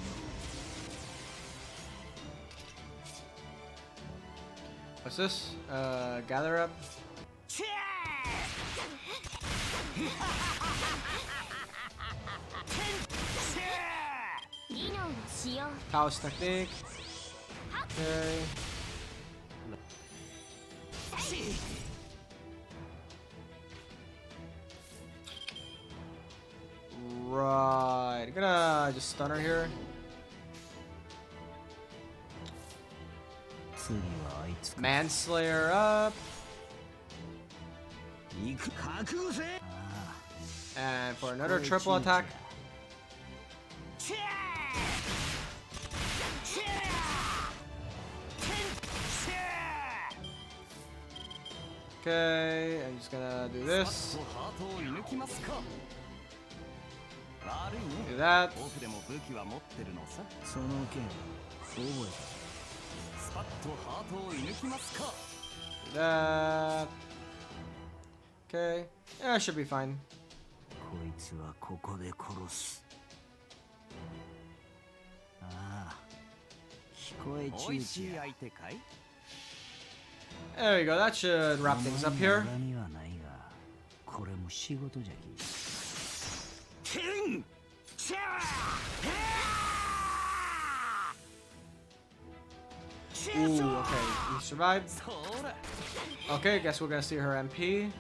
What's this? Gather up. 技能を使用 Taos technique. Okay. Right. Gonna just stun her here. 次はあいつか Manslayer up. 行く覚悟せ And for another triple attack. Okay, I'm just gonna do this. ハートを射抜きますか悪い Do ね that. 僕でも武器は持ってるのさその件覚えたスパッとハートを射抜きますか Do that. Okay. Yeah, I should be fine. こいつはここで殺すああ聞こえちゅうじゃ相手かい There we go. That should wrap things up here. 恨みはないがこれも仕事じゃき Ooh, okay, you survived. Okay, guess we're gonna see her MP.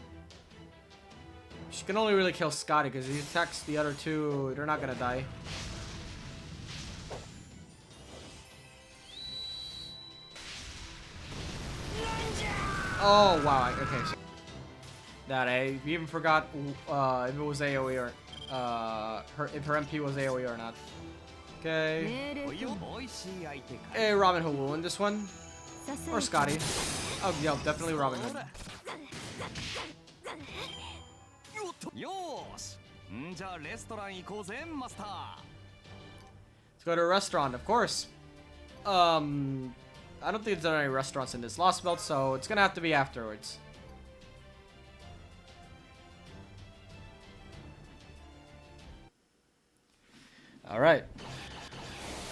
She can only really kill Scotty because he attacks the other two, they're not gonna die. Oh wow, okay. So that I even forgot if it was AoE or if her MP was AoE or not. Okay. Hey, Robin Hood will win this one. Or Scotty. Oh, yeah, definitely Robin Hood. Let's go to a restaurant, of course. I don't think there's any restaurants in this Lost Belt, so it's gonna have to be afterwards. Alright.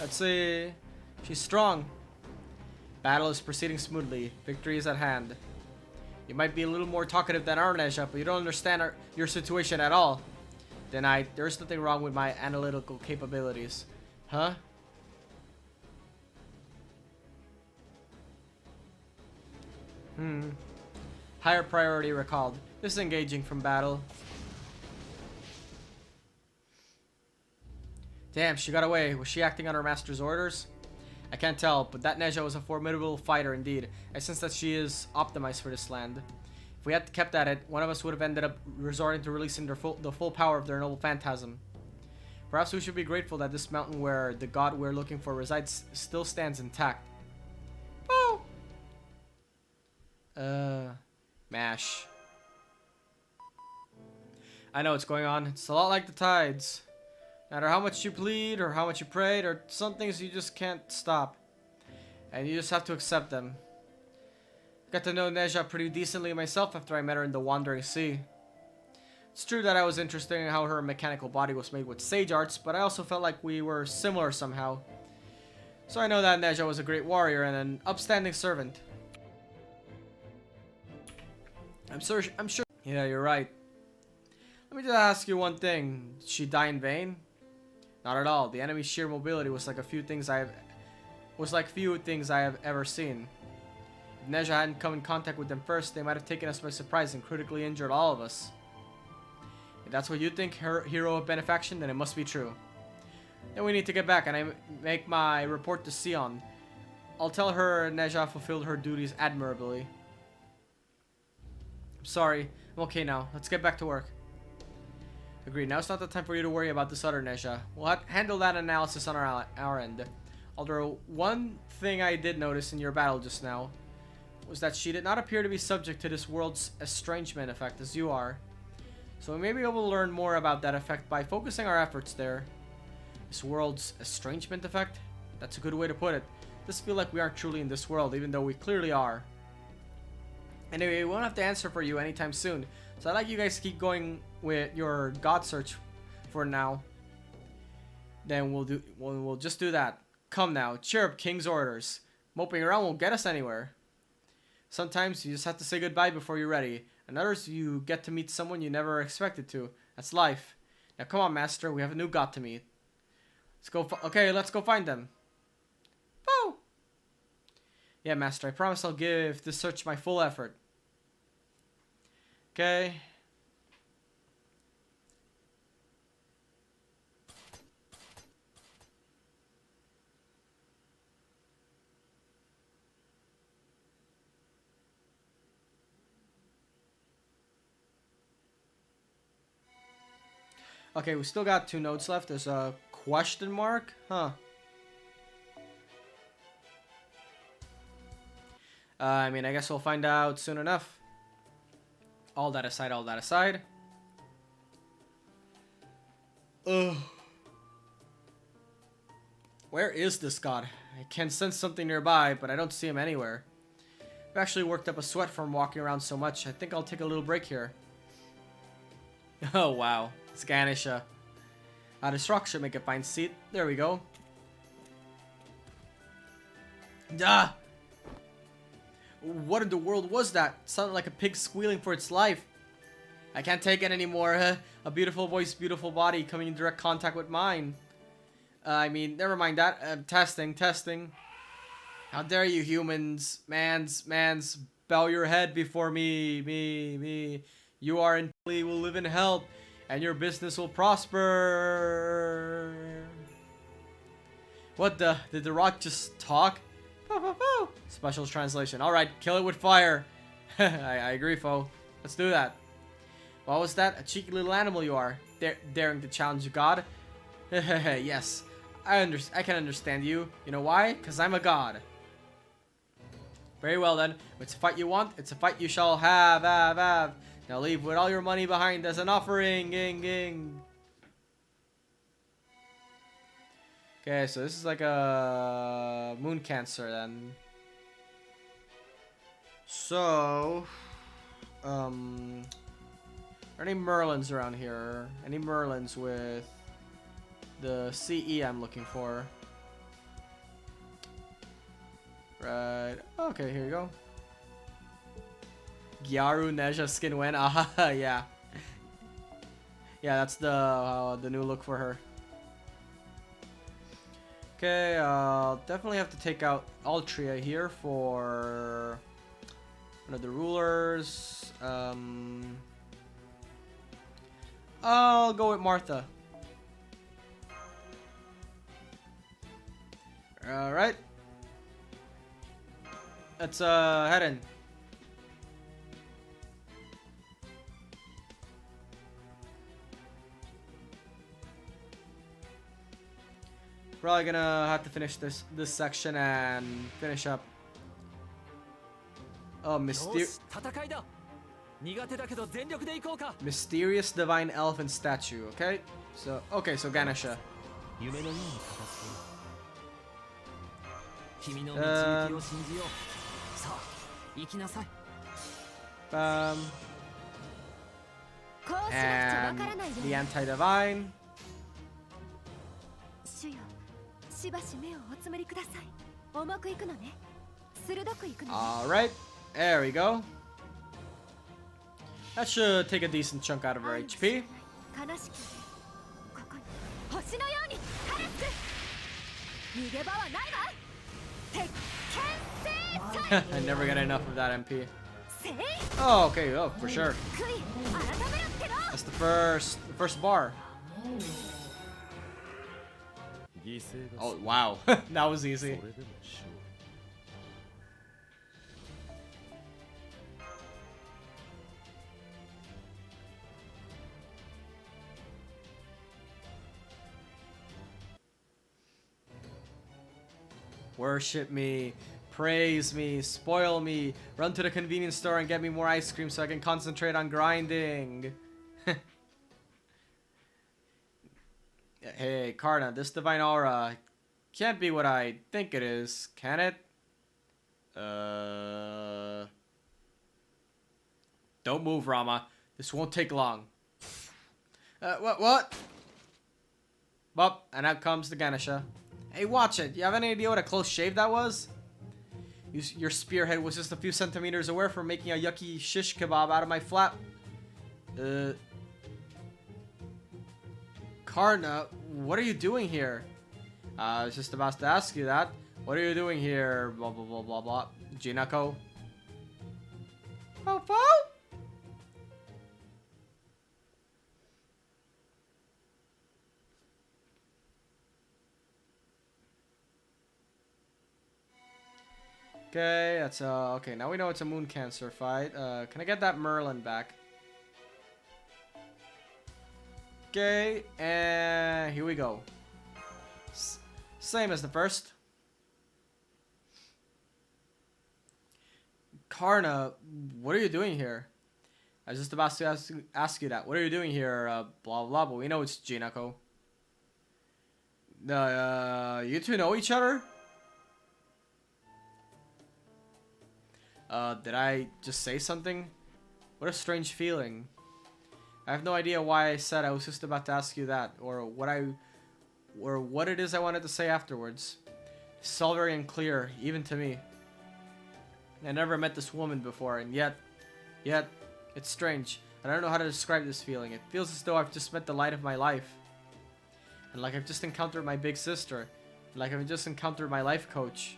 Let's see. She's strong. Battle is proceeding smoothly. Victory is at hand. You might be a little more talkative than Arnesha, but you don't understand your situation at all. Then there's nothing wrong with my analytical capabilities. Huh? Higher priority recalled. Disengaging from battle. Damn, she got away. Was she acting on her master's orders? I can't tell, but that Neja was a formidable fighter indeed. I sense that she is optimized for this land. If we had kept at it, one of us would have ended up resorting to releasing the full power of their noble phantasm. Perhaps we should be grateful that this mountain where the god we're looking for resides still stands intact. Oh! Mash. I know what's going on. It's a lot like the tides. No matter how much you plead or how much you pray, there are some things you just can't stop. And you just have to accept them. Got to know Neja pretty decently myself after I met her in the Wandering Sea. It's true that I was interested in how her mechanical body was made with sage arts, but I also felt like we were similar somehow. So I know that Neja was a great warrior and an upstanding servant. I'm sure. Yeah, you're right. Let me just ask you one thing. Did she die in vain? Not at all. The enemy's sheer mobility was like few things I have ever seen. If Neja hadn't come in contact with them first, they might have taken us by surprise and critically injured all of us. If that's what you think, her hero of benefaction, then it must be true. Then we need to get back and I make my report to Sion. I'll tell her Neja fulfilled her duties admirably. I'm sorry. I'm okay now. Let's get back to work. Agreed. Now it's not the time for you to worry about this other Neja. We'll handle that analysis on our end. Although, one thing I did notice in your battle just now was that she did not appear to be subject to this world's estrangement effect as you are. So we may be able to learn more about that effect by focusing our efforts there. This world's estrangement effect? That's a good way to put it. It does feel like we aren't truly in this world, even though we clearly are. Anyway, we won't have to answer for you anytime soon. So I'd like you guys to keep going with your god search for now. Then we'll just do that. Come now, cheer up, King's orders. Moping around won't get us anywhere. Sometimes you just have to say goodbye before you're ready, and others you get to meet someone you never expected to. That's life. Now come on, Master, we have a new god to meet. Let's go. Okay, let's go find them. Woo! Yeah, Master, I promise I'll give this search my full effort. Okay. Okay, we still got 2 notes left. There's a question mark? Huh. I mean, I guess we'll find out soon enough. All that aside, all that aside. Ugh. Where is this god? I can sense something nearby, but I don't see him anywhere. I've actually worked up a sweat from walking around so much. I think I'll take a little break here. Oh, wow. Scanisha. This rock should make a fine seat. There we go. Duh! What in the world was that? It sounded like a pig squealing for its life. I can't take it anymore. A beautiful voice, beautiful body coming in direct contact with mine. I mean, never mind that. Testing. How dare you humans, mans, bow your head before me. You are in will live in hell, and your business will prosper. What the? Did the rock just talk? Special translation. Alright, kill it with fire. I agree, foe. Let's do that. What was that? A cheeky little animal you are. Daring to challenge God? Yes, I can understand you. You know why? Because I'm a god. Very well then. It's a fight you want. It's a fight you shall have. Now leave with all your money behind as an offering. Ging. Okay, so this is like a moon cancer then. So, are any Merlins around here? Any Merlins with the CE I'm looking for? Right. Okay, here you go. Gyaru Neja skin win. Ah, yeah. Yeah, that's the new look for her. Okay, I'll definitely have to take out Altria here for one of the rulers. I'll go with Martha. Alright. Let's head in. Probably gonna have to finish this section and finish up. Oh, mysterious divine elephant statue. Okay, so Ganesha. And the anti-divine. Alright, there we go. That should take a decent chunk out of her HP. I never get enough of that MP. Oh, okay, oh, for sure. That's the first bar. Oh, wow. That was easy. Worship me, praise me, spoil me, run to the convenience store and get me more ice cream so I can concentrate on grinding. Hey, Karna, this divine aura can't be what I think it is, can it? Don't move, Rama. This won't take long. What? Well, and out comes the Ganesha. Hey, watch it. You have any idea what a close shave that was? Your spearhead was just a few centimeters away from making a yucky shish kebab out of my flap. Karna, what are you doing here? I was just about to ask you that. What are you doing here? Blah, blah, blah, blah, blah. Jinako? Fo-fo? Okay, that's okay, now we know it's a moon cancer fight. Can I get that Merlin back? Okay, and here we go. Same as the first. Karna, what are you doing here? I was just about to ask you that. What are you doing here? Blah blah, but we know it's Jinako. You two know each other? Did I just say something? What a strange feeling. I have no idea why I said I was just about to ask you that, or what it is I wanted to say afterwards. It's all very unclear, even to me. I never met this woman before, and yet, it's strange. and I don't know how to describe this feeling. It feels as though I've just met the light of my life. And like I've just encountered my big sister. And like I've just encountered my life coach.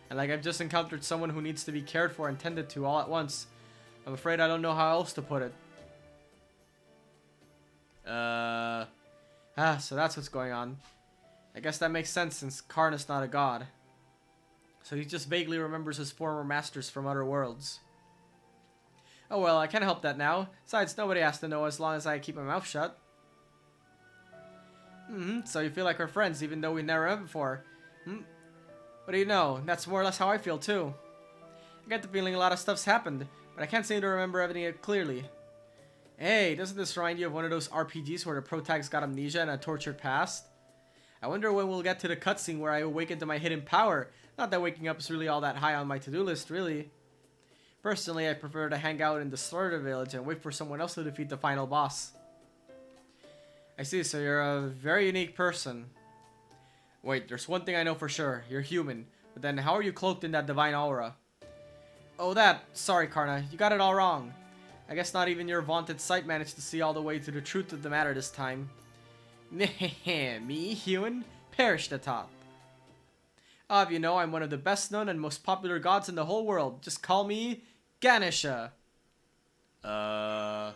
And like I've just encountered someone who needs to be cared for and tended to all at once. I'm afraid I don't know how else to put it. So that's what's going on. I guess that makes sense since Karna's not a god. So he just vaguely remembers his former masters from other worlds. Oh well, I can't help that now. Besides, nobody has to know as long as I keep my mouth shut. So you feel like we're friends even though we never met before. What do you know? That's more or less how I feel too. I get the feeling a lot of stuff's happened, but I can't seem to remember everything clearly. Hey, doesn't this remind you of one of those RPGs where the protag's got amnesia and a tortured past? I wonder when we'll get to the cutscene where I awaken to my hidden power. Not that waking up is really all that high on my to-do list, really. Personally, I prefer to hang out in the Slaughter Village and wait for someone else to defeat the final boss. I see, so you're a very unique person. Wait, there's one thing I know for sure. You're human. But then how are you cloaked in that divine aura? Oh, that. Sorry, Karna. You got it all wrong. I guess not even your vaunted sight managed to see all the way to the truth of the matter this time. Me, human? Perish the top. If you know, I'm one of the best known and most popular gods in the whole world. Just call me Ganesha. Oh.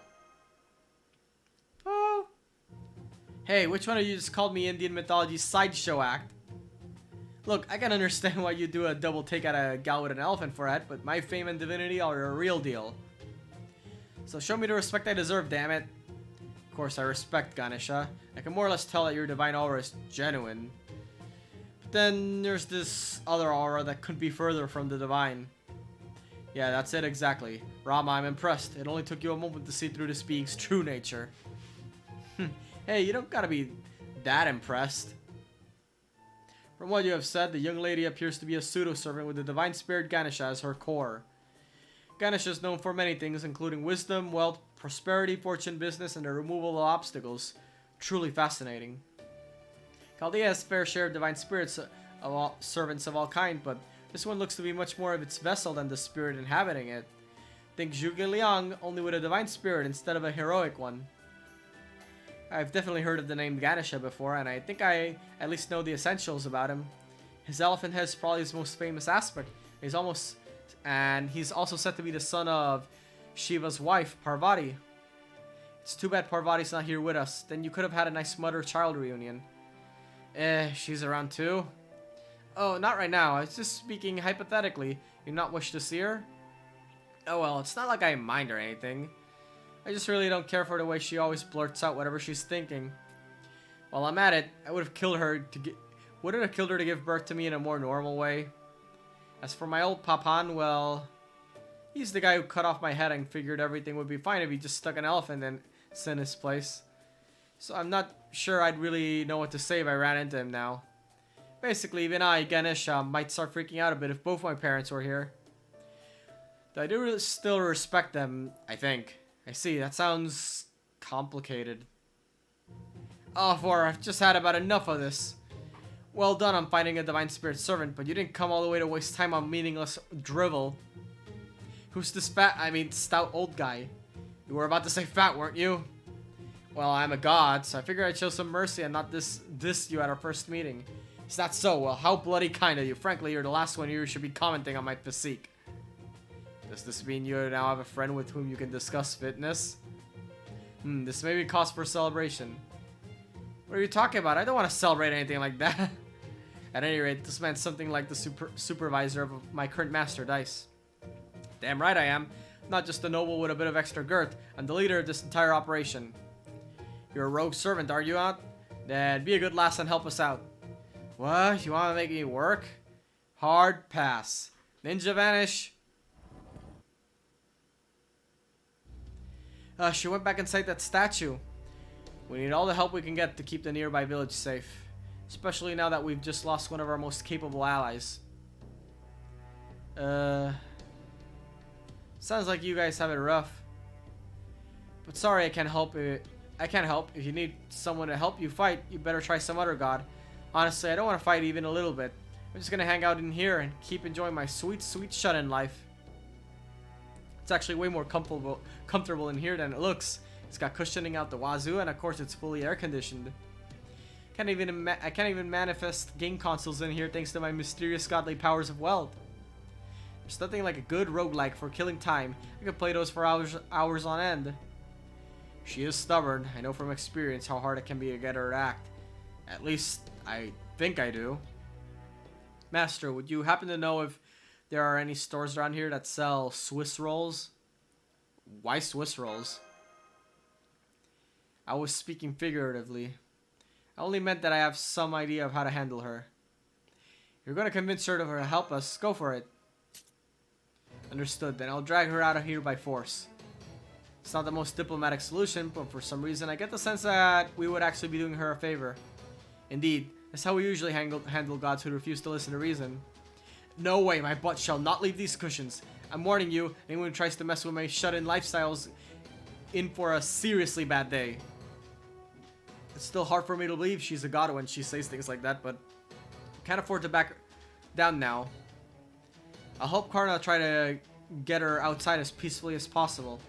Hey, which one of you just called me Indian mythology's sideshow act? Look, I can understand why you do a double take at a gal with an elephant for it, but my fame and divinity are a real deal. So show me the respect I deserve, damn it. Of course, I respect Ganesha. I can more or less tell that your divine aura is genuine. But then there's this other aura that couldn't be further from the divine. Yeah, that's it exactly. Rama, I'm impressed. It only took you a moment to see through this being's true nature. Hey, you don't gotta be that impressed. From what you have said, the young lady appears to be a pseudo-servant with the divine spirit Ganesha as her core. Ganesha is known for many things, including wisdom, wealth, prosperity, fortune, business, and the removal of obstacles. Truly fascinating. Chaldea has fair share of divine spirits, servants of all kind, but this one looks to be much more of its vessel than the spirit inhabiting it. Think Zhuge Liang, only with a divine spirit instead of a heroic one. I've definitely heard of the name Ganesha before, and I think I at least know the essentials about him. His elephant head is probably his most famous aspect. He's also said to be the son of Shiva's wife, Parvati. It's too bad Parvati's not here with us. Then you could have had a nice mother-child reunion. She's around too? Oh, not right now. I was just speaking hypothetically. You not wish to see her? Oh well, it's not like I mind or anything. I just really don't care for the way she always blurts out whatever she's thinking. While I'm at it, I would have killed her to give birth to me in a more normal way. As for my old Papan, well, he's the guy who cut off my head and figured everything would be fine if he just stuck an elephant in his place. So I'm not sure I'd really know what to say if I ran into him now. Basically, even I, Ganesha, might start freaking out a bit if both my parents were here. Though I do still respect them, I think. I see, that sounds complicated. Oh, I've just had about enough of this. Well done on finding a divine spirit servant, but you didn't come all the way to waste time on meaningless drivel. Who's this stout old guy? You were about to say fat, weren't you? Well, I'm a god, so I figured I'd show some mercy and not diss you at our first meeting. Is that so? Well, how bloody kind of you. Frankly, you're the last one here who should be commenting on my physique. Does this mean you now have a friend with whom you can discuss fitness? This may be cause for celebration. What are you talking about? I don't want to celebrate anything like that. At any rate, this man's something like the supervisor of my current master, Dice. Damn right I am. Not just a noble with a bit of extra girth. I'm the leader of this entire operation. You're a rogue servant, are you not? Then be a good lass and help us out. What? You want to make me work? Hard pass. Ninja vanish. She went back inside that statue. We need all the help we can get to keep the nearby village safe. Especially now that we've just lost one of our most capable allies. Sounds like you guys have it rough. But sorry, I can't help it. I can't help. If you need someone to help you fight, you better try some other god. Honestly, I don't want to fight even a little bit. I'm just gonna hang out in here and keep enjoying my sweet, sweet shut-in life. It's actually way more comfortable in here than it looks. It's got cushioning out the wazoo, and of course it's fully air conditioned. I can't even manifest game consoles in here thanks to my mysterious godly powers of wealth. There's nothing like a good roguelike for killing time. I could play those for hours on end. She is stubborn. I know from experience how hard it can be to get her to act. At least, I think I do. Master, would you happen to know if there are any stores around here that sell Swiss rolls? Why Swiss rolls? I was speaking figuratively. I only meant that I have some idea of how to handle her. You're going to convince her to help us. Go for it. Understood. Then I'll drag her out of here by force. It's not the most diplomatic solution, but for some reason I get the sense that we would actually be doing her a favor. Indeed, that's how we usually handle gods who refuse to listen to reason. No way, my butt shall not leave these cushions. I'm warning you, anyone who tries to mess with my shut-in lifestyle's in for a seriously bad day. It's still hard for me to believe she's a god when she says things like that, but can't afford to back down now. I'll help Karna try to get her outside as peacefully as possible.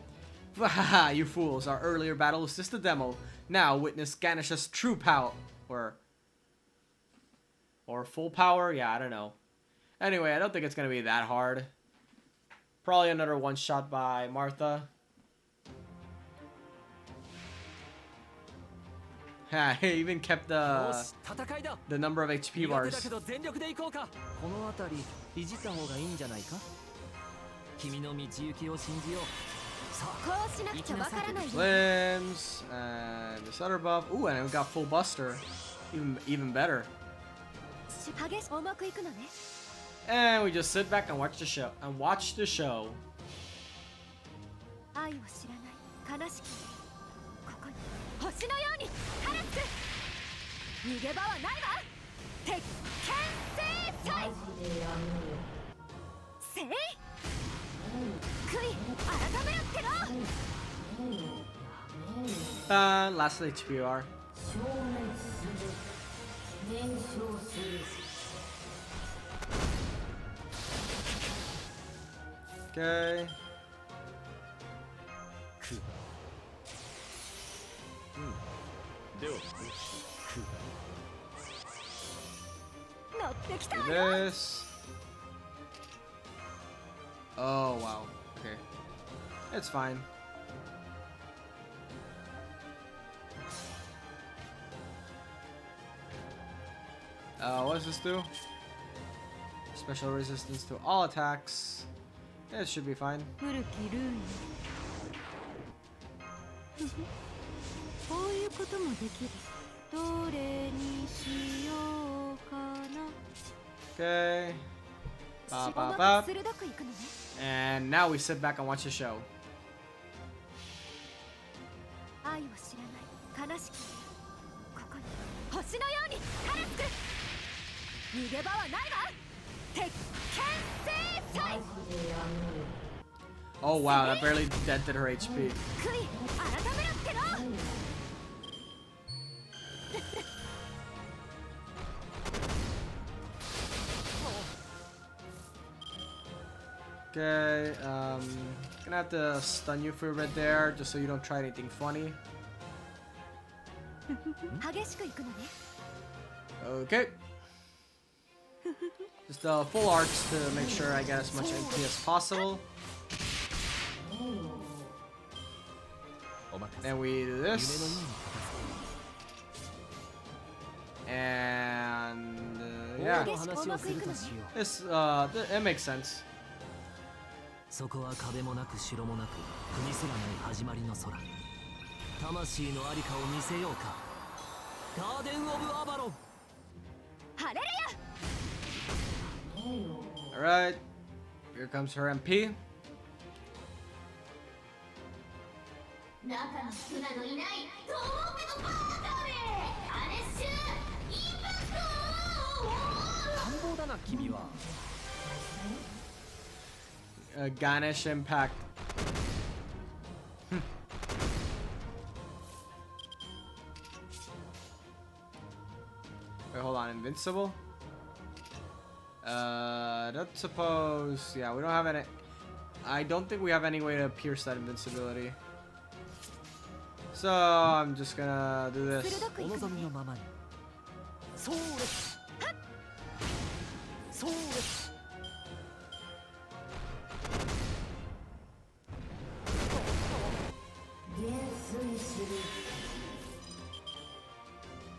Haha, you fools. Our earlier battle was just a demo. Now witness Ganesh's true power. Or full power? Yeah, I don't know. Anyway, I don't think it's going to be that hard. Probably another one shot by Martha. Ha, he even kept the number of HP bars. この辺りいじった方がいいんじゃないか君の道行きを信じようさあこうしなくちゃわからないよ Limbs and this other buff. Ooh, and we got full buster. Even better. 激しく重くいくのね And we just sit back and watch the show. 愛を知らない悲しきここに星のように晴れつく逃げ場はないわ鉄拳制裁せい悔い改めろっての Last HPR. Okay. Do this. Oh wow. Okay. It's fine. What does this do? Special resistance to all attacks. Yeah, it should be fine. こういうこともできる。どれにしようかな。Okay. Bop, bop, bop. And now we sit back and watch the show. 愛を知らない悲しきここに星のように晴れつく逃げ場はないわ鉄拳制裁 Oh wow, that barely dented her HP. 悔い改めろっての Okay, gonna have to stun you for a bit there, just so you don't try anything funny. 激しくいくのね Okay. Just full arcs to make sure I get as much MP as possible. And we do this. And yeah, this it makes sense. そこは壁もなく城もなく国すらない始まりの空魂のありかを見せようかガーデン・オブ・アバロン Alright, here comes her MP. 中の少なのいないと思ってのパーだねアネッシュインパクト乱暴だな君は Ganesh impact. Wait, hold on, invincible? Don't suppose. Yeah, we don't have any. I don't think we have any way to pierce that invincibility. So I'm just gonna do this. お望みのままに。そうです。そうです。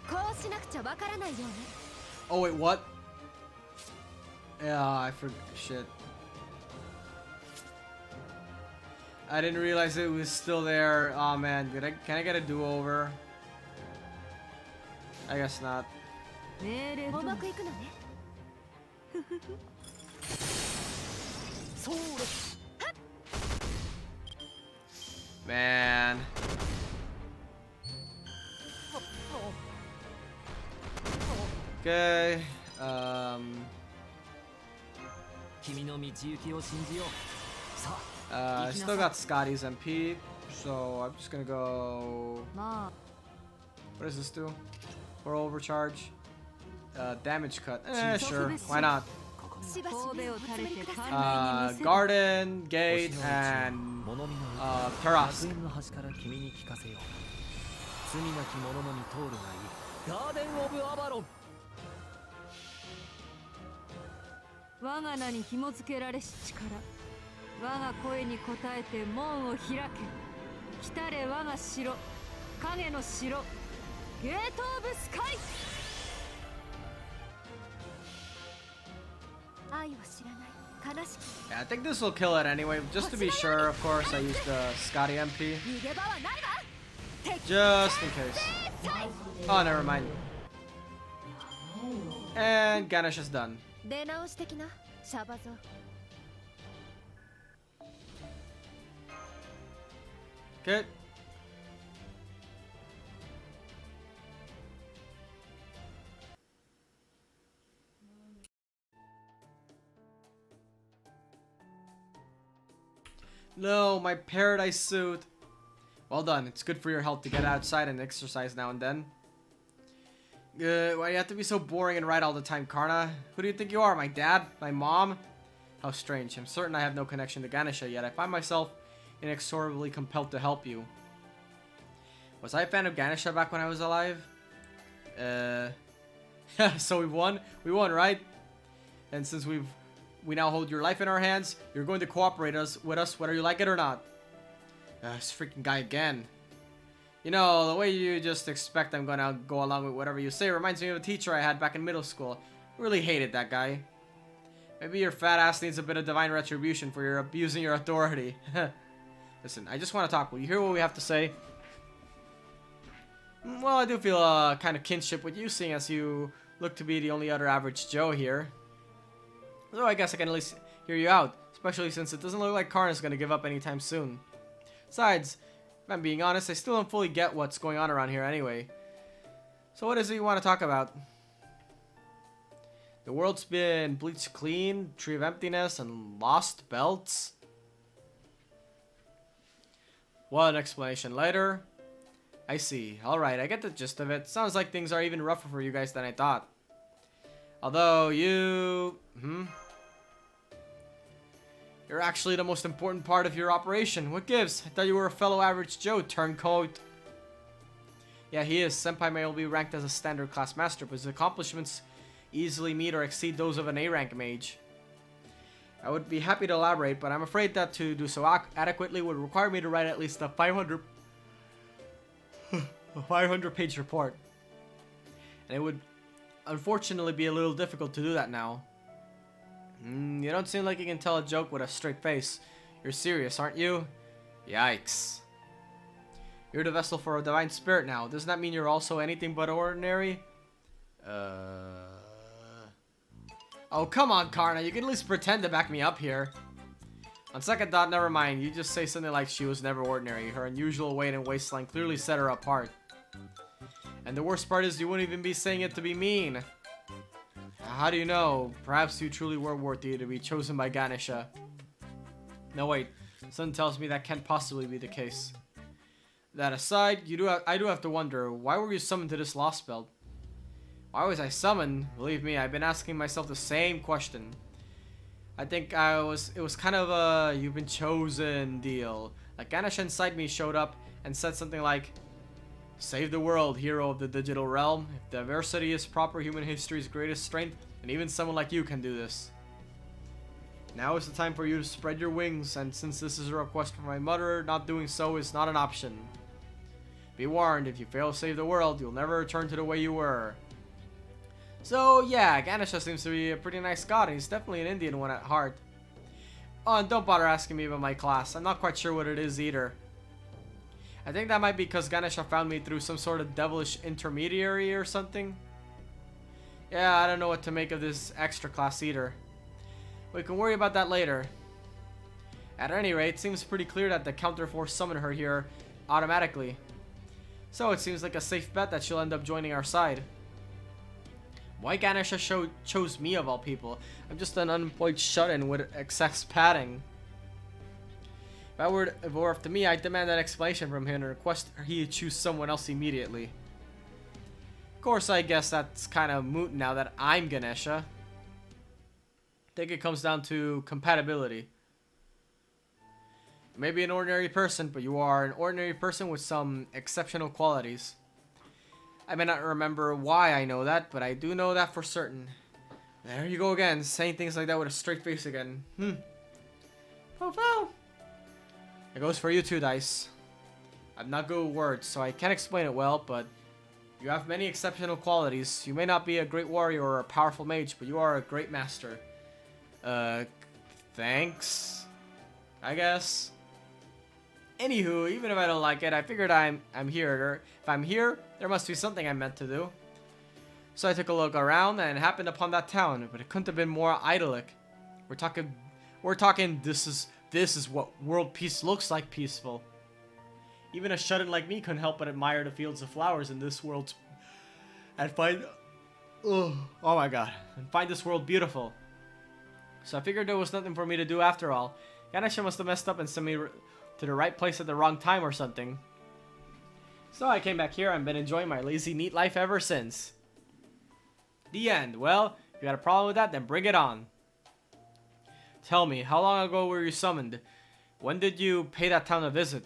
こうしなくちゃわからないよね。 Oh wait, what? Yeah, I forgot. Shit. I didn't realize it was still there. Oh man, can I get a do-over? I guess not. 命令とうまくいくのね。そうです。 Man. Okay. 君の道行きを信じよう。さあ。 I still got Scotty's MP, so I'm just gonna go. ま What does this do? For overcharge? Damage cut. Sure. Why not? しばし神戸を垂れて観 Garden, Gate, and 物見の Taras. 楽園の端から君に聞かせよう。罪なき者のみ通るがいい。ガーデン・オブ・アバロン。我が名に紐付けられし力、我が声に応えて門を開け。来たれ我が城、影の城、ゲート・オブ・スカイ。愛を知らない悲しき Yeah, I think this will kill it anyway. Just to be sure, of course, I used the Scotty MP. 逃げ場はないわ。 Just in case. Oh, never mind. And Ganesh is done. 出直し的なシャバゾ。 Okay. No, my paradise suit. Well done. It's good for your health to get outside and exercise now and then. Why do you have to be so boring and right all the time, Karna? Who do you think you are? My dad? My mom? How strange. I'm certain I have no connection to Ganesha, yet I find myself inexorably compelled to help you. Was I a fan of Ganesha back when I was alive? So we won? We won, right? And since we now hold your life in our hands, you're going to cooperate with us whether you like it or not. This freaking guy again. You know, the way you just expect I'm gonna go along with whatever you say reminds me of a teacher I had back in middle school. Really hated that guy. Maybe your fat ass needs a bit of divine retribution for your abusing your authority. Listen, I just want to talk. Will you hear what we have to say? Well, I do feel a kind of kinship with you, seeing as you look to be the only other average Joe here. So I guess I can at least hear you out, especially since it doesn't look like Karna's gonna give up anytime soon. Besides, if I'm being honest, I still don't fully get what's going on around here anyway. So what is it you want to talk about? The world's been bleached clean, Tree of Emptiness, and lost belts? One explanation later. I see. Alright, I get the gist of it. Sounds like things are even rougher for you guys than I thought. Although you... You're actually the most important part of your operation. What gives? I thought you were a fellow average Joe turncoat. Yeah, he is. Senpai may be ranked as a standard class master, but his accomplishments easily meet or exceed those of an A-rank mage. I would be happy to elaborate, but I'm afraid that to do so adequately would require me to write at least a 500-page report. And it would unfortunately be a little difficult to do that now. You don't seem like you can tell a joke with a straight face. You're serious, aren't you? Yikes. You're the vessel for a divine spirit now. Doesn't that mean you're also anything but ordinary? Oh, come on, Karna. You can at least pretend to back me up here. On second thought, never mind. You just say something like she was never ordinary. Her unusual weight and waistline clearly set her apart. And the worst part is you wouldn't even be saying it to be mean. How do you know? Perhaps you truly were worthy to be chosen by Ganesha. No, wait. Something tells me that can't possibly be the case. That aside, I do have to wonder, why were you summoned to this lost belt? Why was I summoned? Believe me, I've been asking myself the same question. I think it was kind of a you've been chosen deal. Like Ganesha inside me showed up and said something like, "Save the world, hero of the digital realm. If diversity is proper human history's greatest strength, and even someone like you can do this. Now is the time for you to spread your wings, and since this is a request from my mother, not doing so is not an option. Be warned, if you fail to save the world, you'll never return to the way you were." So yeah, Ganesha seems to be a pretty nice god, and he's definitely an Indian one at heart. Oh, and don't bother asking me about my class. I'm not quite sure what it is either. I think that might be because Ganesha found me through some sort of devilish intermediary or something. Yeah, I don't know what to make of this extra class either. We can worry about that later. At any rate, it seems pretty clear that the counterforce summoned her here automatically. So it seems like a safe bet that she'll end up joining our side. Why Ganesha chose me of all people? I'm just an unemployed shut-in with excess padding. If it were up to me, I'd demand an explanation from him and request he choose someone else immediately. Of course, I guess that's kind of moot now that I'm Ganesha. I think it comes down to compatibility. You may be an ordinary person, but you are an ordinary person with some exceptional qualities. I may not remember why I know that, but I do know that for certain. There you go again, saying things like that with a straight face again. Oh. It goes for you too, Dice. I'm not good with words, so I can't explain it well, but you have many exceptional qualities. You may not be a great warrior or a powerful mage, but you are a great master. Thanks, I guess. Anywho, even if I don't like it, I figured I'm here. If I'm here, there must be something I'm meant to do. So I took a look around and happened upon that town, but it couldn't have been more idyllic. We're talking. This is what world peace looks like, peaceful. Even a shut-in like me couldn't help but admire the fields of flowers in this world, and find this world beautiful. So I figured there was nothing for me to do after all. Ganesha must have messed up and sent me to the right place at the wrong time or something. So I came back here and been enjoying my lazy, neat life ever since. The end. Well, if you got a problem with that, then bring it on. Tell me, how long ago were you summoned? When did you pay that town a visit?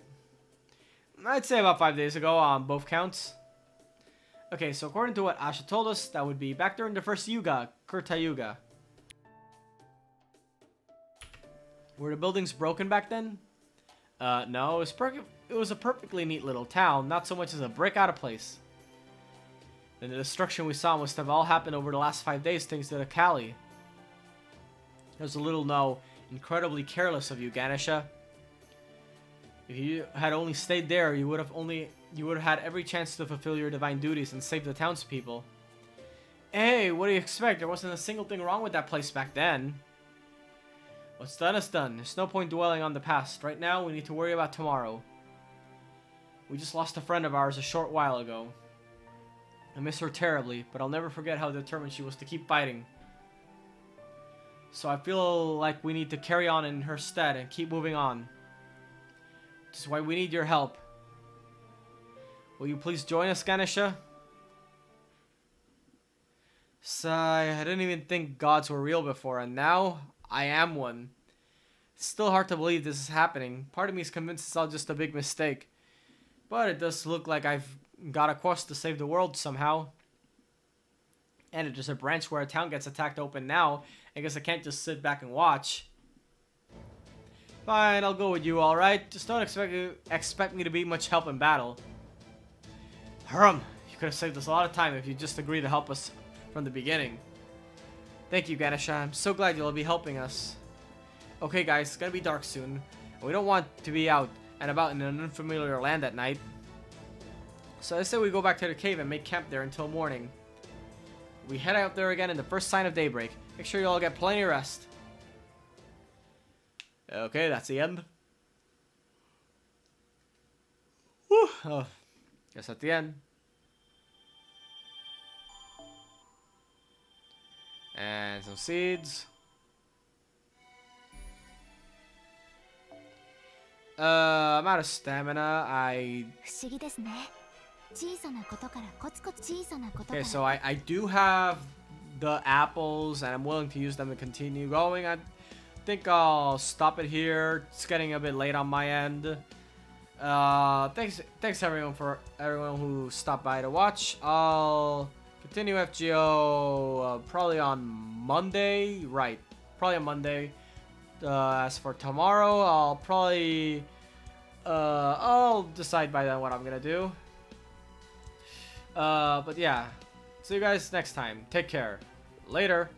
I'd say about 5 days ago on both counts. Okay, so according to what Asha told us, that would be back during the first Yuga, Kurta Yuga. Were the buildings broken back then? No, it was a perfectly neat little town, not so much as a brick out of place. Then the destruction we saw must have all happened over the last 5 days thanks to the Kali. It was a little, incredibly careless of you, Ganesha. If you had only stayed there, you would have had every chance to fulfill your divine duties and save the townspeople. Hey, what do you expect? There wasn't a single thing wrong with that place back then. What's done is done. There's no point dwelling on the past. Right now, we need to worry about tomorrow. We just lost a friend of ours a short while ago. I miss her terribly, but I'll never forget how determined she was to keep fighting. So I feel like we need to carry on in her stead and keep moving on. Which is why we need your help. Will you please join us, Ganesha? Sigh, I didn't even think gods were real before, and now I am one. It's still hard to believe this is happening. Part of me is convinced it's all just a big mistake. But it does look like I've got a quest to save the world somehow. And it is a branch where a town gets attacked open now. I guess I can't just sit back and watch. Fine, I'll go with you, alright? Just don't expect me to be much help in battle. You could have saved us a lot of time if you just agreed to help us from the beginning. Thank you, Ganesha. I'm so glad you'll be helping us. Okay, guys, it's gonna be dark soon. And we don't want to be out and about in an unfamiliar land at night. So I say we go back to the cave and make camp there until morning. We head out there again in the first sign of daybreak. Make sure you all get plenty of rest. Okay, that's the end. Whew. Oh, guess that's the end. And some seeds. I'm out of stamina. Okay, so I do have the apples, and I'm willing to use them to continue going. think I'll stop it here. It's getting a bit late on my end. Thanks everyone who stopped by to watch. I'll continue FGO probably on Monday, right? Probably on Monday. As for tomorrow, I'll probably I'll decide by then what I'm gonna do. But yeah, see you guys next time. Take care. Later.